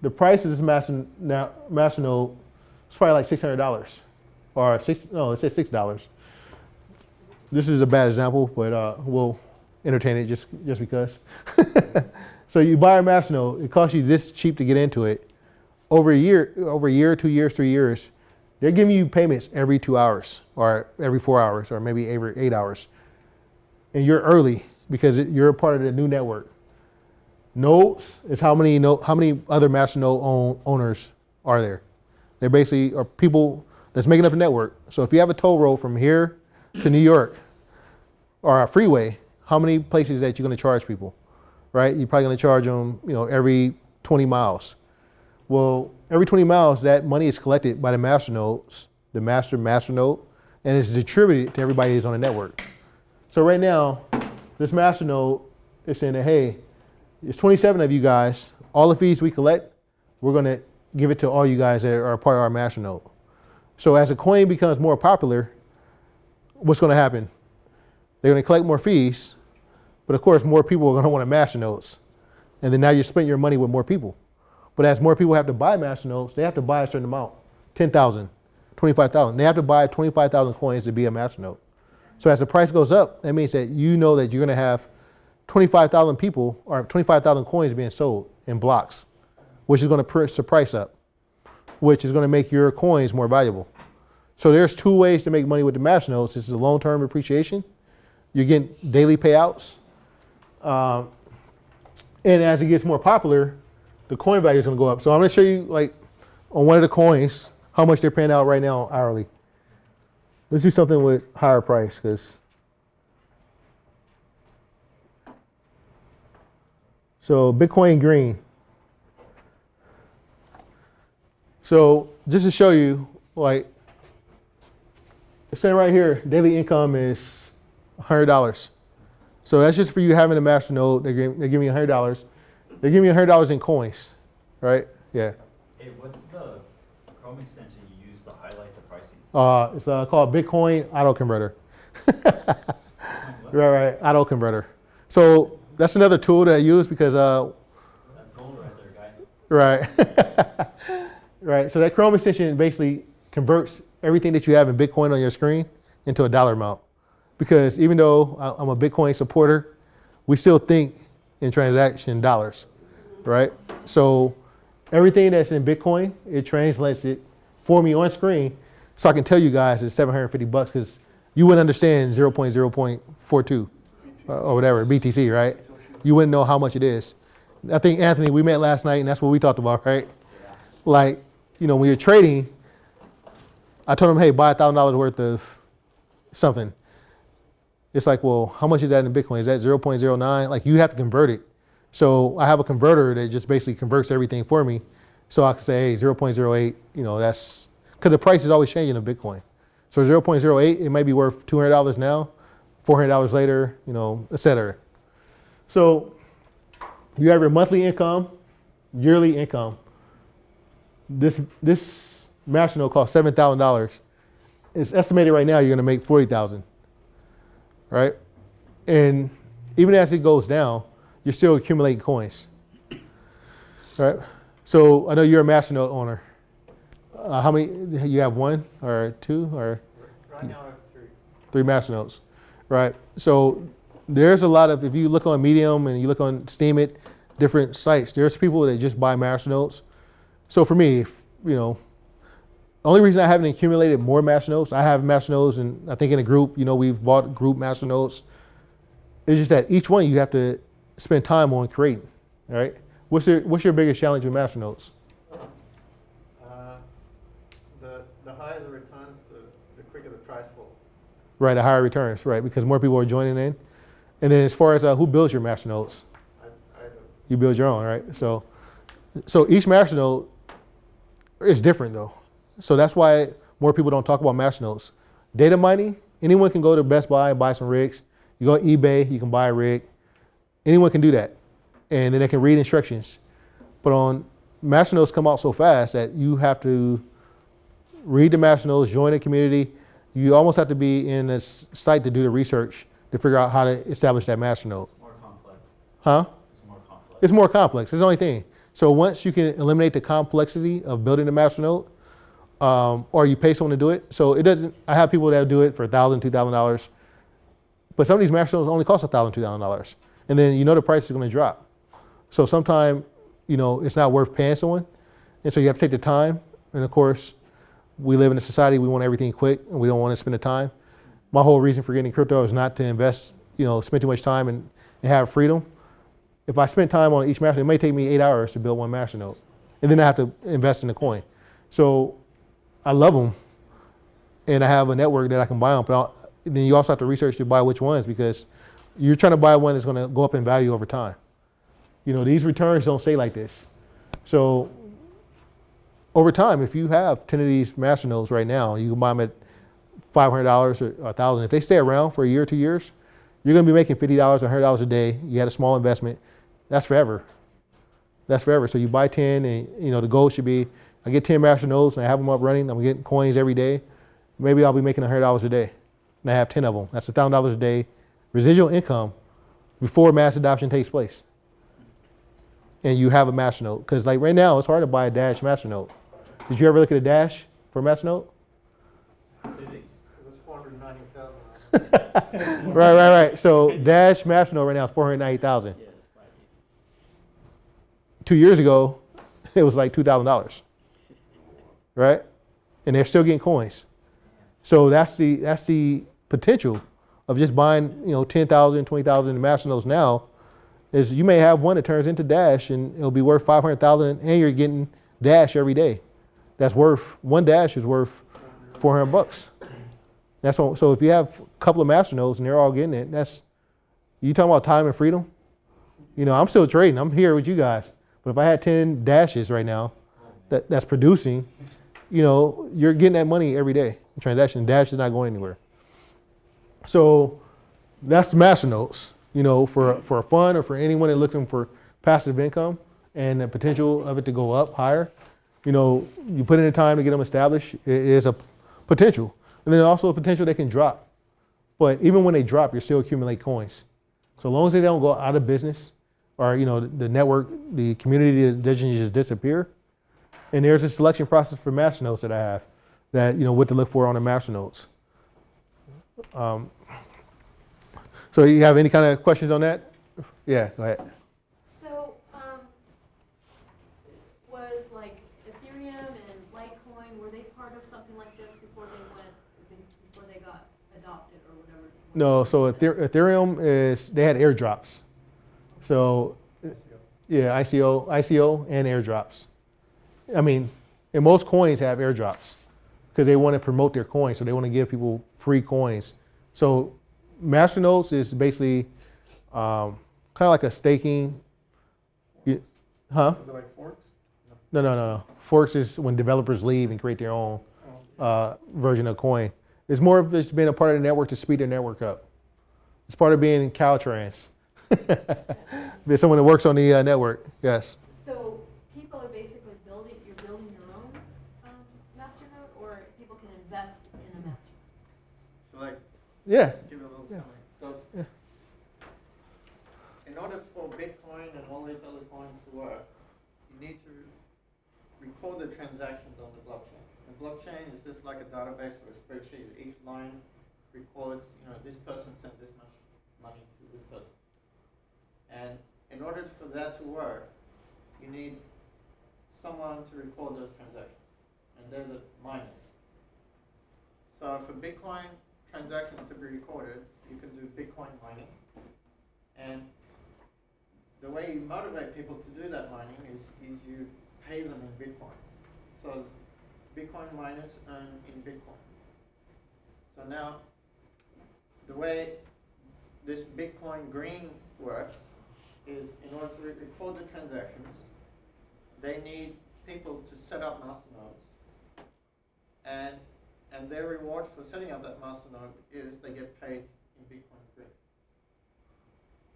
The price of this master note is probably like $600 or let's say $6. This is a bad example, but we'll entertain it just because. So you buy a master note, it costs you this cheap to get into it. Over a year, 2 years, 3 years, they're giving you payments every 2 hours or every 4 hours or maybe every 8 hours. And you're early because you're a part of the new network. Nodes is how many other master node owners are there. They basically are people that's making up a network. So if you have a toll road from here to New York or a freeway, how many places that you're going to charge people? Right? You're probably going to charge them, every 20 miles. Well, every 20 miles, that money is collected by the master nodes, the master node, and it's distributed to everybody who's on the network. So right now, this master node is saying that, hey, it's 27 of you guys. All the fees we collect, we're going to give it to all you guys that are part of our master node. So as a coin becomes more popular, what's going to happen? They're going to collect more fees. But of course, more people are going to want to master notes. And then now you're spending your money with more people. But as more people have to buy master notes, they have to buy a certain amount, 10,000, 25,000. They have to buy 25,000 coins to be a master note. So as the price goes up, that means that that you're going to have 25,000 people or 25,000 coins being sold in blocks, which is going to push the price up, which is going to make your coins more valuable. So there's 2 ways to make money with the master notes. This is a long-term appreciation. You're getting daily payouts. And as it gets more popular, the coin value is going to go up. So I'm going to show you, like, on one of the coins, how much they're paying out right now hourly. Let's do something with higher price, because. So Bitcoin Green. So just to show you, like, it's saying right here, daily income is $100. So that's just for you having a master node. They're giving you $100. They're giving you $100 in coins, right? Yeah. Hey, what's the Chrome extension you use to highlight the pricing? It's called Bitcoin Auto Converter. Right, Auto Converter. So that's another tool that I use because that's gold right there, guys. right, right. So that Chrome extension basically converts everything that you have in Bitcoin on your screen into a dollar amount. Because even though I'm a Bitcoin supporter, we still think in transaction dollars, right? So everything that's in Bitcoin, it translates it for me on screen, so I can tell you guys it's $750 because you wouldn't understand 0.0.42 or whatever, BTC, right? You wouldn't know how much it is. I think, Anthony, we met last night and that's what we talked about, right? Yeah. Like, when you're trading, I told him, hey, buy $1,000 worth of something. It's like, well, how much is that in Bitcoin? Is that 0.09? Like, you have to convert it. So I have a converter that just basically converts everything for me. So I can say, hey, 0.08, that's, because the price is always changing of Bitcoin. So 0.08, it might be worth $200 now, $400 later, et cetera. So you have your monthly income, yearly income. This master node costs $7,000. It's estimated right now you're going to make $40,000. Right? And even as it goes down, you're still accumulating coins. Right? So I know you're a master node owner. How many? You have 1 or 2 or? Right now I have 3. 3 master nodes. Right? So there's a lot of, if you look on Medium and you look on Steemit, different sites, there's people that just buy master nodes. So for me, only reason I haven't accumulated more master nodes, I have master nodes, and I think in a group, we've bought group master nodes. It's just that each one you have to spend time on creating, right? What's your biggest challenge with master nodes? The higher the returns, the quicker the price falls. Right, the higher returns, right, because more people are joining in. And then as far as who builds your masternodes? I do. You build your own, right? So each masternode is different though. So that's why more people don't talk about masternodes. Data mining, anyone can go to Best Buy and buy some rigs. You go to eBay, you can buy a rig. Anyone can do that. And then they can read instructions. But on masternodes come out so fast that you have to read the masternodes, join the community. You almost have to be in a site to do the research to figure out how to establish that masternode. It's more complex. Huh? It's more complex. It's more complex. It's the only thing. So once you can eliminate the complexity of building the masternode, or you pay someone to do it. So it doesn't. I have people that do it for $1,000, $2,000, but some of these masternodes only cost $1,000, $2,000, and then you know the price is going to drop. So sometimes it's not worth paying someone, and so you have to take the time. And of course, we live in a society we want everything quick, and we don't want to spend the time. My whole reason for getting crypto is not to invest, spend too much time and have freedom. If I spend time on each masternode, it may take me 8 hours to build one masternode, and then I have to invest in the coin. So I love them, and I have a network that I can buy on. But then you also have to research to buy which ones, because you're trying to buy one that's going to go up in value over time. These returns don't stay like this. So over time, if you have 10 of these masternodes right now, you can buy them at $500 or $1,000. If they stay around for a year or 2 years, you're going to be making $50 or $100 a day. You had a small investment. That's forever. That's forever. So you buy 10, and the goal should be, I get 10 masternodes and I have them up running. I'm getting coins every day. Maybe I'll be making $100 a day, and I have 10 of them. That's $1,000 a day residual income before mass adoption takes place. And you have a masternode, because like right now, it's hard to buy a Dash masternode. Did you ever look at a Dash for a masternode? It was 490,000. Right. So Dash masternode right now is 490,000. 2 years ago, it was like $2,000, right? And they're still getting coins. So that's the potential of just buying 10,000, 20,000 masternodes now. Is you may have one that turns into Dash and it'll be worth 500,000, and you're getting Dash every day. That's one Dash is worth $400. So if you have a couple of masternodes and they're all getting it, you talking about time and freedom. I'm still trading. I'm here with you guys. But if I had 10 Dashes right now that's producing, you're getting that money every day. The transaction Dash is not going anywhere. So that's the masternodes. For a fund or for anyone that's looking for passive income and the potential of it to go up higher, you put in the time to get them established, it is a potential. And then also a potential they can drop. But even when they drop, you still accumulate coins. So long as they don't go out of business, or the network, the community doesn't just disappear. And there's a selection process for masternodes that I have that, what to look for on the masternodes. So you have any kind of questions on that? Yeah, go ahead. So, was like Ethereum and Litecoin, were they part of something like this before they got adopted or whatever? No, so Ethereum they had airdrops. So yeah, ICO and airdrops. I mean, and most coins have airdrops because they want to promote their coins. So they want to give people free coins. So masternodes is basically kind of like a staking. Huh? Is it like forks? No. Forks is when developers leave and create their own version of coin. It's more of just being a part of the network to speed their network up. It's part of being Caltrans. There's someone that works on the network. Yes. So people are basically building your own masternode, or people can invest in a masternode? So like, Yeah. give it a little Yeah. summary. So in order for Bitcoin and all these other coins to work, you need to record the transactions on the blockchain. The blockchain is just like a database or a spreadsheet. Each line records, this person sent this much money to this person. And in order for that to work, you need someone to record those transactions. And they're the miners. So for Bitcoin transactions to be recorded, you can do Bitcoin mining. And the way you motivate people to do that mining is you pay them in Bitcoin. So Bitcoin miners earn in Bitcoin. So now the way this Bitcoin Green works is in order to record the transactions, they need people to set up masternodes. And their reward for setting up that masternode is they get paid in Bitcoin Green.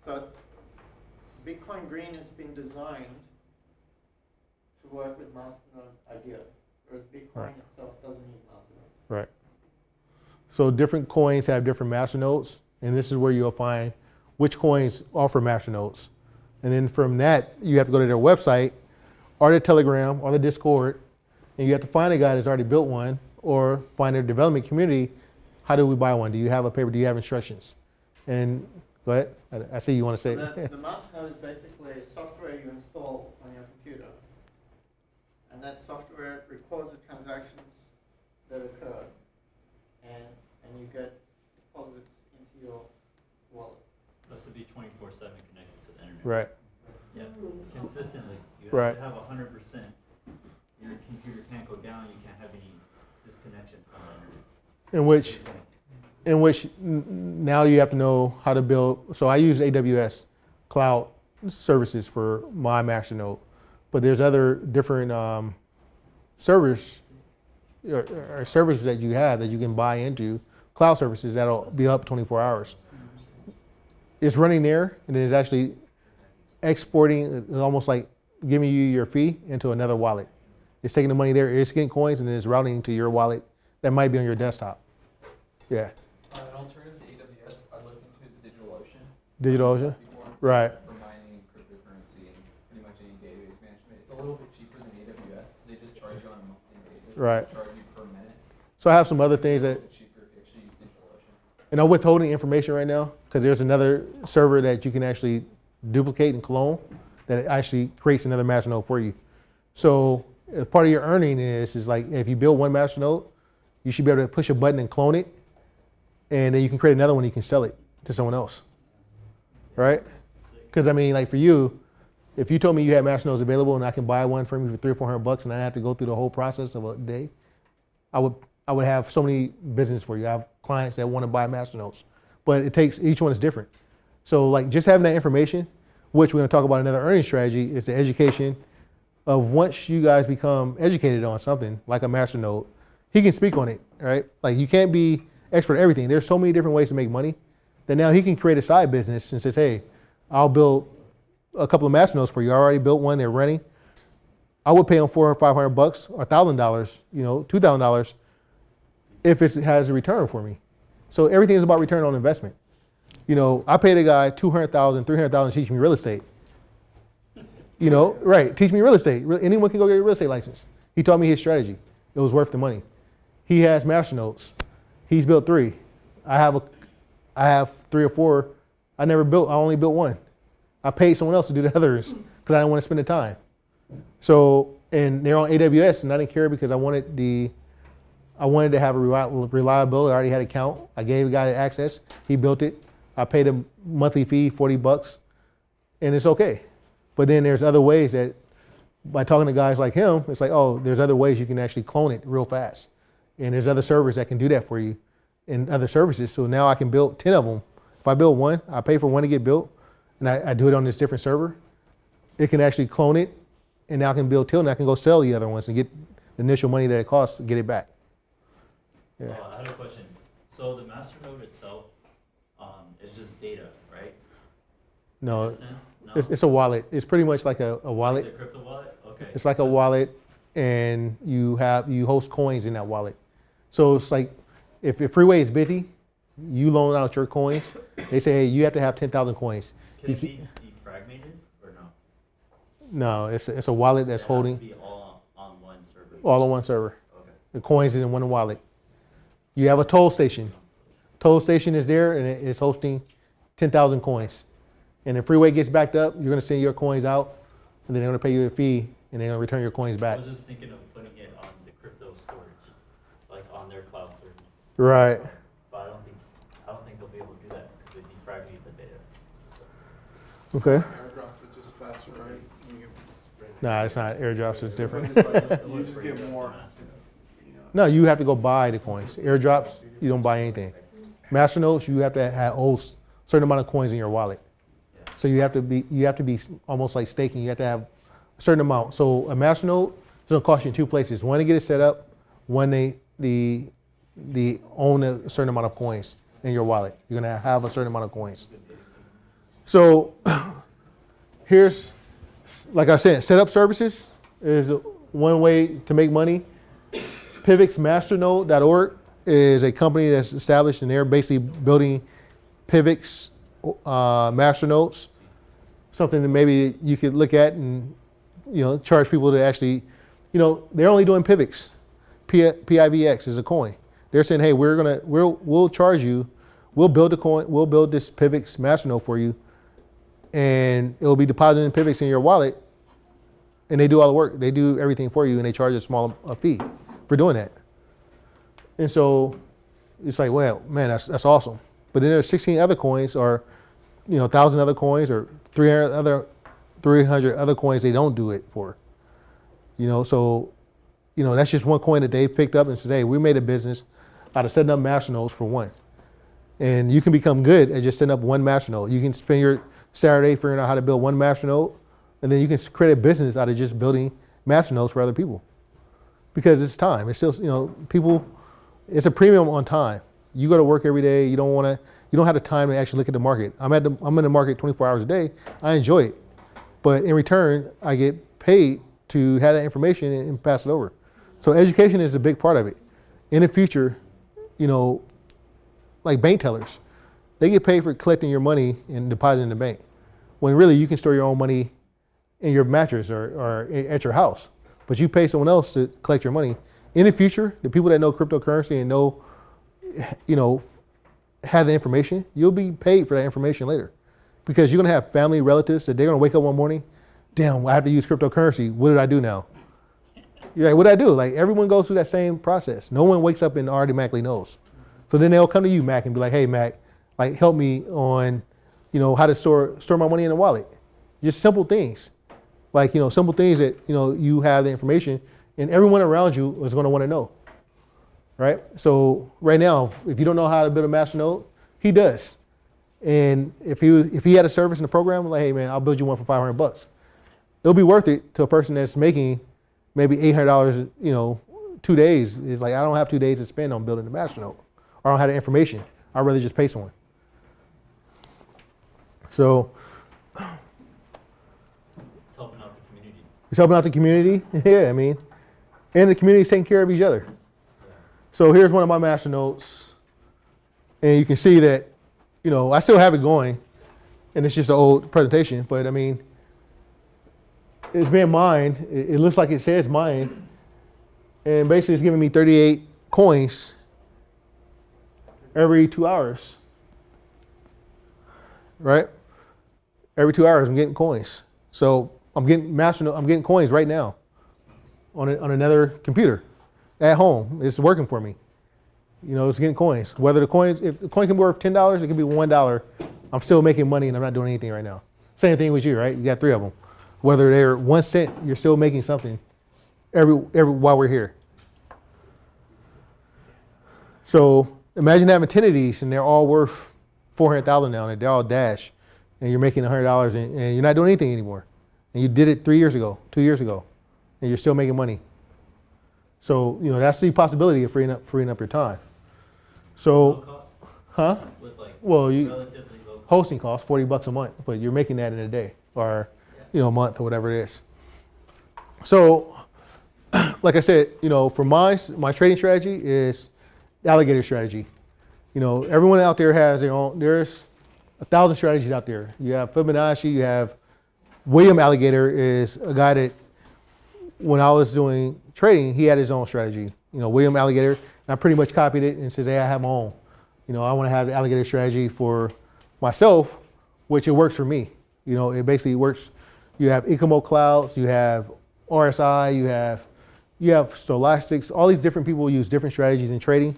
So Bitcoin Green has been designed to work with masternode idea, whereas Bitcoin Right. itself doesn't need masternodes. Right. So different coins have different masternodes, and this is where you'll find which coins offer masternodes. And then from that, you have to go to their website, or their Telegram, or the Discord, and you have to find a guy that's already built one, or find their development community. How do we buy one? Do you have a paper? Do you have instructions? And go ahead. I see you want to say. The masternode is basically software you install on your computer. And that software records the transactions that occur. And you get deposits into your wallet. It has to be 24/7 connected to the internet. Right. Yeah, consistently. You have Right. to have 100%. Your computer can't go down. You can't have any disconnection from the internet. In which now you have to know how to build. So I use AWS cloud services for my masternode, but there's other different servers or services that you have that you can buy into, cloud services that'll be up 24 hours. It's running there, and it's actually exporting. It's almost like giving you your fee into another wallet. It's taking the money there, it's getting coins, and then it's routing to your wallet that might be on your desktop. Yeah. An alternative to AWS I looked into is DigitalOcean. DigitalOcean? Before, Right. For mining, cryptocurrency, and pretty much any database management. It's a little bit cheaper than AWS because they just charge you on a monthly basis. Right. They charge you per minute. So I have some other things that, It's a little bit cheaper if you actually use DigitalOcean. and I'm withholding information right now because there's another server that you can actually duplicate and clone that actually creates another masternode for you. So part of your earning is like if you build one masternode, you should be able to push a button and clone it, and then you can create another one. You can sell it to someone else, right? Because I mean, like for you, if you told me you had masternodes available and I can buy one from you for $300 or $400, and I have to go through the whole process of a day, I would have so many business for you. I have clients that want to buy masternodes, but it takes, each one is different. So like just having that information, which we're going to talk about another earning strategy, is the education of once you guys become educated on something like a masternode, he can speak on it, right? Like you can't be expert at everything. There's so many different ways to make money that now he can create a side business and says, hey, I'll build a couple of masternodes for you. I already built one, they're running. I would pay him $400 or $500 or $1,000, $2,000 if it has a return for me. So everything is about return on investment. I paid a guy $200,000, $300,000 to teach me real estate. Right, teach me real estate. Anyone can go get a real estate license. He taught me his strategy. It was worth the money. He has masternodes. He's built 3. I have 3 or 4. I only built 1. I paid someone else to do the others because I didn't want to spend the time. So, and they're on AWS, and I didn't care because I wanted to have a reliability. I already had an account. I gave a guy access. He built it. I paid a monthly fee, $40, and it's okay. But then there's other ways that by talking to guys like him, it's like, oh, there's other ways you can actually clone it real fast. And there's other servers that can do that for you and other services. So now I can build 10 of them. If I build one, I pay for one to get built, and I do it on this different server. It can actually clone it, and now I can build 2, and I can go sell the other ones and get the initial money that it costs to get it back. Yeah. I had a question. So the masternode itself is just data, right? No, In a sense? No? it's a wallet. It's pretty much like a wallet. The crypto wallet? Okay. It's like a wallet, and you host coins in that wallet. So it's like if your freeway is busy, you loan out your coins. They say, hey, you have to have 10,000 coins. Can it be defragmented or no? No, it's a wallet that's It holding has to be all on one server. all on one server. Okay. The coins is in one wallet. You have a toll station. Toll station is there, and it is hosting 10,000 coins. And the freeway gets backed up, you're going to send your coins out, and then they're going to pay you a fee, and they're going to return your coins I back. was just thinking of putting it on the crypto storage, like on their cloud server. Right. But I don't think they'll be able to do that because they defragment the data. Okay. Airdrops are just faster, right? Nah, it's not. Airdrops is different. You just get more. No, you have to go buy the coins. Airdrops, you don't buy anything. masternodes, you have to hold certain amount of coins in your wallet. Yeah. So you have to be almost like staking. You have to have a certain amount. So a masternode is going to cost you in two places. One, to get it set up. One, they own a certain amount of coins in your wallet. You're going to have a certain amount of coins. So here's, like I said, setup services is one way to make money. PivXmasternode.org is a company that's established, and they're basically building PivX masternodes, something that maybe you could look at and charge people to actually, they're only doing PivX. PIVX is a coin. They're saying, hey, we'll charge you, we'll build a coin, we'll build this PivX masternode for you, and it'll be deposited in PivX in your wallet, and they do all the work. They do everything for you, and they charge a small fee for doing that. And so it's like, well, man, that's awesome. But then there's 16 other coins, or 1,000 other coins, or 300 other coins they don't do it for. So that's just one coin that they picked up and said, hey, we made a business out of setting up masternodes for one. And you can become good at just setting up one masternode. You can spend your Saturday figuring out how to build one masternode, and then you can create a business out of just building masternodes for other people. Because it's time. It's still, people, it's a premium on time. You go to work every day. You don't have the time to actually look at the market. I'm in the market 24 hours a day. I enjoy it. But in return, I get paid to have that information and pass it over. So education is a big part of it. In the future, like bank tellers, they get paid for collecting your money and depositing in the bank. When really you can store your own money in your mattress or at your house. But you pay someone else to collect your money. In the future, the people that know cryptocurrency and know, have the information, you'll be paid for that information later. Because you're gonna have family, relatives that they're gonna wake up one morning, damn, I have to use cryptocurrency. What did I do now? You're like, what did I do? Like, everyone goes through that same process. No one wakes up and automatically knows. So then they'll come to you, Mac, and be like, hey, Mac, like, help me on, how to store my money in a wallet. Just simple things. Like, simple things that, you have the information, and everyone around you is going to want to know. Right? So right now, if you don't know how to build a masternode, he does. And if he had a service in the program, like, hey, man, I'll build you one for $500. It'll be worth it to a person that's making maybe $800, 2 days. It's like, I don't have 2 days to spend on building the masternode, or I don't have the information. I'd rather just pay someone. So It's helping out the community. it's helping out the community. Yeah, I mean, and the community's taking care of each other. So here's one of my masternodes, and you can see that, I still have it going, and it's just an old presentation, but I mean, it's being mined. It looks like it says mine, and basically it's giving me 38 coins every 2 hours. Right? Every 2 hours I'm getting coins. So I'm getting coins right now on another computer at home. It's working for me. It's getting coins. If the coin can be worth $10, it can be $1. I'm still making money and I'm not doing anything right now. Same thing with you, right? You got 3 of them. Whether they're 1 cent, you're still making something every while we're here. So imagine having 10 of these and they're all worth $400,000 now, and they're all Dash, and you're making $100 and you're not doing anything anymore. And you did it 3 years ago, 2 years ago, and you're still making money. So, that's the possibility of freeing up your time. So, Low cost? huh? With like Relatively low cost. Hosting costs $40 a month, but you're making that in a day or, a month or whatever it is. So, like I said, for my trading strategy is the alligator strategy. Everyone out there has their own. There's 1,000 strategies out there. You have Fibonacci. You have William Alligator is a guy that, when I was doing trading, he had his own strategy. William Alligator. And I pretty much copied it and says, hey, I have my own. I want to have the alligator strategy for myself, which it works for me. It basically works. You have Ikomo clouds. You have RSI. You have stochastics. All these different people use different strategies in trading.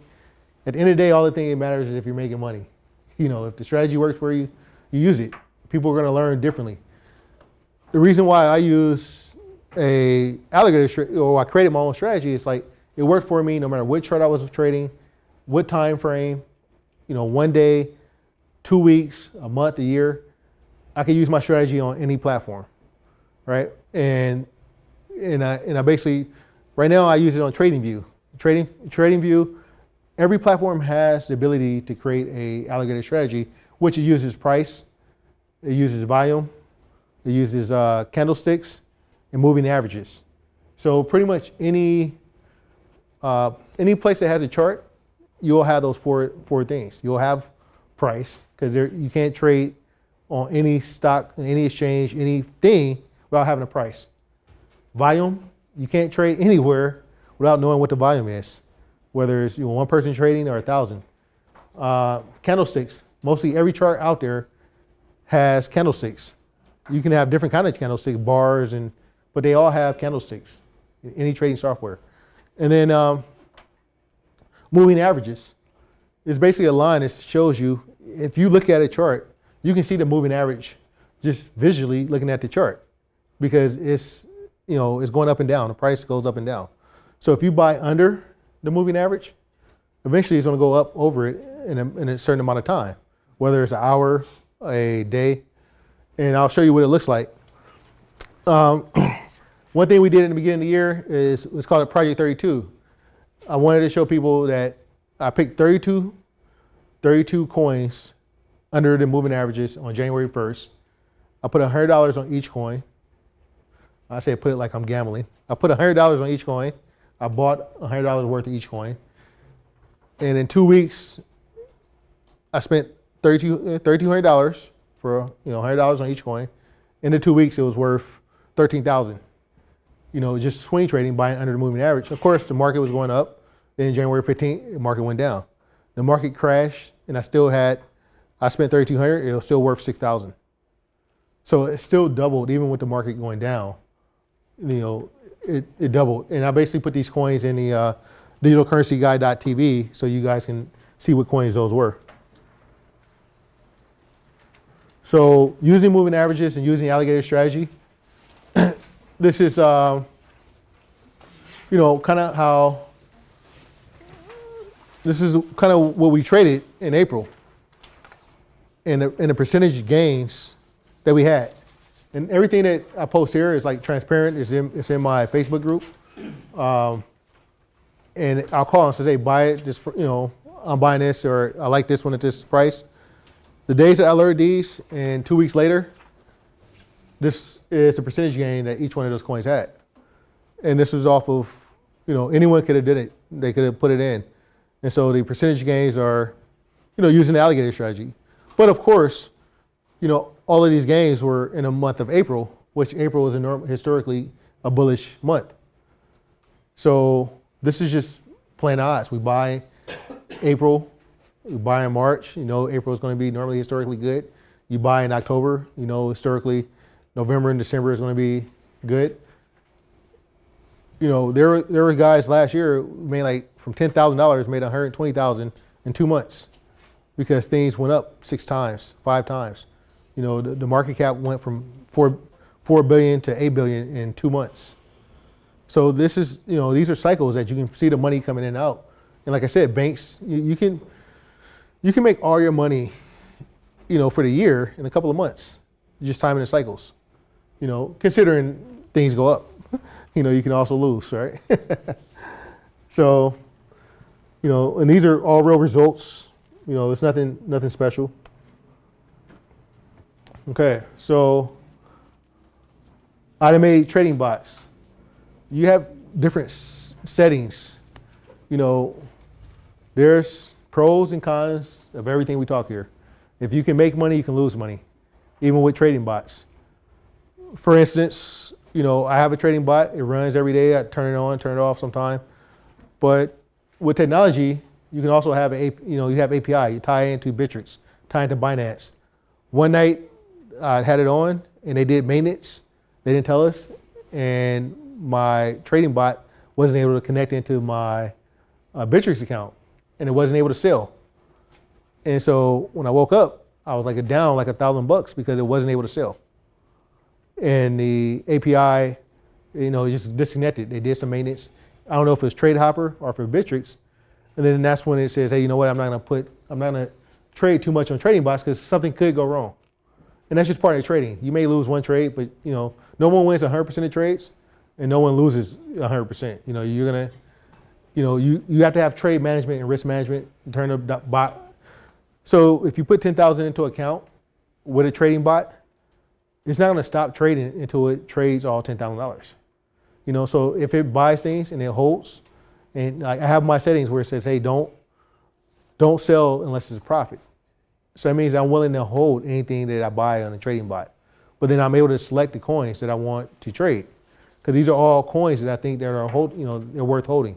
At the end of the day, all the thing that matters is if you're making money. If the strategy works for you, you use it. People are going to learn differently. The reason why I use a alligator or I created my own strategy is like it worked for me no matter what chart I was trading, what time frame, 1 day, 2 weeks, a month, a year. I can use my strategy on any platform, right? And I basically, right now I use it on TradingView. TradingView, every platform has the ability to create a alligator strategy, which it uses price, it uses volume, it uses candlesticks, and moving averages. So pretty much any place that has a chart, you'll have those four things. You'll have price, because you can't trade on any stock, any exchange, anything without having a price. Volume, you can't trade anywhere without knowing what the volume is, whether it's one person trading or 1,000. Candlesticks, mostly every chart out there has candlesticks. You can have different kind of candlestick bars, but they all have candlesticks in any trading software. And then moving averages is basically a line that shows you, if you look at a chart, you can see the moving average just visually looking at the chart, because it's going up and down. The price goes up and down. So if you buy under the moving average, eventually it's going to go up over it in a certain amount of time, whether it's an hour, a day, and I'll show you what it looks like. One thing we did in the beginning of the year is it's called a Project 32. I wanted to show people that I picked 32 coins under the moving averages on January 1st. I put $100 on each coin. I say put it like I'm gambling. I put $100 on each coin. I bought $100 worth of each coin. And in 2 weeks, I spent $3,200 for $100 on each coin. In the 2 weeks, it was worth $13,000. Just swing trading, buying under the moving average. Of course, the market was going up. Then January 15th, the market went down. The market crashed, and I spent $3,200. It was still worth $6,000. So it still doubled, even with the market going down. It doubled. And I basically put these coins in the digitalcurrencyguy.tv so you guys can see what coins those were. So using moving averages and using alligator strategy, this is, kind of how, this is kind of what we traded in April and the percentage gains that we had. And everything that I post here is like transparent. It's in my Facebook group. And I'll call and say, hey, buy it. Just, I'm buying this, or I like this one at this price. The days that I learned these, and 2 weeks later, this is the percentage gain that each one of those coins had. And this was off of, anyone could have did it. They could have put it in. And so the percentage gains are, using the alligator strategy. But of course, all of these gains were in a month of April, which April is historically a bullish month. So this is just plain odds. We buy April, we buy in March. April is going to be normally historically good. You buy in October, historically November and December is going to be good. There were guys last year made like from $10,000 made $120,000 in 2 months because things went up 6 times, 5 times. The market cap went from 4 billion to 8 billion in 2 months. So this is, these are cycles that you can see the money coming in and out. And like I said, banks, you can make all your money, for the year in a couple of months, just timing the cycles. Considering things go up, you can also lose, right? So, and these are all real results. It's nothing special. Okay, so automated trading bots. You have different settings. There's pros and cons of everything we talk here. If you can make money, you can lose money, even with trading bots. For instance, I have a trading bot. It runs every day. I turn it on, turn it off sometime. But with technology, you can also have you have API. You tie into Bittrex, tie into Binance. One night, I had it on, and they did maintenance. They didn't tell us, and my trading bot wasn't able to connect into my Bittrex account, and it wasn't able to sell. And so when I woke up, I was down like $1,000 because it wasn't able to sell. And the API, just disconnected. They did some maintenance. I don't know if it was Trade Hopper or for Bittrex, And then that's when it says, hey, you know what? I'm not gonna trade too much on trading bots because something could go wrong. And that's just part of trading. You may lose one trade, but no one wins 100% of trades, and no one loses 100%. You're gonna, you have to have trade management and risk management in terms of the bot. So if you put 10,000 into account with a trading bot, it's not gonna stop trading until it trades all $10,000. So if it buys things and it holds, and I have my settings where it says, hey, don't sell unless it's a profit. So that means I'm willing to hold anything that I buy on a trading bot. But then I'm able to select the coins that I want to trade. Because these are all coins that I think that are they're worth holding.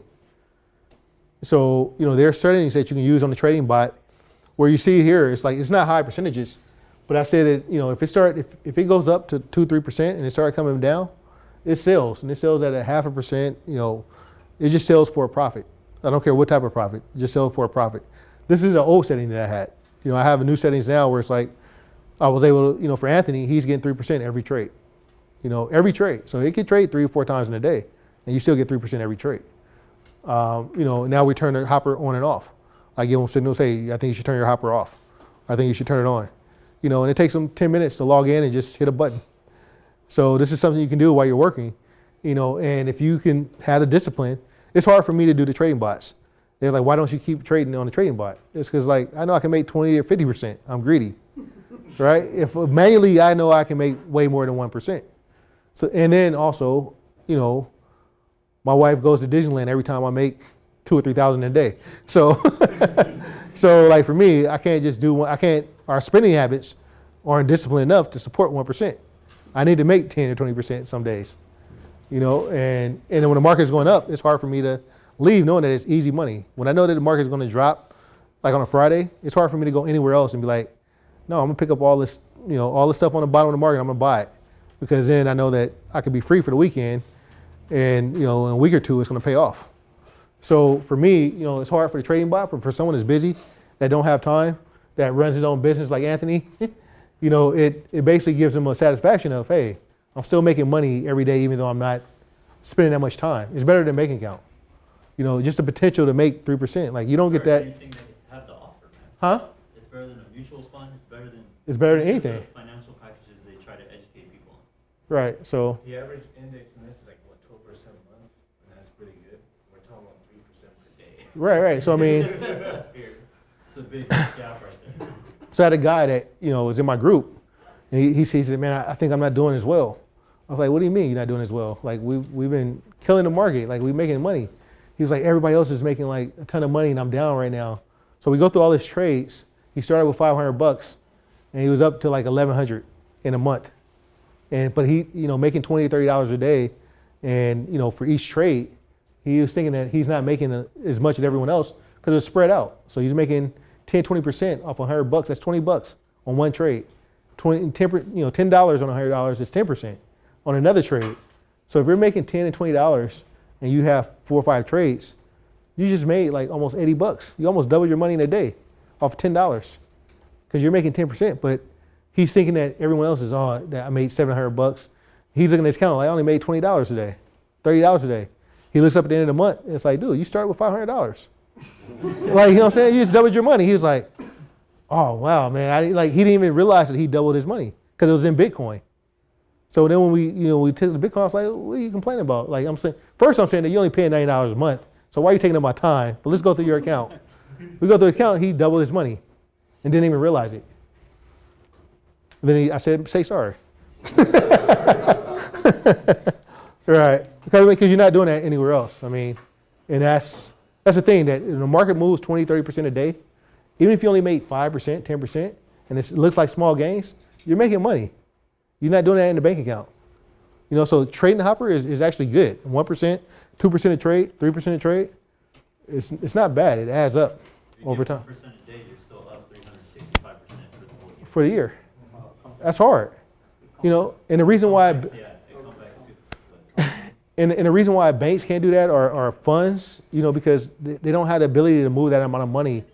So, there are settings that you can use on the trading bot where you see here, it's not high percentages, but I say that, if it goes up to 2-3% and it started coming down, it sells, and it sells at a 0.5%, it just sells for a profit. I don't care what type of profit, it just sells for a profit. This is an old setting that I had. I have a new settings now where it's like, I was able to, for Anthony, he's getting 3% every trade. Every trade. So he could trade 3 or 4 times in a day, and you still get 3% every trade. Now we turn the hopper on and off. I give him signals, hey, I think you should turn your hopper off. I think you should turn it on. And it takes them 10 minutes to log in and just hit a button. So this is something you can do while you're working, and if you can have the discipline. It's hard for me to do the trading bots. They're like, why don't you keep trading on the trading bot? It's because I know I can make 20 or 50%. I'm greedy, right? If manually, I know I can make way more than 1%. So, and then also, my wife goes to Disneyland every time I make 2,000 or 3,000 a day. So, so for me, I can't just do one. Our spending habits aren't disciplined enough to support 1%. I need to make 10 or 20% some days, and then when the market's going up, it's hard for me to leave knowing that it's easy money. When I know that the market's going to drop, like on a Friday, it's hard for me to go anywhere else and be like, no, I'm gonna pick up all this, all the stuff on the bottom of the market, I'm gonna buy it. Because then I know that I could be free for the weekend, and in a week or two, it's gonna pay off. So for me, it's hard for the trading bot, but for someone that's busy, that don't have time, that runs his own business like Anthony, it basically gives them a satisfaction of, hey, I'm still making money every day, even though I'm not spending that much time. It's better than bank account. Just the potential to make 3%. Like you don't get that. Anything they have to offer, man. Huh? It's better than a mutual fund. It's better than anything. The financial packages they try to educate people on. Right. So. The average index in this is like, what, 12% a month? And that's pretty good. We're talking about 3% per day. Right. So I mean. It's a big gap right there. So I had a guy that was in my group, and he said, man, I think I'm not doing as well. I was like, what do you mean you're not doing as well? Like we've been killing the market. Like we're making money. He was like, everybody else is making like a ton of money and I'm down right now. So we go through all his trades. He started with $500 and he was up to like 1,100 in a month. But he, making $20, $30 a day, and for each trade, he was thinking that he's not making as much as everyone else because it's spread out. So he's making 10, 20% off $100. That's $20 on one trade. $10 on $100 is 10% on another trade. So if you're making $10 and $20 and you have 4 or 5 trades, you just made like almost $80. You almost double your money in a day off $10 because you're making 10%. But he's thinking that everyone else is, that I made $700. He's looking at his account like I only made $20 a day, $30 a day. He looks up at the end of the month and it's like, dude, you started with $500. Like, what I'm saying? You just doubled your money. He was like, oh wow, man. He didn't even realize that he doubled his money because it was in Bitcoin. So then when we took the Bitcoin, I was like, what are you complaining about? Like I'm saying that you're only paying $90 a month. So why are you taking up my time? But let's go through your account. We go through the account, he doubled his money and didn't even realize it. And then I said, say sorry. Right. Because you're not doing that anywhere else. I mean, and that's the thing, that the market moves 20, 30% a day. Even if you only make 5%, 10%, and it looks like small gains, you're making money. You're not doing that in the bank account. So trading the hopper is actually good. 1%, 2% of trade, 3% of trade, it's not bad. It adds up over time. 1% a day, you're still up 365% for the whole year. For the year. That's hard. And the reason why Yeah, it comes back to. and the reason why banks can't do that or funds, because they don't have the ability to move that amount of money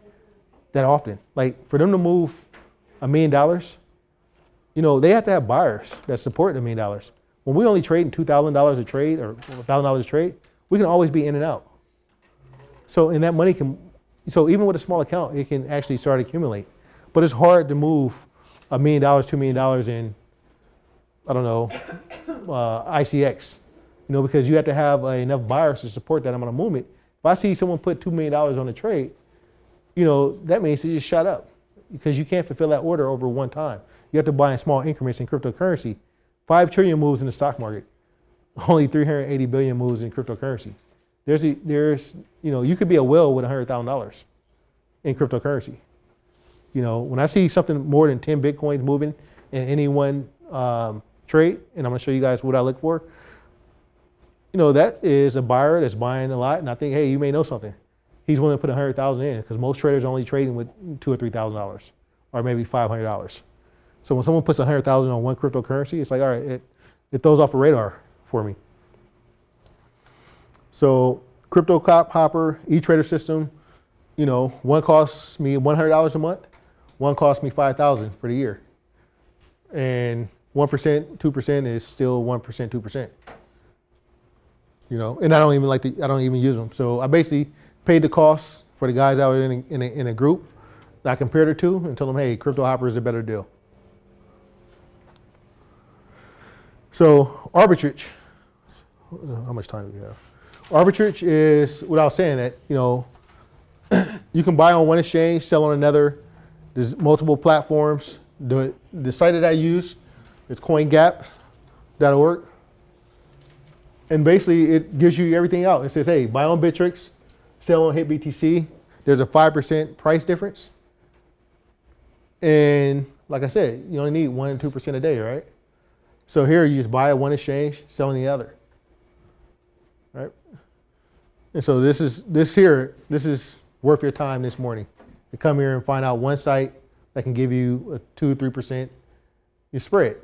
that often. Like for them to move $1 million, they have to have buyers that support the $1 million. When we only trade $2,000 a trade or $1,000 a trade, we can always be in and out. So, and that money can So even with a small account, it can actually start to accumulate. But it's hard to move $1 million, $2 million in, I don't know, ICX, because you have to have enough buyers to support that amount of movement. If I see someone put $2 million on a trade, that means it just shot up because you can't fulfill that order over one time. You have to buy in small increments in cryptocurrency. 5 trillion moves in the stock market. Only 380 billion moves in cryptocurrency. You could be a whale with $100,000 in cryptocurrency. When I see something more than 10 Bitcoins moving in any one trade, and I'm gonna show you guys what I look for, that is a buyer that's buying a lot, and I think, hey, you may know something. He's willing to put 100,000 in because most traders are only trading with $2,000 or $3,000, or maybe $500. So when someone puts 100,000 on one cryptocurrency, it's like, all right, it throws off the radar for me. So Crypto Cop Hopper, e-trader system, one costs me $100 a month, one costs me $5,000 for the year. And 1%, 2% is still 1%, 2%. And I don't even use them. So I basically paid the costs for the guys out in a group that I compared it to and told them, hey, Crypto Hopper is a better deal. So arbitrage, how much time do we have? Arbitrage is, without saying that, you can buy on one exchange, sell on another. There's multiple platforms. The site that I use is coingap.org. And basically it gives you everything out. It says, hey, buy on Bittrex, sell on HitBTC. There's a 5% price difference. And like I said, you only need 1% and 2% a day, right? So here you just buy at one exchange, sell on the other, right? And so this is worth your time this morning to come here and find out one site that can give you a 2-3% you spread,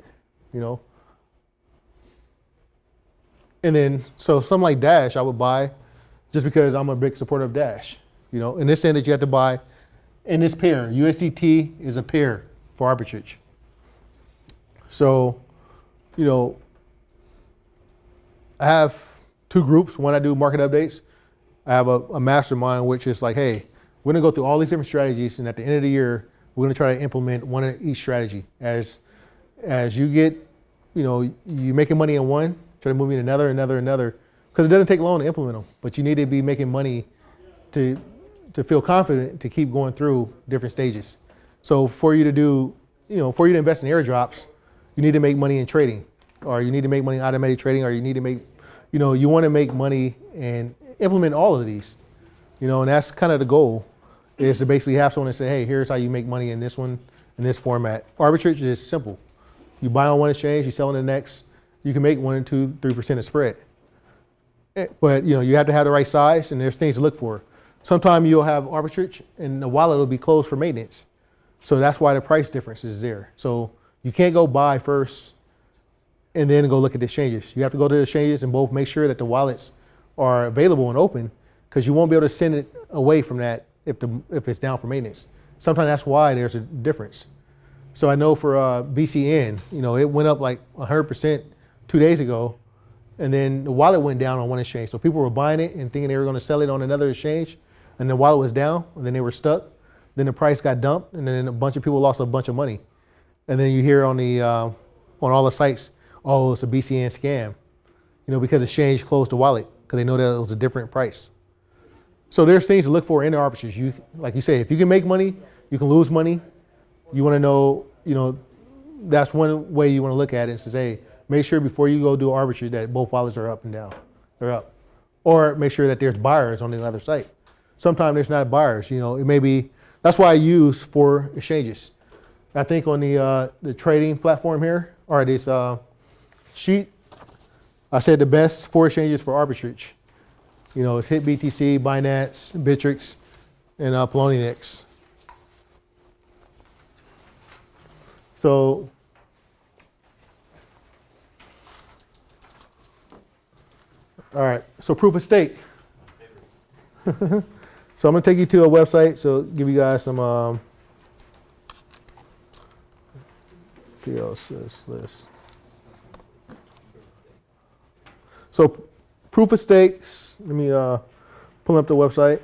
And then so something like Dash I would buy just because I'm a big supporter of Dash, in this end that you have to buy in this pair. USDT is a pair for arbitrage. So I have 2 groups. One, I do market updates. I have a mastermind, which is like, hey, we're gonna go through all these different strategies, and at the end of the year, we're gonna try to implement one of each strategy. As you get, you're making money in one, try to move in another, because it doesn't take long to implement them. But you need to be making money to feel confident to keep going through different stages. So for you to do, for you to invest in airdrops, you need to make money in trading, or you need to make money in automated trading, or you need to make, you want to make money and implement all of these, and that's kind of the goal, is to basically have someone say, hey, here's how you make money in this one, in this format. Arbitrage is simple. You buy on one exchange, you sell on the next, you can make 1%, 2%, 3% of spread. But you have to have the right size, and there's things to look for. Sometimes you'll have arbitrage and the wallet will be closed for maintenance. So that's why the price difference is there. So you can't go buy first and then go look at the exchanges. You have to go to the exchanges and both make sure that the wallets are available and open, because you won't be able to send it away from that if it's down for maintenance. Sometimes that's why there's a difference. So I know for BCN, it went up like 100% 2 days ago, and then the wallet went down on one exchange. So people were buying it and thinking they were going to sell it on another exchange, and the wallet was down, and then they were stuck. Then the price got dumped, and then a bunch of people lost a bunch of money. And then you hear on all the sites, oh, it's a BCN scam, because the exchange closed the wallet because they know that it was a different price. So there's things to look for in the arbitrage. Like you say, if you can make money, you can lose money. You want to know, that's one way you want to look at it, and say, hey, make sure before you go do arbitrage that both wallets are up and down. They're up. Or make sure that there's buyers on the other site. Sometimes there's not buyers. It may be, that's why I use 4 exchanges. I think on the trading platform here, or this sheet, I said the best 4 exchanges for arbitrage. It's HitBTC, Binance, Bittrex, and Poloniex. So all right, so proof of stake. So I'm gonna take you to a website, so give you guys some PLSS list. So proof of stakes, let me pull up the website.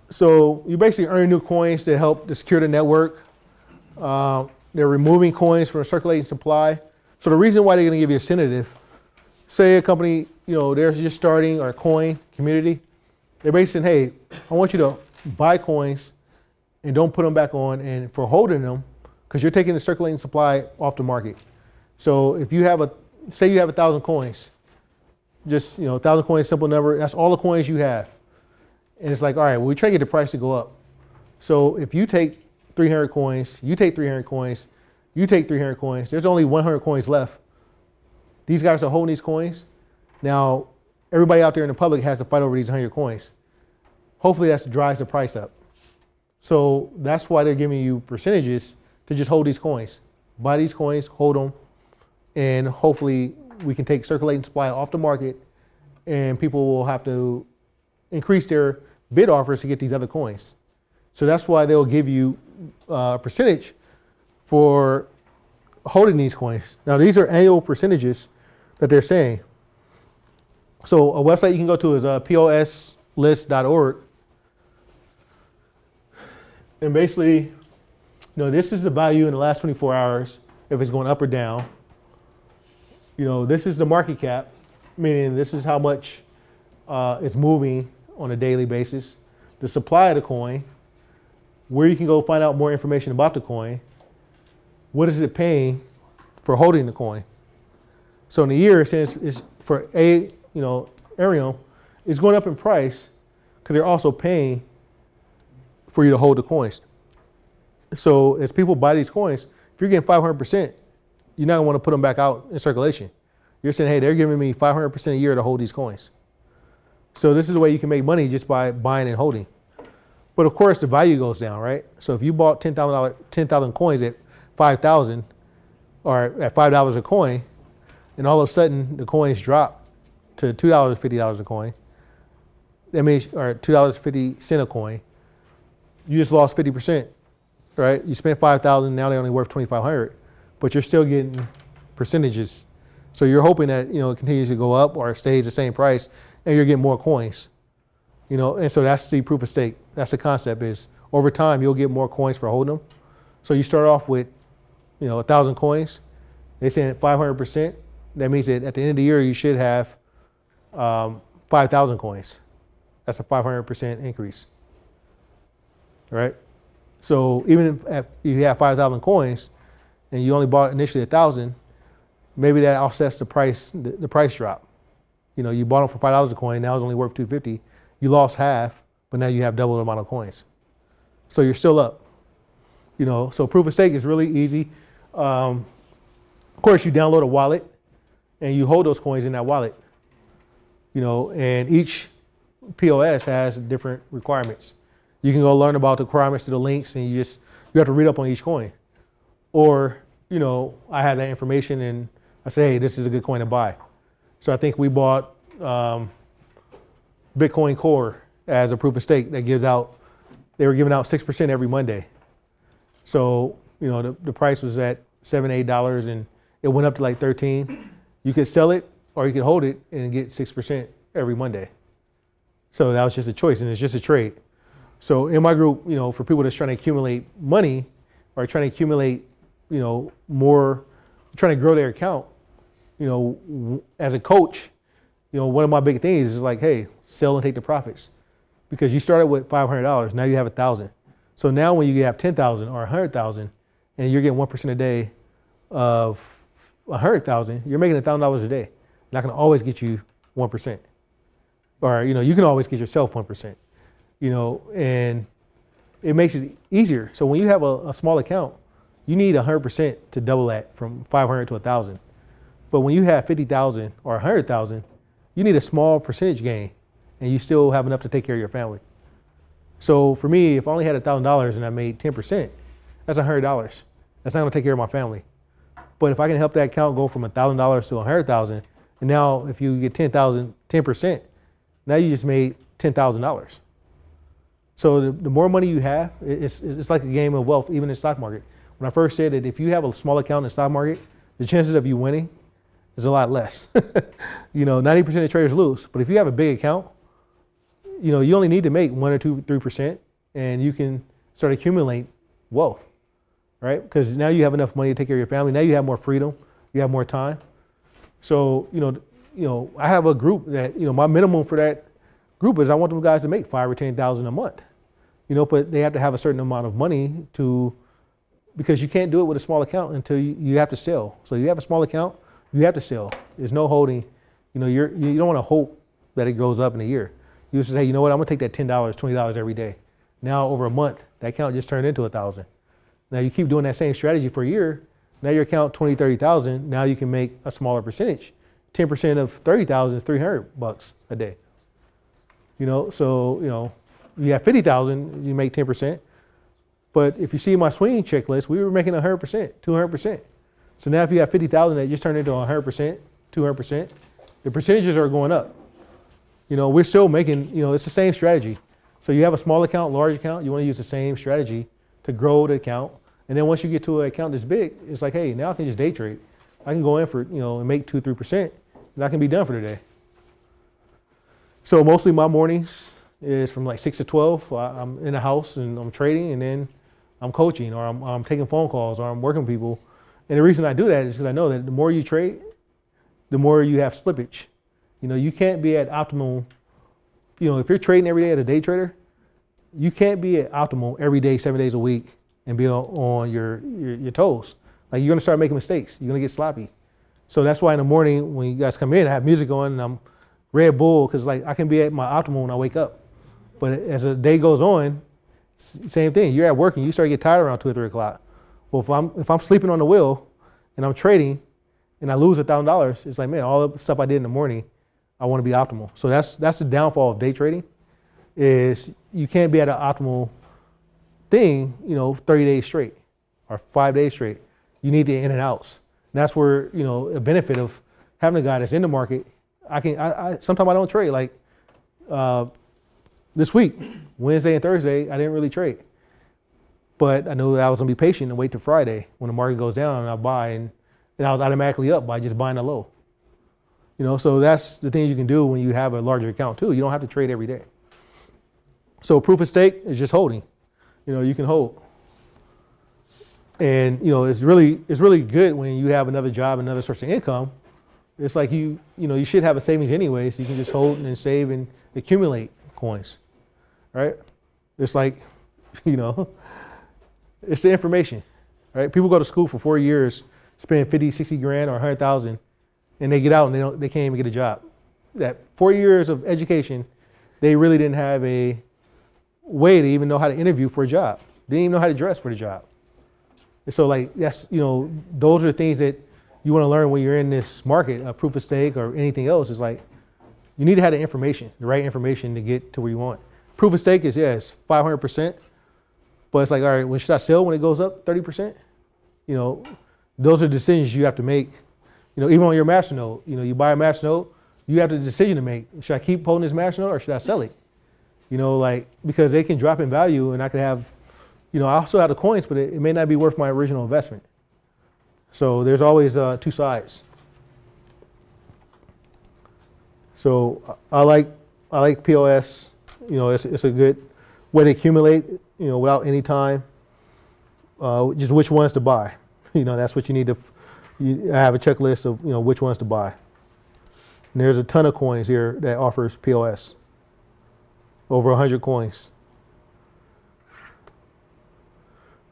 So you basically earn new coins to help to secure the network. They're removing coins from circulating supply. So the reason why they're going to give you a incentive, say a company, they're just starting or a coin community, they're basically saying, hey, I want you to buy coins and don't put them back on, and for holding them, because you're taking the circulating supply off the market. So if you have say you have 1,000 coins, just 1,000 coins, simple number, that's all the coins you have. And it's like, all right, well, we try to get the price to go up. So if you take 300 coins, you take 300 coins, you take 300 coins, there's only 100 coins left. These guys are holding these coins. Now, everybody out there in the public has to fight over these 100 coins. Hopefully that drives the price up. So that's why they're giving you percentages to just hold these coins. Buy these coins, hold them, and hopefully we can take circulating supply off the market, and people will have to increase their bid offers to get these other coins. So that's why they'll give you a percentage for holding these coins. Now these are annual percentages that they're saying. So a website you can go to is poslist.org. And basically, this is the value in the last 24 hours, if it's going up or down. This is the market cap, meaning this is how much it's moving on a daily basis. The supply of the coin, where you can go find out more information about the coin. What is it paying for holding the coin? So in a year, since it's for Ethereum, it's going up in price because they're also paying for you to hold the coins. So as people buy these coins, if you're getting 500%, you're not going to want to put them back out in circulation. You're saying, hey, they're giving me 500% a year to hold these coins. So this is the way you can make money just by buying and holding. But of course, the value goes down, right? So if you bought 10,000 coins at 5,000 or at $5 a coin, and all of a sudden the coins drop to $2.50 a coin, that means, or $2.50 a coin, you just lost 50%, right? You spent 5,000, now they're only worth 2,500, but you're still getting percentages. So you're hoping that it continues to go up or it stays the same price, and you're getting more coins. And so that's the proof of stake. That's the concept, is over time you'll get more coins for holding them. So you start off with 1,000 coins. They say 500%. That means that at the end of the year you should have 5,000 coins. That's a 500% increase, right? So even if you have 5,000 coins and you only bought initially 1,000, maybe that offsets the price drop. You bought them for $5 a coin, now it's only worth $2.50. You lost half, but now you have double the amount of coins. So you're still up. So proof of stake is really easy. Of course, you download a wallet and you hold those coins in that wallet. And each POS has different requirements. You can go learn about the requirements to the links, and you have to read up on each coin. Or, I have that information and I say, hey, this is a good coin to buy. So I think we bought Bitcoin Core as a proof of stake that they were giving out 6% every Monday. So, the price was at $7, $8 and it went up to like 13. You could sell it or you could hold it and get 6% every Monday. So that was just a choice, and it's just a trade. So in my group, for people that's trying to accumulate money or trying to accumulate, more, trying to grow their account, as a coach, one of my big things is like, hey, sell and take the profits, because you started with $500, now you have 1,000. So now when you have 10,000 or 100,000 and you're getting 1% a day of 100,000, you're making $1,000 a day. Not going to always get you 1%, or you can always get yourself 1%. And it makes it easier. So when you have a small account, you need 100% to double that from 500 to 1,000. But when you have 50,000 or 100,000, you need a small percentage gain, and you still have enough to take care of your family. So for me, if I only had $1,000 and I made 10%, that's $100. That's not going to take care of my family. But if I can help that account go from $1,000 to 100,000, and now if you get 10%, now you just made $10,000. So the more money you have, it's like a game of wealth, even in the stock market. When I first said that if you have a small account in the stock market, the chances of you winning is a lot less. 90% of traders lose. But if you have a big account, you only need to make 1 or 2, 3%, and you can start accumulate wealth, right? Because now you have enough money to take care of your family. Now you have more freedom. You have more time. So, I have a group that, my minimum for that group is I want them guys to make 5 or 10,000 a month, but they have to have a certain amount of money because you can't do it with a small account until you have to sell. So you have a small account, you have to sell. There's no holding. You don't want to hope that it goes up in a year. You just say, you know what, I'm gonna take that $10, $20 every day. Now over a month, that account just turned into 1,000. Now you keep doing that same strategy for a year. Now your account 20, 30,000. Now you can make a smaller percentage. 10% of 30,000 is $300 a day. So you have 50,000, you make 10%. But if you see my swing checklist, we were making 100%, 200%. So now if you have 50,000, that just turned into 100%, 200%. The percentages are going up. We're still making, it's the same strategy. So you have a small account, large account, you want to use the same strategy to grow the account. And then once you get to an account this big, it's like, hey, now I can just day trade. I can go in for, and make 2, 3%, and I can be done for the day. So mostly my mornings is from like 6 to 12. I'm in the house and I'm trading, and then I'm coaching, or I'm taking phone calls, or I'm working with people. And the reason I do that is because I know that the more you trade, the more you have slippage. You can't be at optimal. If you're trading every day as a day trader, you can't be at optimal every day, 7 days a week, and be on your toes. Like, you're gonna start making mistakes. You're gonna get sloppy. So that's why in the morning when you guys come in, I have music on and I'm Red Bull, because like I can be at my optimal when I wake up. But as the day goes on, same thing. You're at work and you start to get tired around 2 or 3 o'clock. Well, if I'm sleeping on the wheel and I'm trading and I lose $1,000, it's like, man, all the stuff I did in the morning, I want to be optimal. So that's the downfall of day trading, is you can't be at an optimal thing, 30 days straight or 5 days straight. You need the in and outs. And that's where, a benefit of having a guy that's in the market. I sometimes I don't trade. Like this week, Wednesday and Thursday, I didn't really trade. But I knew that I was gonna be patient and wait till Friday when the market goes down, and I'll buy, and I was automatically up by just buying a low. So that's the thing you can do when you have a larger account too. You don't have to trade every day. So proof of stake is just holding. You can hold. And it's really good when you have another job, another source of income. It's like you should have a savings anyway, so you can just hold and save and accumulate coins, right? It's like, it's the information, right? People go to school for 4 years, spend 50, 60 grand or 100,000, and they get out and they can't even get a job. That 4 years of education, they really didn't have a way to even know how to interview for a job. They didn't even know how to dress for the job. And so like, that's, those are the things that you want to learn when you're in this market, proof of stake or anything else. Is like, you need to have the information, the right information to get to where you want. Proof of stake is, it's 500%, but it's like, all right, well, should I sell when it goes up 30%? Those are decisions you have to make. Even on your master note, you buy a master note, you have the decision to make. Should I keep holding this master note or should I sell it? Because they can drop in value, and I could have, I also have the coins, but it may not be worth my original investment. So there's always 2 sides. So I like POS. It's a good way to accumulate, without any time. Just which ones to buy. That's what you need to. I have a checklist of which ones to buy. And there's a ton of coins here that offers POS. Over 100 coins.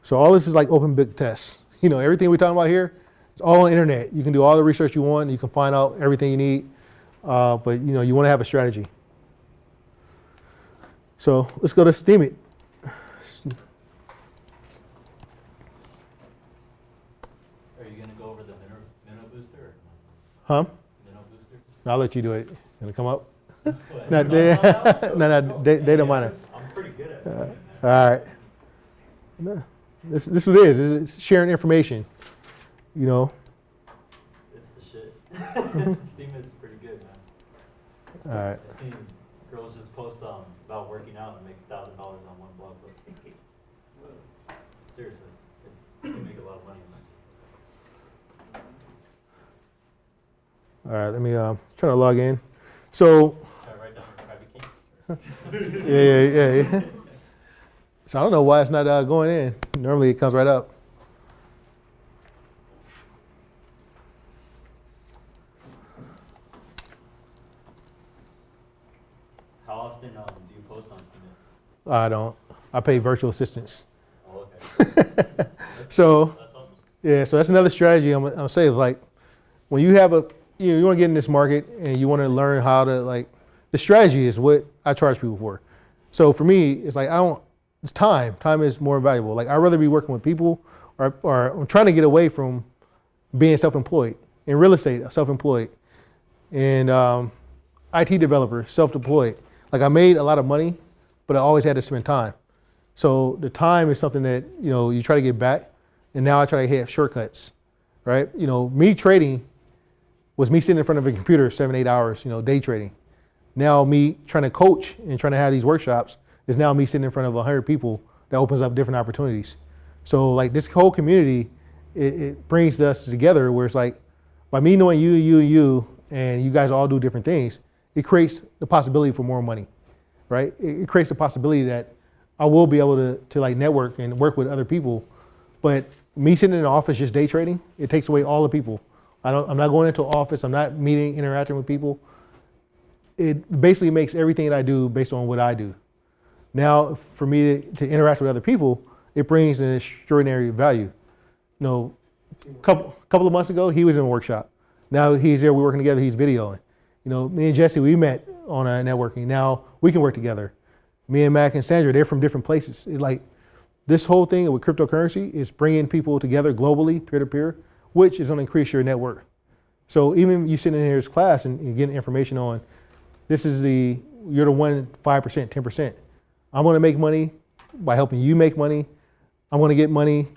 So all this is like open book tests. Everything we're talking about here, it's all on the internet. You can do all the research you want. You can find out everything you need. But you want to have a strategy. So let's go to Steam It. Are you gonna go over the minnow booster? Or? Huh? Minnow booster? I'll let you do it. Gonna come up? What? No, they don't mind it. I'm pretty good at studying. All right. No, this is what it is. It's sharing information. It's the shit. Steam is pretty good, man. All right. I've seen girls just post about working out and make $1,000 on one blog post. Seriously, they make a lot of money on that. All right. Let me try to log in. So Should I write down your private key? Yeah. So I don't know why it's not going in. Normally it comes right up. How often do you post on Steam? I don't. I pay virtual assistants. Oh, okay. So That's awesome. yeah, so that's another strategy I'm saying is like when you have you want to get in this market and you want to learn how to like the strategy is what I charge people for. So for me, it's like it's time. Time is more valuable. Like I'd rather be working with people or I'm trying to get away from being self-employed. In real estate, self-employed. And IT developer, self-employed. Like I made a lot of money, but I always had to spend time. So the time is something that, you try to get back. And now I try to hit shortcuts, right? Me trading was me sitting in front of a computer 7-8 hours, day trading. Now me trying to coach and trying to have these workshops is now me sitting in front of 100 people that opens up different opportunities. So like this whole community, it brings us together where it's like, by me knowing you, and you guys all do different things, it creates the possibility for more money, right? It creates the possibility that I will be able to like network and work with other people. But me sitting in the office just day trading, it takes away all the people. I'm not going into an office, I'm not meeting, interacting with people. It basically makes everything that I do based on what I do. Now, for me to interact with other people, it brings an extraordinary value. A couple of months ago, he was in a workshop. Now he's there, we're working together, he's videoing. Me and Jesse, we met on networking. Now we can work together. Me and Mac and Sandra, they're from different places. Like this whole thing with cryptocurrency is bringing people together globally, peer-to-peer, which is gonna increase your network. So even you sitting in here class and getting information on, you're the 1%, 5%, 10%. I'm gonna make money by helping you make money. I'm gonna get money,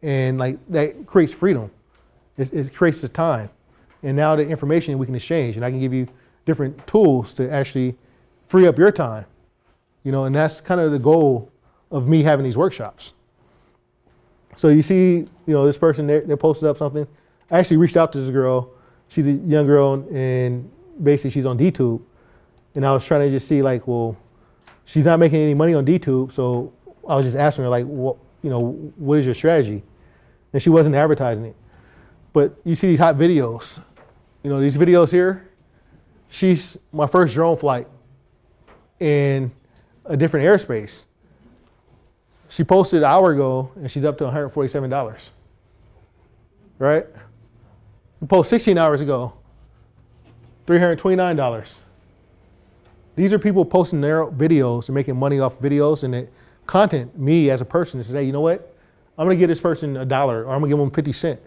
and like that creates freedom. It creates the time. And now the information we can exchange, and I can give you different tools to actually free up your time. And that's kind of the goal of me having these workshops. So you see, this person, they posted up something. I actually reached out to this girl. She's a young girl, and basically she's on DTube. And I was trying to just see like, well, she's not making any money on DTube. So I was just asking her like, what is your strategy? And she wasn't advertising it. But you see these hot videos. These videos here, she's my first drone flight in a different airspace. She posted an hour ago and she's up to $147, right? We posted 16 hours ago, $329. These are people posting their videos and making money off videos and the content. Me as a person is say, you know what? I'm gonna give this person $1 or I'm gonna give them 50 cents.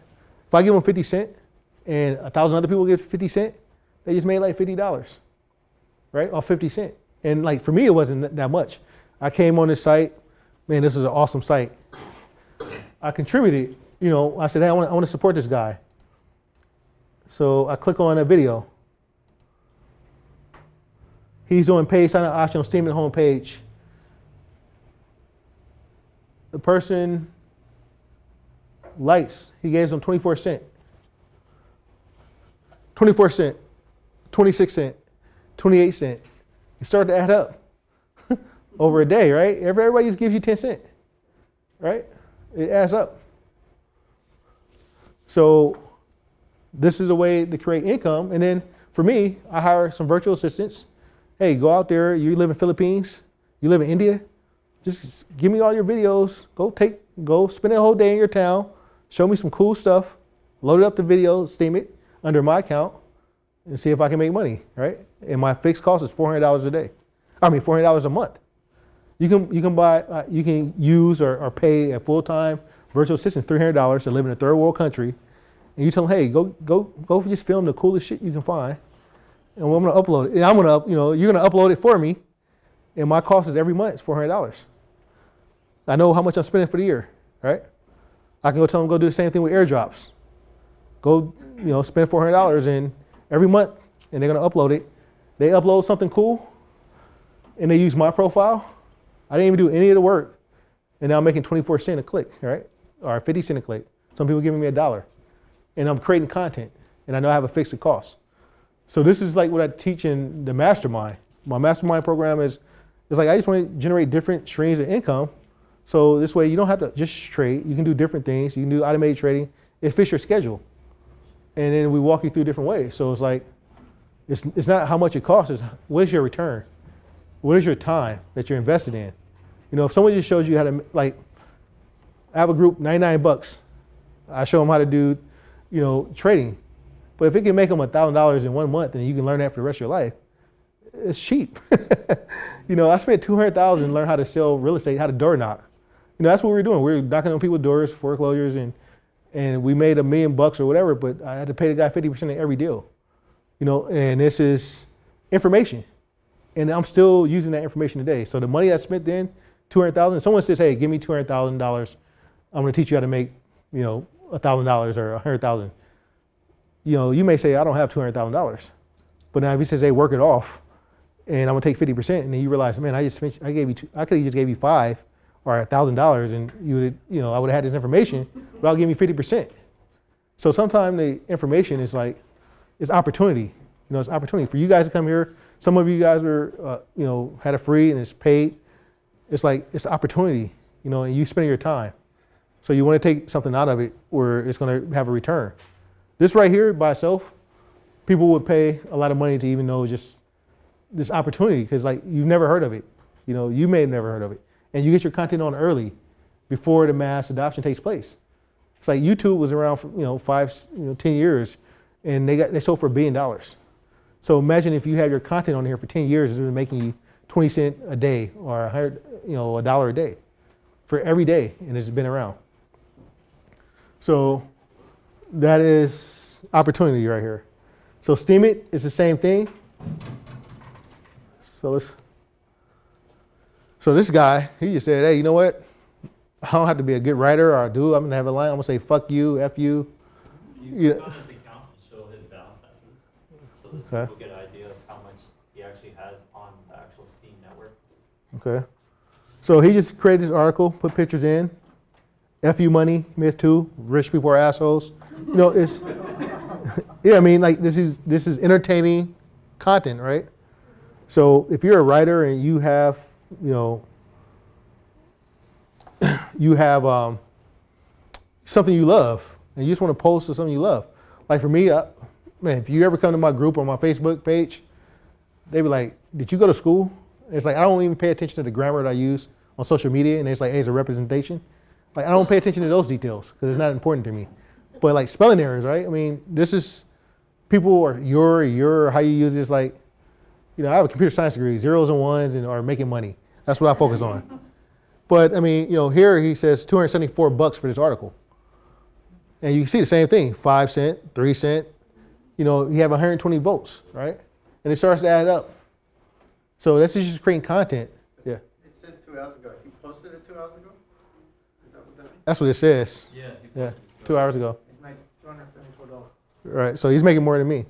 If I give them 50 cents and 1,000 other people give 50 cents, they just made like $50, right? Off 50 cents. And like for me, it wasn't that much. I came on this site, man, this is an awesome site. I contributed, I said, hey, I want to support this guy. So I click on a video. He's doing paid sign up option on Steam and homepage. The person likes, he gave them 24 cents. 24 cents, 26 cents, 28 cents. It started to add up over a day, right? Everybody just gives you 10 cents, right? It adds up. So this is a way to create income. And then for me, I hire some virtual assistants. Hey, go out there, you live in Philippines, you live in India, just give me all your videos, go spend a whole day in your town, show me some cool stuff, load it up the video, steam it under my account, and see if I can make money, right? And my fixed cost is $400 a day. $400 a month. You can use or pay a full-time virtual assistant $300 to live in a third world country, and you tell them, hey, go just film the coolest shit you can find, and I'm gonna upload it. And you're gonna upload it for me, and my cost is every month is $400. I know how much I'm spending for the year, right? I can go tell them go do the same thing with airdrops. Go, spend $400 and every month, and they're gonna upload it. They upload something cool, and they use my profile. I didn't even do any of the work, and now I'm making 24 cents a click, right? Or 50 cents a click. Some people giving me $1, and I'm creating content, and I know I have a fixed cost. So this is like what I teach in the mastermind. My mastermind program is like I just want to generate different streams of income. So this way you don't have to just trade. You can do different things. You can do automated trading. It fits your schedule. And then we walk you through different ways. So it's like, it's not how much it costs, it's what is your return? What is your time that you're invested in? You know, if someone just shows you how to, like, I have a group, $99. I show them how to do, you know, trading. But if it can make them $1,000 in 1 month and you can learn that for the rest of your life, it's cheap. You know, I spent $200,000 to learn how to sell real estate, how to door knock. You know, that's what we were doing. We were knocking on people's doors, foreclosures, and we made $1 million or whatever, but I had to pay the guy 50% of every deal. You know, and this is information. And I'm still using that information today. So the money I spent then, $200,000, someone says, hey, give me $200,000. I'm gonna teach you how to make, you know, $1,000 or $100,000. You know, you may say, I don't have $200,000. But now if he says, hey, work it off, and I'm gonna take 50%, and then you realize, man, I could have just gave you $5,000 or $1,000, and you would, you know, I would have had this information, but I'll give you 50%. So sometimes the information is like, it's opportunity. You know, it's opportunity for you guys to come here. Some of you guys are, you know, had it free and it's paid. It's like, it's opportunity, you know, and you spend your time. So you want to take something out of it where it's going to have a return. This right here by itself, people would pay a lot of money to even know just this opportunity because like you've never heard of it. You know, you may have never heard of it. And you get your content on early before the mass adoption takes place. It's like YouTube was around for, you know, 10 years and they sold for $1 billion. So imagine if you have your content on here for 10 years, it's been making you 20 cents a day or $1 a day for every day, and it's been around. So that is opportunity right here. So Steam It is the same thing. So this guy, he just said, hey, you know what? I don't have to be a good writer or a dude. I'm gonna have a line. I'm gonna say fuck you, F you. You click on his account and show his balance at least, so that people get an idea of how much he actually has on the actual Steam network. Okay. So he just created this article, put pictures in. F you money, myth two, rich people are assholes. You know, it's yeah, I mean, like this is entertaining content, right? So if you're a writer and you have, you know, you have something you love and you just want to post something you love. Like for me, man, if you ever come to my group or my Facebook page, they be like, did you go to school? It's like, I don't even pay attention to the grammar that I use on social media. And it's like, hey, it's a representation. Like, I don't pay attention to those details because it's not important to me. But like spelling errors, right? I mean, this is people or your, how you use it is like, you know, I have a computer science degree, zeros and ones or making money. That's what I focus on. But I mean, you know, here he says $274 for this article. And you can see the same thing, 5 cents, 3 cents. You know, you have 120 votes, right? And it starts to add up. So that's just creating content. Yeah. It says 2 hours ago. He posted it 2 hours ago? Is that what that means? That's what it says. Yeah. Yeah. 2 hours ago. He's made $274. Right. So he's making more than me.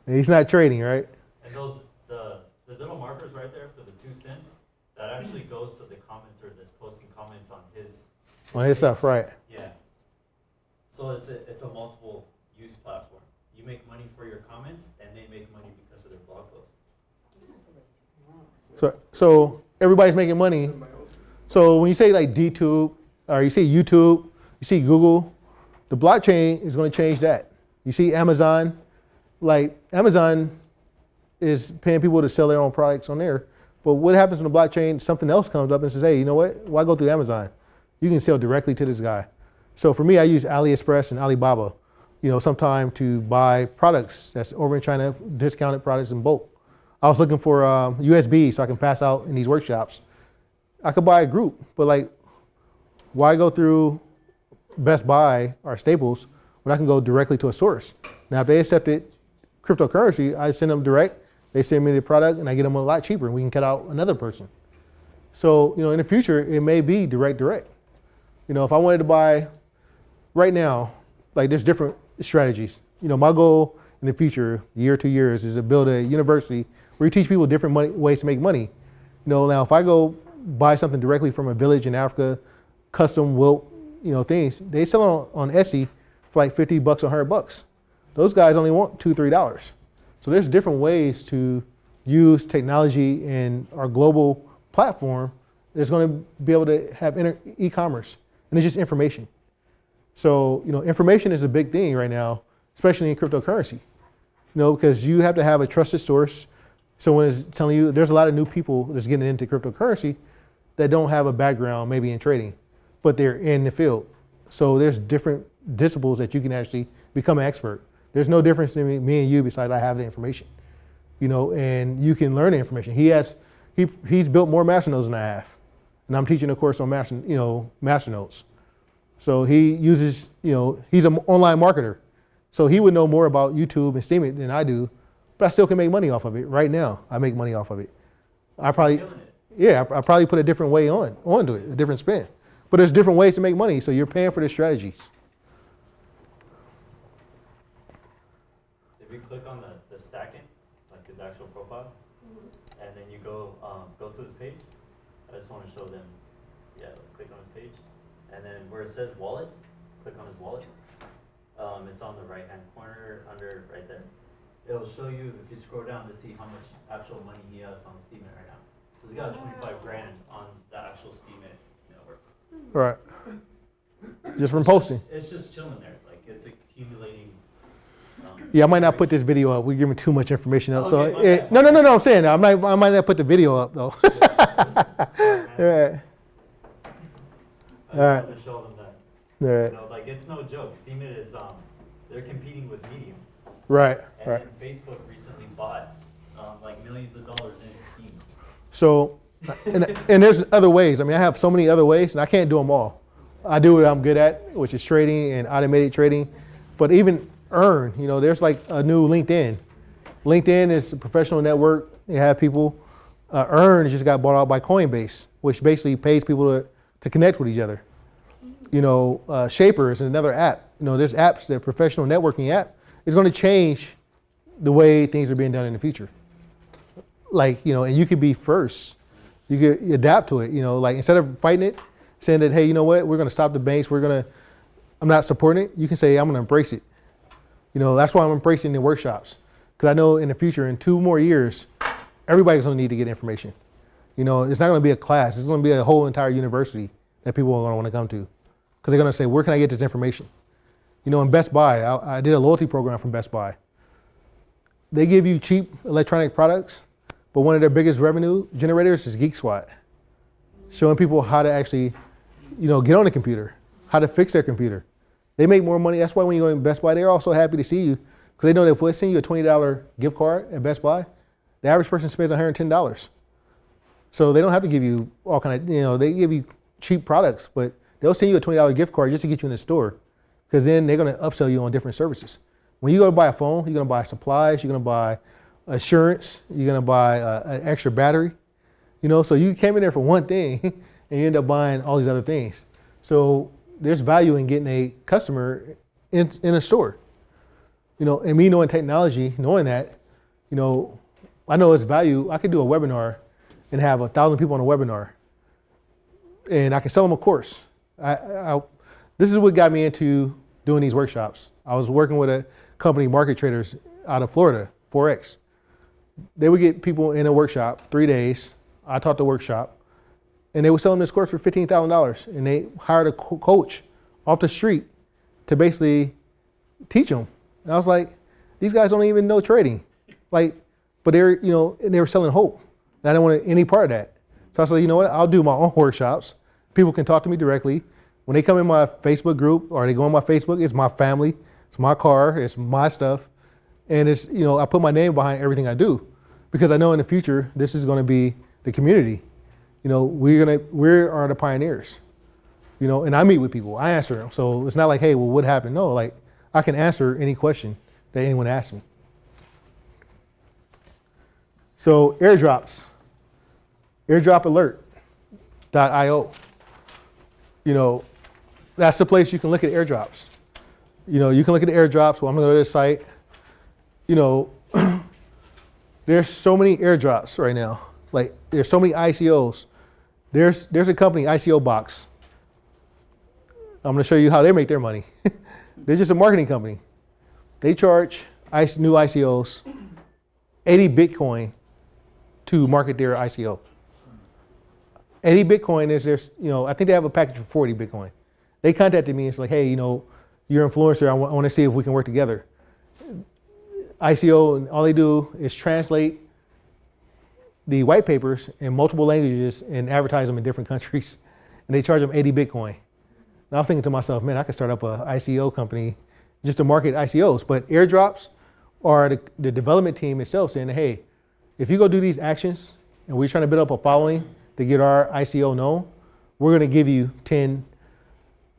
And he's not trading, right? And those the little markers right there for the 2 cents, that actually goes to the commenter that's posting comments on his. On his stuff, right? Yeah. So it's a multiple use platform. You make money for your comments, and they make money because of their blog posts. So everybody's making money. So when you say like DTube, or you see YouTube, you see Google, the blockchain is going to change that. You see Amazon, like Amazon is paying people to sell their own products on there. But what happens when the blockchain, something else comes up and says, hey, you know what? Why go through Amazon? You can sell directly to this guy. So for me, I use AliExpress and Alibaba, you know, sometime to buy products that's over in China, discounted products in bulk. I was looking for USB so I can pass out in these workshops. I could buy a group, but like, why go through Best Buy or Staples when I can go directly to a source? Now, if they accepted cryptocurrency, I send them direct, they send me the product, and I get them a lot cheaper, and we can cut out another person. So, you know, in the future, it may be direct. You know, if I wanted to buy right now, like there's different strategies. You know, my goal in the future, year, 2 years, is to build a university where you teach people different ways to make money. You know, now if I go buy something directly from a village in Africa, custom wilt, you know, things, they sell it on Etsy for like $50 or $100. Those guys only want $2, $3. So there's different ways to use technology in our global platform that's going to be able to have e-commerce, and it's just information. So, information is a big thing right now, especially in cryptocurrency, because you have to have a trusted source. Someone is telling you there's a lot of new people that's getting into cryptocurrency that don't have a background maybe in trading, but they're in the field. So there's different disciplines that you can actually become an expert. There's no difference in me and you besides I have the information, and you can learn the information. He's built more masternodes than I have, and I'm teaching a course on masternodes. So he uses, he's an online marketer. So he would know more about YouTube and Steam It than I do, but I still can make money off of it. Right now, I make money off of it. I probably put a different way onto it, a different spin. But there's different ways to make money, so you're paying for the strategies. If you click on the stacking, like his actual profile, and then you go to his page, I just want to show them, click on his page, and then where it says wallet, click on his wallet. It's on the right hand corner under right there. It'll show you if you scroll down to see how much actual money he has on Steemit right now. So he's got 25 grand on the actual Steemit network. Right. Just from posting. It's just chilling there, like it's accumulating. Yeah, I might not put this video up. We're giving too much information up. Okay, No. I'm saying that. I might not put the video up though. Sorry, All right. I just wanted to show them that. All right. Like it's no joke. Steemit is they're competing with Medium. Right. And Right. then Facebook recently bought like millions of dollars in Steam. So, and there's other ways. I mean, I have so many other ways, and I can't do them all. I do what I'm good at, which is trading and automated trading. But even earn, there's like a new LinkedIn. LinkedIn is a professional network. You have people. Earn just got bought out by Coinbase, which basically pays people to connect with each other. Shaper is another app. There's apps, they're professional networking app. It's going to change the way things are being done in the future. Like, and you could be first. You could adapt to it, like instead of fighting it, saying that, hey, you know what, we're going to stop the banks, I'm not supporting it. You can say, I'm going to embrace it. That's why I'm embracing the workshops. Because I know in the future, in 2 more years, everybody's going to need to get information. It's not going to be a class. It's going to be a whole entire university that people are going to want to come to. Because they're going to say, where can I get this information? In Best Buy, I did a loyalty program from Best Buy. They give you cheap electronic products, but one of their biggest revenue generators is Geek SWAT. Showing people how to actually, get on the computer, how to fix their computer. They make more money. That's why when you go to Best Buy, they're also happy to see you because they know that if we send you a $20 gift card at Best Buy, the average person spends $110. So they don't have to give you all kind of, they give you cheap products, but they'll send you a $20 gift card just to get you in the store because then they're going to upsell you on different services. When you go to buy a phone, you're going to buy supplies, you're going to buy assurance, you're going to buy an extra battery, so you came in there for one thing and you end up buying all these other things. So there's value in getting a customer in a store, and me knowing technology, knowing that, I know it's value. I could do a webinar and have 1,000 people on a webinar and I can sell them a course. This is what got me into doing these workshops. I was working with a company, Market Traders, out of Florida, Forex. They would get people in a workshop, 3 days. I taught the workshop, and they were selling this course for $15,000. And they hired a coach off the street to basically teach them. And I was like, these guys don't even know trading, but they're, and they were selling hope. And I didn't want any part of that. So I said, you know what? I'll do my own workshops. People can talk to me directly. When they come in my Facebook group or they go on my Facebook, it's my family, it's my car, it's my stuff. And it's, I put my name behind everything I do because I know in the future, this is going to be the community. We are the pioneers, and I meet with people, I answer them. So it's not like, hey, well, what happened? No, I can answer any question that anyone asks me. So airdrops, airdropalert.io. That's the place you can look at airdrops. You can look at the airdrops. Well, I'm going to go to this site. There's so many airdrops right now. There's so many ICOs. There's a company, ICO Box. I'm going to show you how they make their money. They're just a marketing company. They charge new ICOs 80 Bitcoin to market their ICO. 80 Bitcoin is their, I think they have a package for 40 Bitcoin. They contacted me and it's like, hey, you're an influencer. I want to see if we can work together. ICO, and all they do is translate the white papers in multiple languages and advertise them in different countries. And they charge them 80 Bitcoin. Now I'm thinking to myself, man, I could start up a ICO company just to market ICOs. But airdrops are the development team itself saying, hey, if you go do these actions and we're trying to build up a following to get our ICO known, we're going to give you 10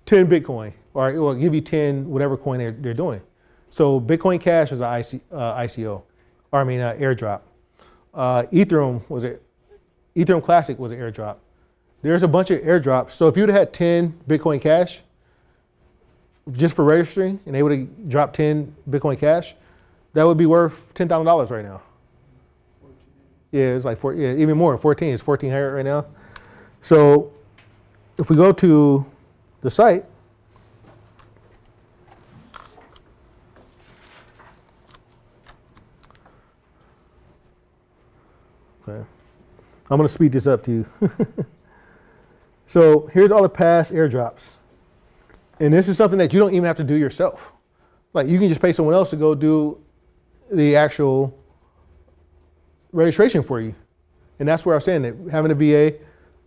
Bitcoin, or we'll give you 10 whatever coin they're doing. So Bitcoin Cash was an ICO, or airdrop. Ethereum Classic was an airdrop. There's a bunch of airdrops. So if you'd have had 10 Bitcoin Cash just for registering, and they would have dropped 10 Bitcoin Cash, that would be worth $10,000 right now. Yeah, it's like even more. 14. It's 1,400 right now. So if we go to the site, okay, I'm going to speed this up to you. So here's all the past airdrops, and this is something that you don't even have to do yourself. Like you can just pay someone else to go do the actual registration for you. And that's where I was saying that having a VA,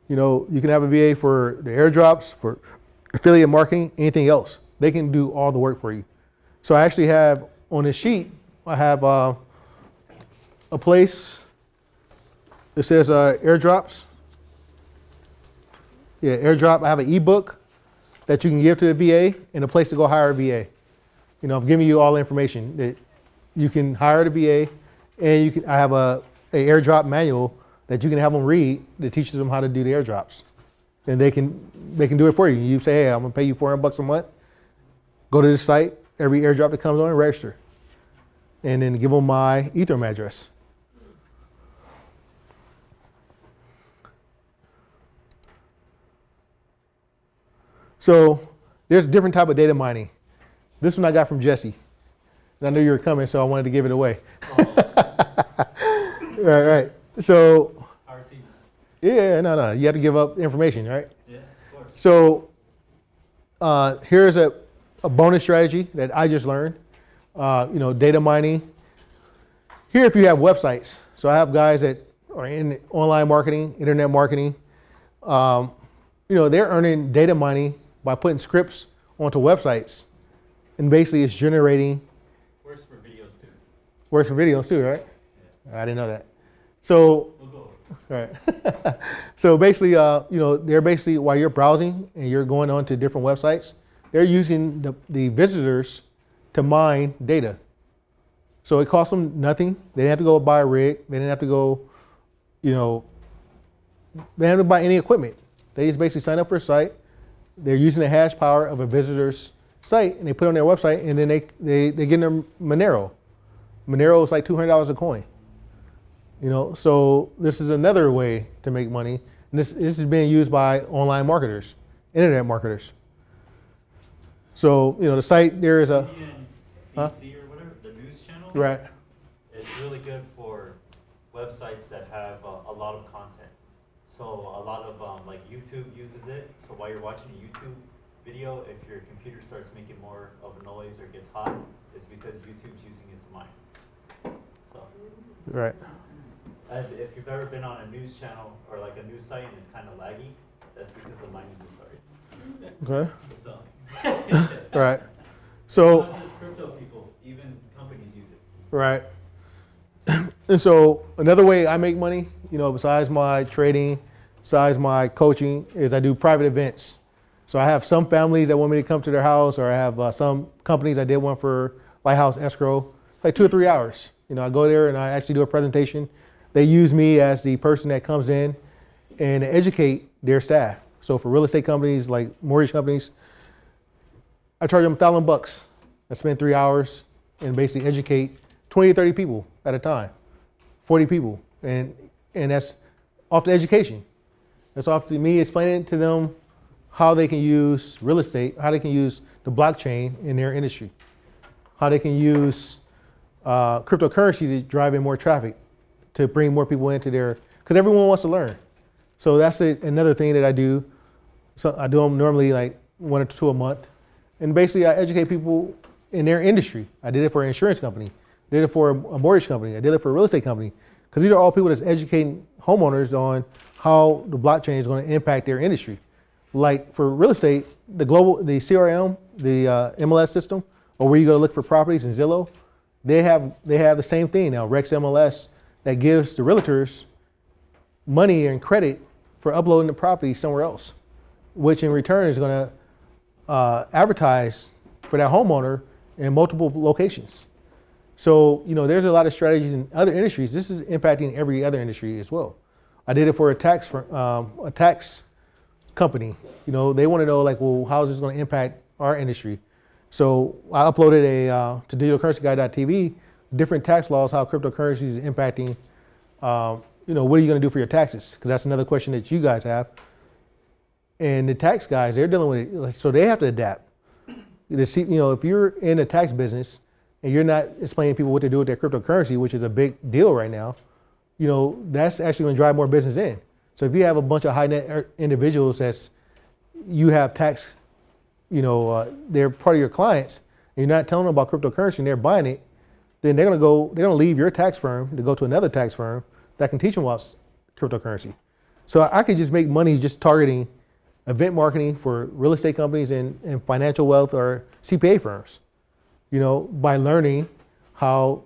you can have a VA for the airdrops, for affiliate marketing, anything else. They can do all the work for you. So I actually have on this sheet, I have a place that says airdrops. Yeah, airdrop. I have an ebook that you can give to the VA and a place to go hire a VA. I'm giving you all the information that you can hire the VA, and I have a airdrop manual that you can have them read that teaches them how to do the airdrops, and they can do it for you. You say, hey, I'm gonna pay you $400 a month. Go to this site, every airdrop that comes on, register, and then give them my Ethereum address. So there's a different type of data mining. This one I got from Jesse. And I knew you were coming, so I wanted to give it away. Right. So, yeah, no. You have to give up information, right? Yeah, of course. So here's a bonus strategy that I just learned. Data mining. Here, if you have websites. So I have guys that are in online marketing, internet marketing. They're earning data mining by putting scripts onto websites. And basically it's generating. Works for videos too. Works for videos too, right? Yeah. I didn't know that. So, We'll go. right. So basically, they're basically, while you're browsing and you're going on to different websites, they're using the visitors to mine data. So it costs them nothing. They didn't have to go buy a rig. They didn't have to go, they didn't have to buy any equipment. They just basically sign up for a site. They're using the hash power of a visitor's site, and they put it on their website, and then they get their Monero. Monero is like $200 a coin. So this is another way to make money. And this is being used by online marketers, internet marketers. So, the site, there is a... CNBC or whatever, the news channel. Right. It's really good for websites that have a lot of content. So a lot of like YouTube uses it. So while you're watching a YouTube video, if your computer starts making more of a noise or gets hot, it's because YouTube's using it to mine. So. Right. If you've ever been on a news channel or like a news site and it's kind of laggy, that's because the mining just started. Okay. So. Right. So. Not just crypto people, even companies use it. Right. And so another way I make money, besides my trading, besides my coaching, is I do private events. So I have some families that want me to come to their house, or I have some companies. I did one for Lighthouse Escrow, like 2 or 3 hours. I go there and I actually do a presentation. They use me as the person that comes in and educate their staff. So for real estate companies, like mortgage companies, I charge them $1,000. I spend 3 hours and basically educate 20 to 30 people at a time, 40 people. And that's off the education. That's off to me explaining to them how they can use real estate, how they can use the blockchain in their industry, how they can use cryptocurrency to drive in more traffic, to bring more people into their, because everyone wants to learn. So that's another thing that I do. So I do them normally like 1 or 2 a month. And basically I educate people in their industry. I did it for an insurance company. I did it for a mortgage company. I did it for a real estate company. Because these are all people that's educating homeowners on how the blockchain is going to impact their industry. Like for real estate, the CRM, the MLS system, or where you go to look for properties in Zillow, they have the same thing now, Rex MLS, that gives the realtors money and credit for uploading the property somewhere else, which in return is going to advertise for that homeowner in multiple locations. So, there's a lot of strategies in other industries. This is impacting every other industry as well. I did it for a tax company. They want to know like, well, how is this going to impact our industry? So I uploaded to digitalcurrencyguy.tv, different tax laws, how cryptocurrency is impacting, what are you going to do for your taxes? Because that's another question that you guys have. And the tax guys, they're dealing with it, so they have to adapt. If you're in the tax business and you're not explaining to people what to do with their cryptocurrency, which is a big deal right now, that's actually going to drive more business in. So if you have a bunch of high net individuals you have tax, they're part of your clients, and you're not telling them about cryptocurrency and they're buying it, then they're going to leave your tax firm to go to another tax firm that can teach them about cryptocurrency. So I could just make money just targeting event marketing for real estate companies and financial wealth or CPA firms, by learning how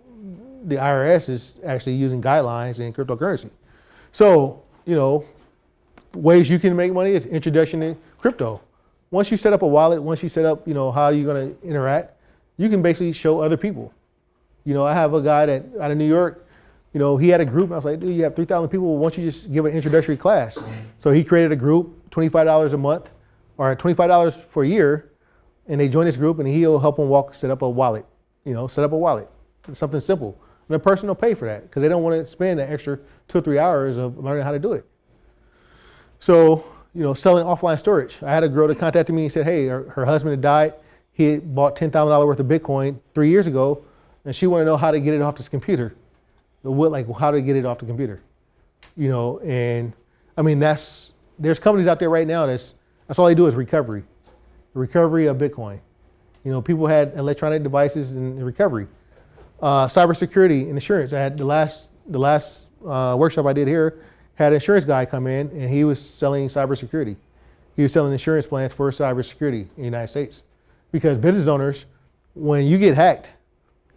the IRS is actually using guidelines in cryptocurrency. So, ways you can make money is introduction in crypto. Once you set up a wallet, once you set up, how you're going to interact, you can basically show other people. I have a guy out of New York, he had a group. And I was like, dude, you have 3,000 people. Why don't you just give an introductory class? So he created a group, $25 a month or $25 for a year. And they join this group and he'll help them set up a wallet, set up a wallet. It's something simple. And the person will pay for that because they don't want to spend that extra 2 or 3 hours of learning how to do it. So, selling offline storage. I had a girl that contacted me and said, hey, her husband had died. He had bought $10,000 worth of Bitcoin 3 years ago, and she wanted to know how to get it off this computer. How to get it off the computer. And I mean, there's companies out there right now that's all they do is recovery of Bitcoin. People had electronic devices and recovery. Cybersecurity and insurance. I had the last workshop I did here, had an insurance guy come in and he was selling cybersecurity. He was selling insurance plans for cybersecurity in the United States. Because business owners, when you get hacked,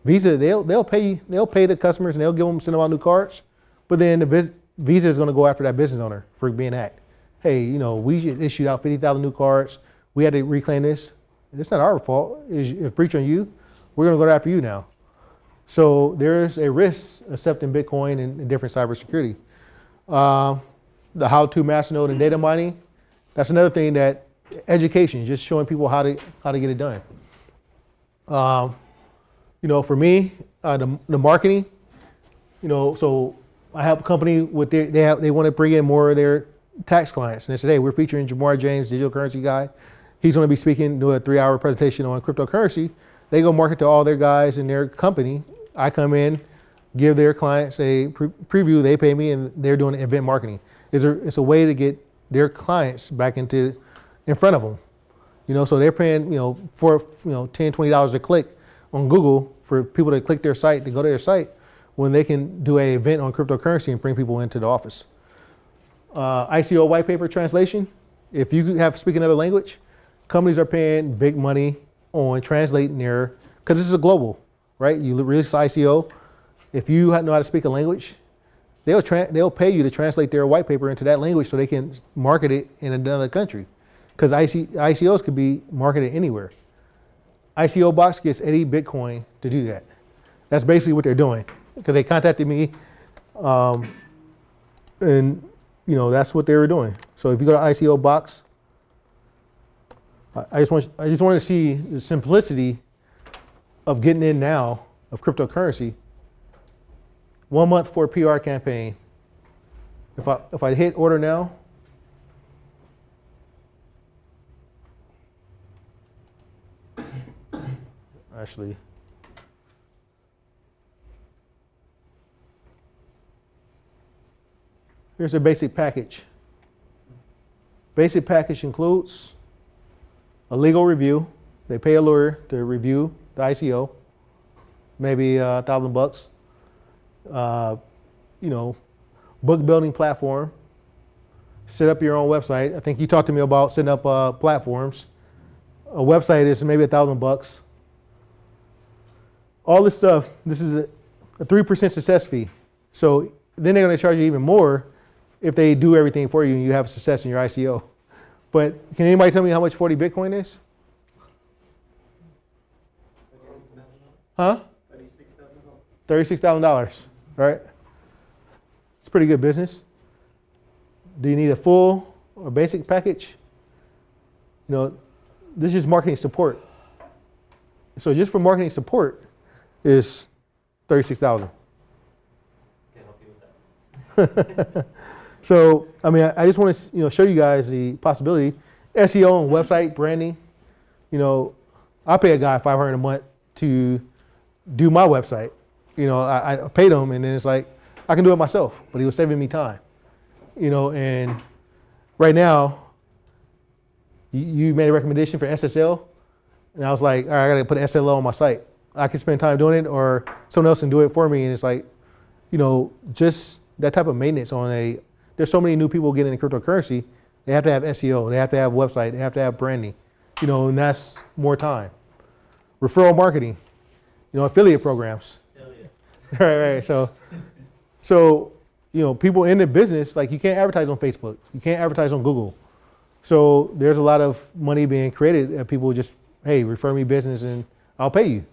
Visa, they'll pay the customers and send them out new cards, but then Visa is going to go after that business owner for being hacked. Hey, we issued out 50,000 new cards. We had to reclaim this. It's not our fault. It's a breach on you. We're going to go after you now. So there's a risk accepting Bitcoin and different cybersecurity. The how-to masternode and data mining. That's another thing that education, just showing people how to get it done. For me, the marketing, so I help a company with they want to bring in more of their tax clients. And they said, hey, we're featuring Jamar James, digital currency guy. He's going to be speaking, do a 3-hour presentation on cryptocurrency. They go market to all their guys in their company. I come in, give their clients a preview, they pay me, and they're doing event marketing. It's a way to get their clients back in front of them. So they're paying, for $10, $20 a click on Google for people to click their site, to go to their site, when they can do an event on cryptocurrency and bring people into the office. ICO white paper translation. If you have speak another language, companies are paying big money on translating because this is a global, right? You release ICO. If you know how to speak a language, they'll pay you to translate their white paper into that language so they can market it in another country. Because ICOs could be marketed anywhere. ICO Box gets 80 Bitcoin to do that. That's basically what they're doing. Because they contacted me, and that's what they were doing. So if you go to ICO Box, I just want to see the simplicity of getting in now of cryptocurrency. 1 month for a PR campaign. If I hit order now, actually, Here's the basic package. Basic package includes a legal review. They pay a lawyer to review the ICO, maybe $1,000. Book building platform. Set up your own website. I think you talked to me about setting up platforms. A website is maybe $1,000. All this stuff. This is a 3% success fee. So then they're going to charge you even more if they do everything for you and you have success in your ICO. But can anybody tell me how much 40 Bitcoin is? Huh? $36,000, right? It's pretty good business. Do you need a full or basic package? This is marketing support. So just for marketing support is $36,000. Can't help you with that. So, I just want to, show you guys the possibility. SEO and website branding. I pay a guy $500 a month to do my website. I paid him, and then it's like I can do it myself, but he was saving me time. And right now, you made a recommendation for SSL, and I was like, all right, I got to put SSL on my site. I can spend time doing it, or someone else can do it for me, and it's like, just that type of maintenance on there's so many new people getting into cryptocurrency. They have to have SEO. They have to have website. They have to have branding. And that's more time. Referral marketing. Affiliate programs. Hell yeah. Right. So people in the business, like you can't advertise on Facebook. You can't advertise on Google. So there's a lot of money being created that people just, hey, refer me business and I'll pay you.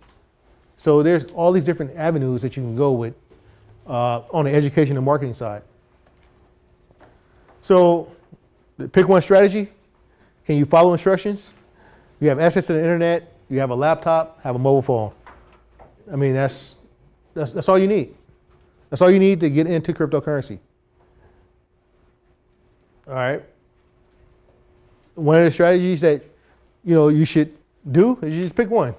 So there's all these different avenues that you can go with on the education and marketing side. So pick one strategy. Can you follow instructions? You have access to the internet. You have a laptop, have a mobile phone. That's all you need. That's all you need to get into cryptocurrency. All right. One of the strategies that you should do is you just pick one.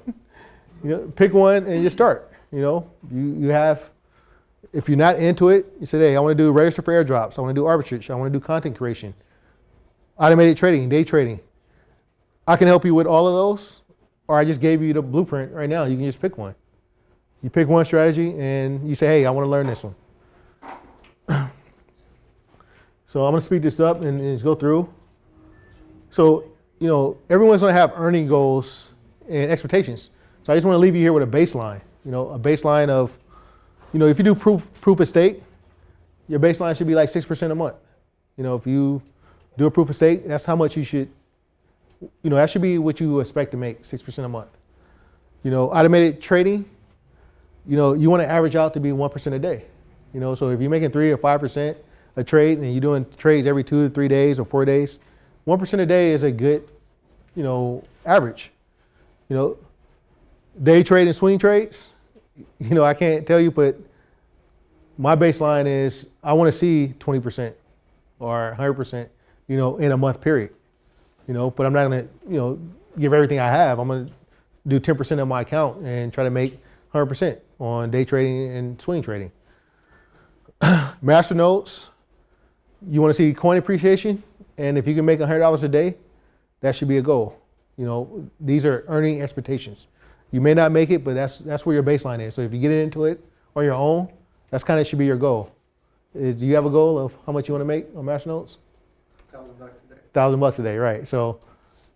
Pick one and just start. You have. If you're not into it, you say, hey, I want to do register for airdrops. I want to do arbitrage. I want to do content creation, automated trading, day trading. I can help you with all of those, or I just gave you the blueprint right now. You can just pick one. You pick one strategy and you say, hey, I want to learn this one. So I'm going to speed this up and just go through. So, everyone's going to have earning goals and expectations. So I just want to leave you here with a baseline, a baseline of, if you do proof of stake, your baseline should be like 6% a month. If you do a proof of stake, that's how much you should, that should be what you expect to make, 6% a month. Automated trading, you want to average out to be 1% a day. So if you're making 3 or 5% a trade and you're doing trades every 2 to 3 days or 4 days, 1% a day is a good, average. Day trade and swing trades, I can't tell you, but my baseline is I want to see 20% or 100%, in a month period, but I'm not going to, give everything I have. I'm going to do 10% of my account and try to make 100% on day trading and swing trading. Master nodes, you want to see coin appreciation, and if you can make $100 a day, that should be a goal. These are earning expectations. You may not make it, but that's where your baseline is. So if you get into it on your own, that's kind of should be your goal. Do you have a goal of how much you want to make on master nodes? $1,000 a day. $1,000 a day, right? So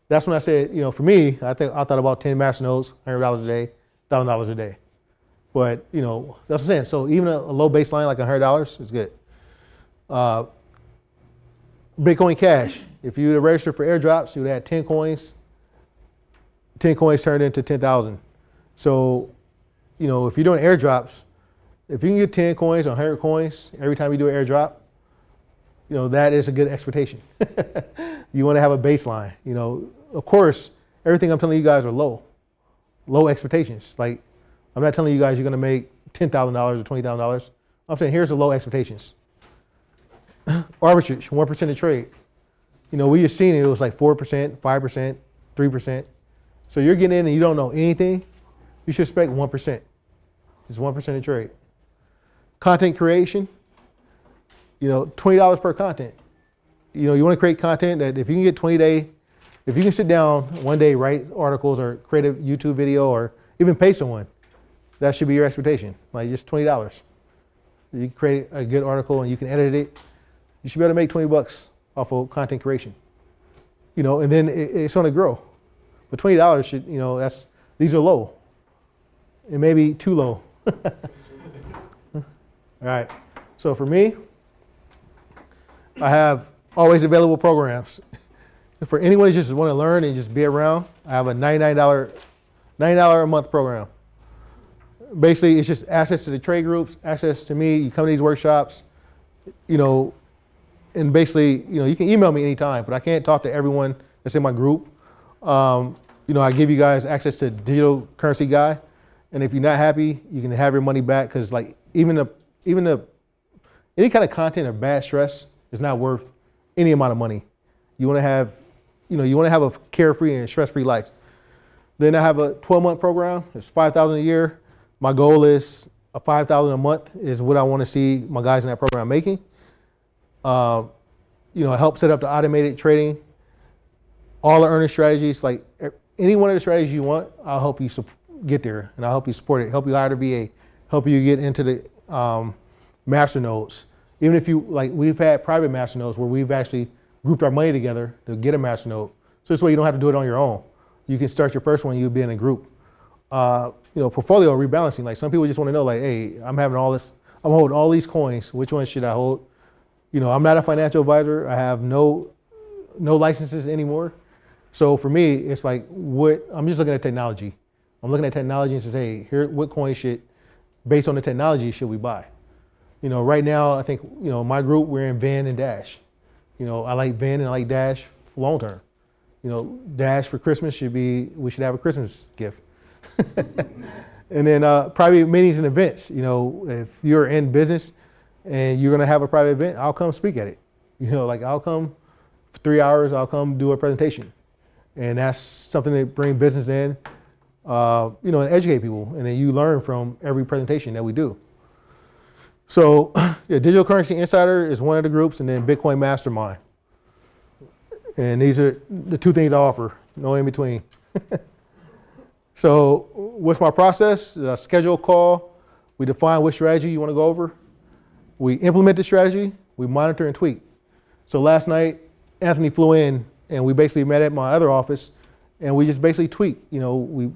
that's when I said, for me, I thought about 10 master nodes, $100 a day, $1,000 a day. But that's what I'm saying. So even a low baseline like $100 is good. Bitcoin Cash. If you would register for airdrops, you would have 10 coins. 10 coins turned into 10,000. So, if you're doing airdrops, if you can get 10 coins or 100 coins every time you do an airdrop, that is a good expectation. You want to have a baseline. Of course, everything I'm telling you guys are low expectations. Like, I'm not telling you guys you're going to make $10,000 or $20,000. I'm saying here's the low expectations. Arbitrage, 1% of trade. We just seen it was like 4%, 5%, 3%. So you're getting in and you don't know anything, you should expect 1%. It's 1% of trade. Content creation. $20 per content. You want to create content that if you can get if you can sit down one day, write articles or create a YouTube video or even pay someone, that should be your expectation. Like just $20. You can create a good article and you can edit it. You should be able to make $20 off of content creation. And then it's going to grow. But $20 should, these are low. It may be too low. All right. So for me, I have always available programs. For anyone who just want to learn and just be around, I have a $99 a month program. Basically, it's just access to the trade groups, access to me. You come to these workshops, and basically, you can email me anytime, but I can't talk to everyone that's in my group. I give you guys access to digital currency guy, and if you're not happy, you can have your money back because like even any kind of content or bad stress is not worth any amount of money. You want to have, a carefree and stress-free life. Then I have a 12-month program. It's $5,000 a year. My goal is a $5,000 a month is what I want to see my guys in that program making. Help set up the automated trading, all the earning strategies, like any one of the strategies you want, I'll help you get there and I'll help you support it, help you hire a VA, help you get into the master nodes. Even if we've had private master nodes where we've actually grouped our money together to get a master node. So this way you don't have to do it on your own. You can start your first one, you'll be in a group. Portfolio rebalancing, like some people just want to know like, hey, I'm holding all these coins, which ones should I hold? I'm not a financial advisor. I have no licenses anymore. So for me, it's like I'm just looking at technology. I'm looking at technology and says, hey, what coin based on the technology, should we buy? Right now, I think, my group, we're in VAN and Dash. I like VAN and I like Dash long term. Dash for Christmas we should have a Christmas gift. And then private meetings and events. If you're in business and you're gonna have a private event, I'll come speak at it. I'll come for 3 hours, I'll come do a presentation. And that's something that bring business in, and educate people. And then you learn from every presentation that we do. So Digital Currency Insider is one of the groups, and then Bitcoin Mastermind. And these are the two things I offer, no in between. So what's my process? Schedule a call. We define what strategy you want to go over. We implement the strategy. We monitor and tweak. So last night, Anthony flew in, and we basically met at my other office, and we just basically tweak. We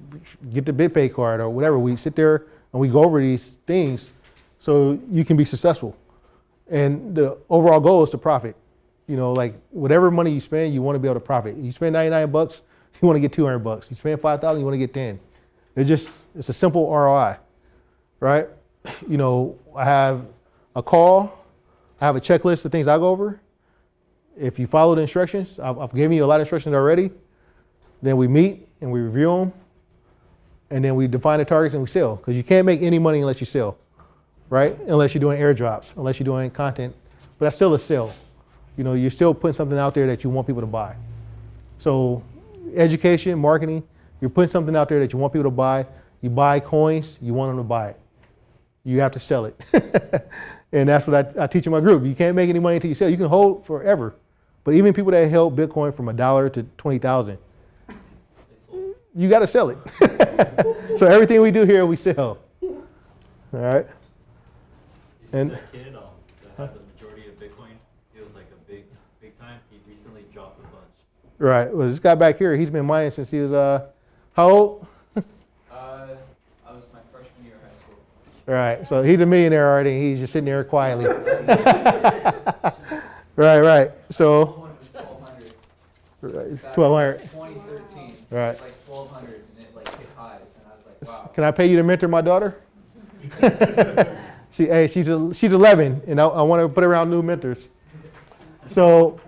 get the BitPay card or whatever. We sit there and we go over these things so you can be successful. And the overall goal is to profit. Whatever money you spend, you want to be able to profit. You spend $99, you want to get $200. You spend $5,000, you want to get 10. It's a simple ROI, right? I have a call, I have a checklist of things I go over. If you follow the instructions, I've given you a lot of instructions already. Then we meet and we review them, and then we define the targets and we sell. Because you can't make any money unless you sell, right? Unless you're doing airdrops, unless you're doing content, but that's still a sell. You're still putting something out there that you want people to buy. So education, marketing, you're putting something out there that you want people to buy. You buy coins, you want them to buy it. You have to sell it. And that's what I teach in my group. You can't make any money until you sell. You can hold forever. But even people that held Bitcoin from $1 to 20,000, you got to sell it. So everything we do here, we sell. All right. You see And that kid that had the majority of Bitcoin? He was like a big time. He recently dropped a bunch. right. Well, this guy back here, he's been mining since he was how old? I was my freshman year of high school. Right. So he's a millionaire already. He's just sitting there quietly. Right. So It's 1,200. it's Back 1,200. in 2013. Right. It was like 1,200 and it like hit highs and I was like, wow. Can I pay you to mentor my daughter? She's 11, and I want to put her around new mentors. So,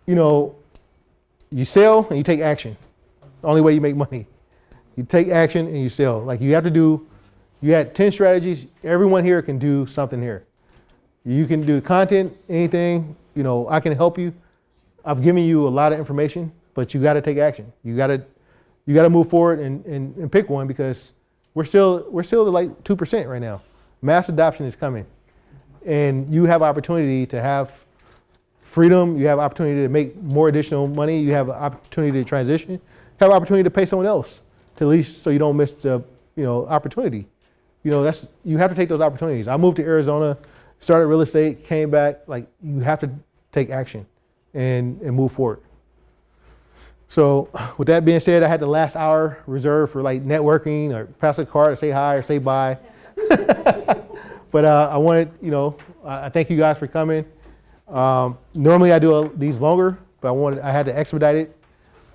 you sell and you take action. The only way you make money. You take action and you sell. Like you had 10 strategies. Everyone here can do something here. You can do content, anything. I can help you. I've given you a lot of information, but you got to take action. You got to move forward and pick one because we're still at like 2% right now. Mass adoption is coming. and you have opportunity to have freedom, you have opportunity to make more additional money, you have opportunity to transition, you have opportunity to pay someone else to at least so you don't miss the opportunity. You have to take those opportunities. I moved to Arizona, started real estate, came back. Like, you have to take action and move forward. So with that being said, I had the last hour reserved for like networking or pass a card or say hi or say bye. But I wanted, I thank you guys for coming. Normally I do these longer, but I had to expedite it.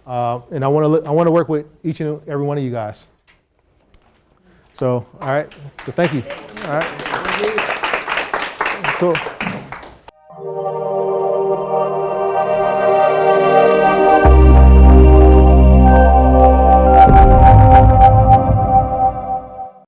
And I want to work with each and every one of you guys. So, all right. So thank you. All right. Cool.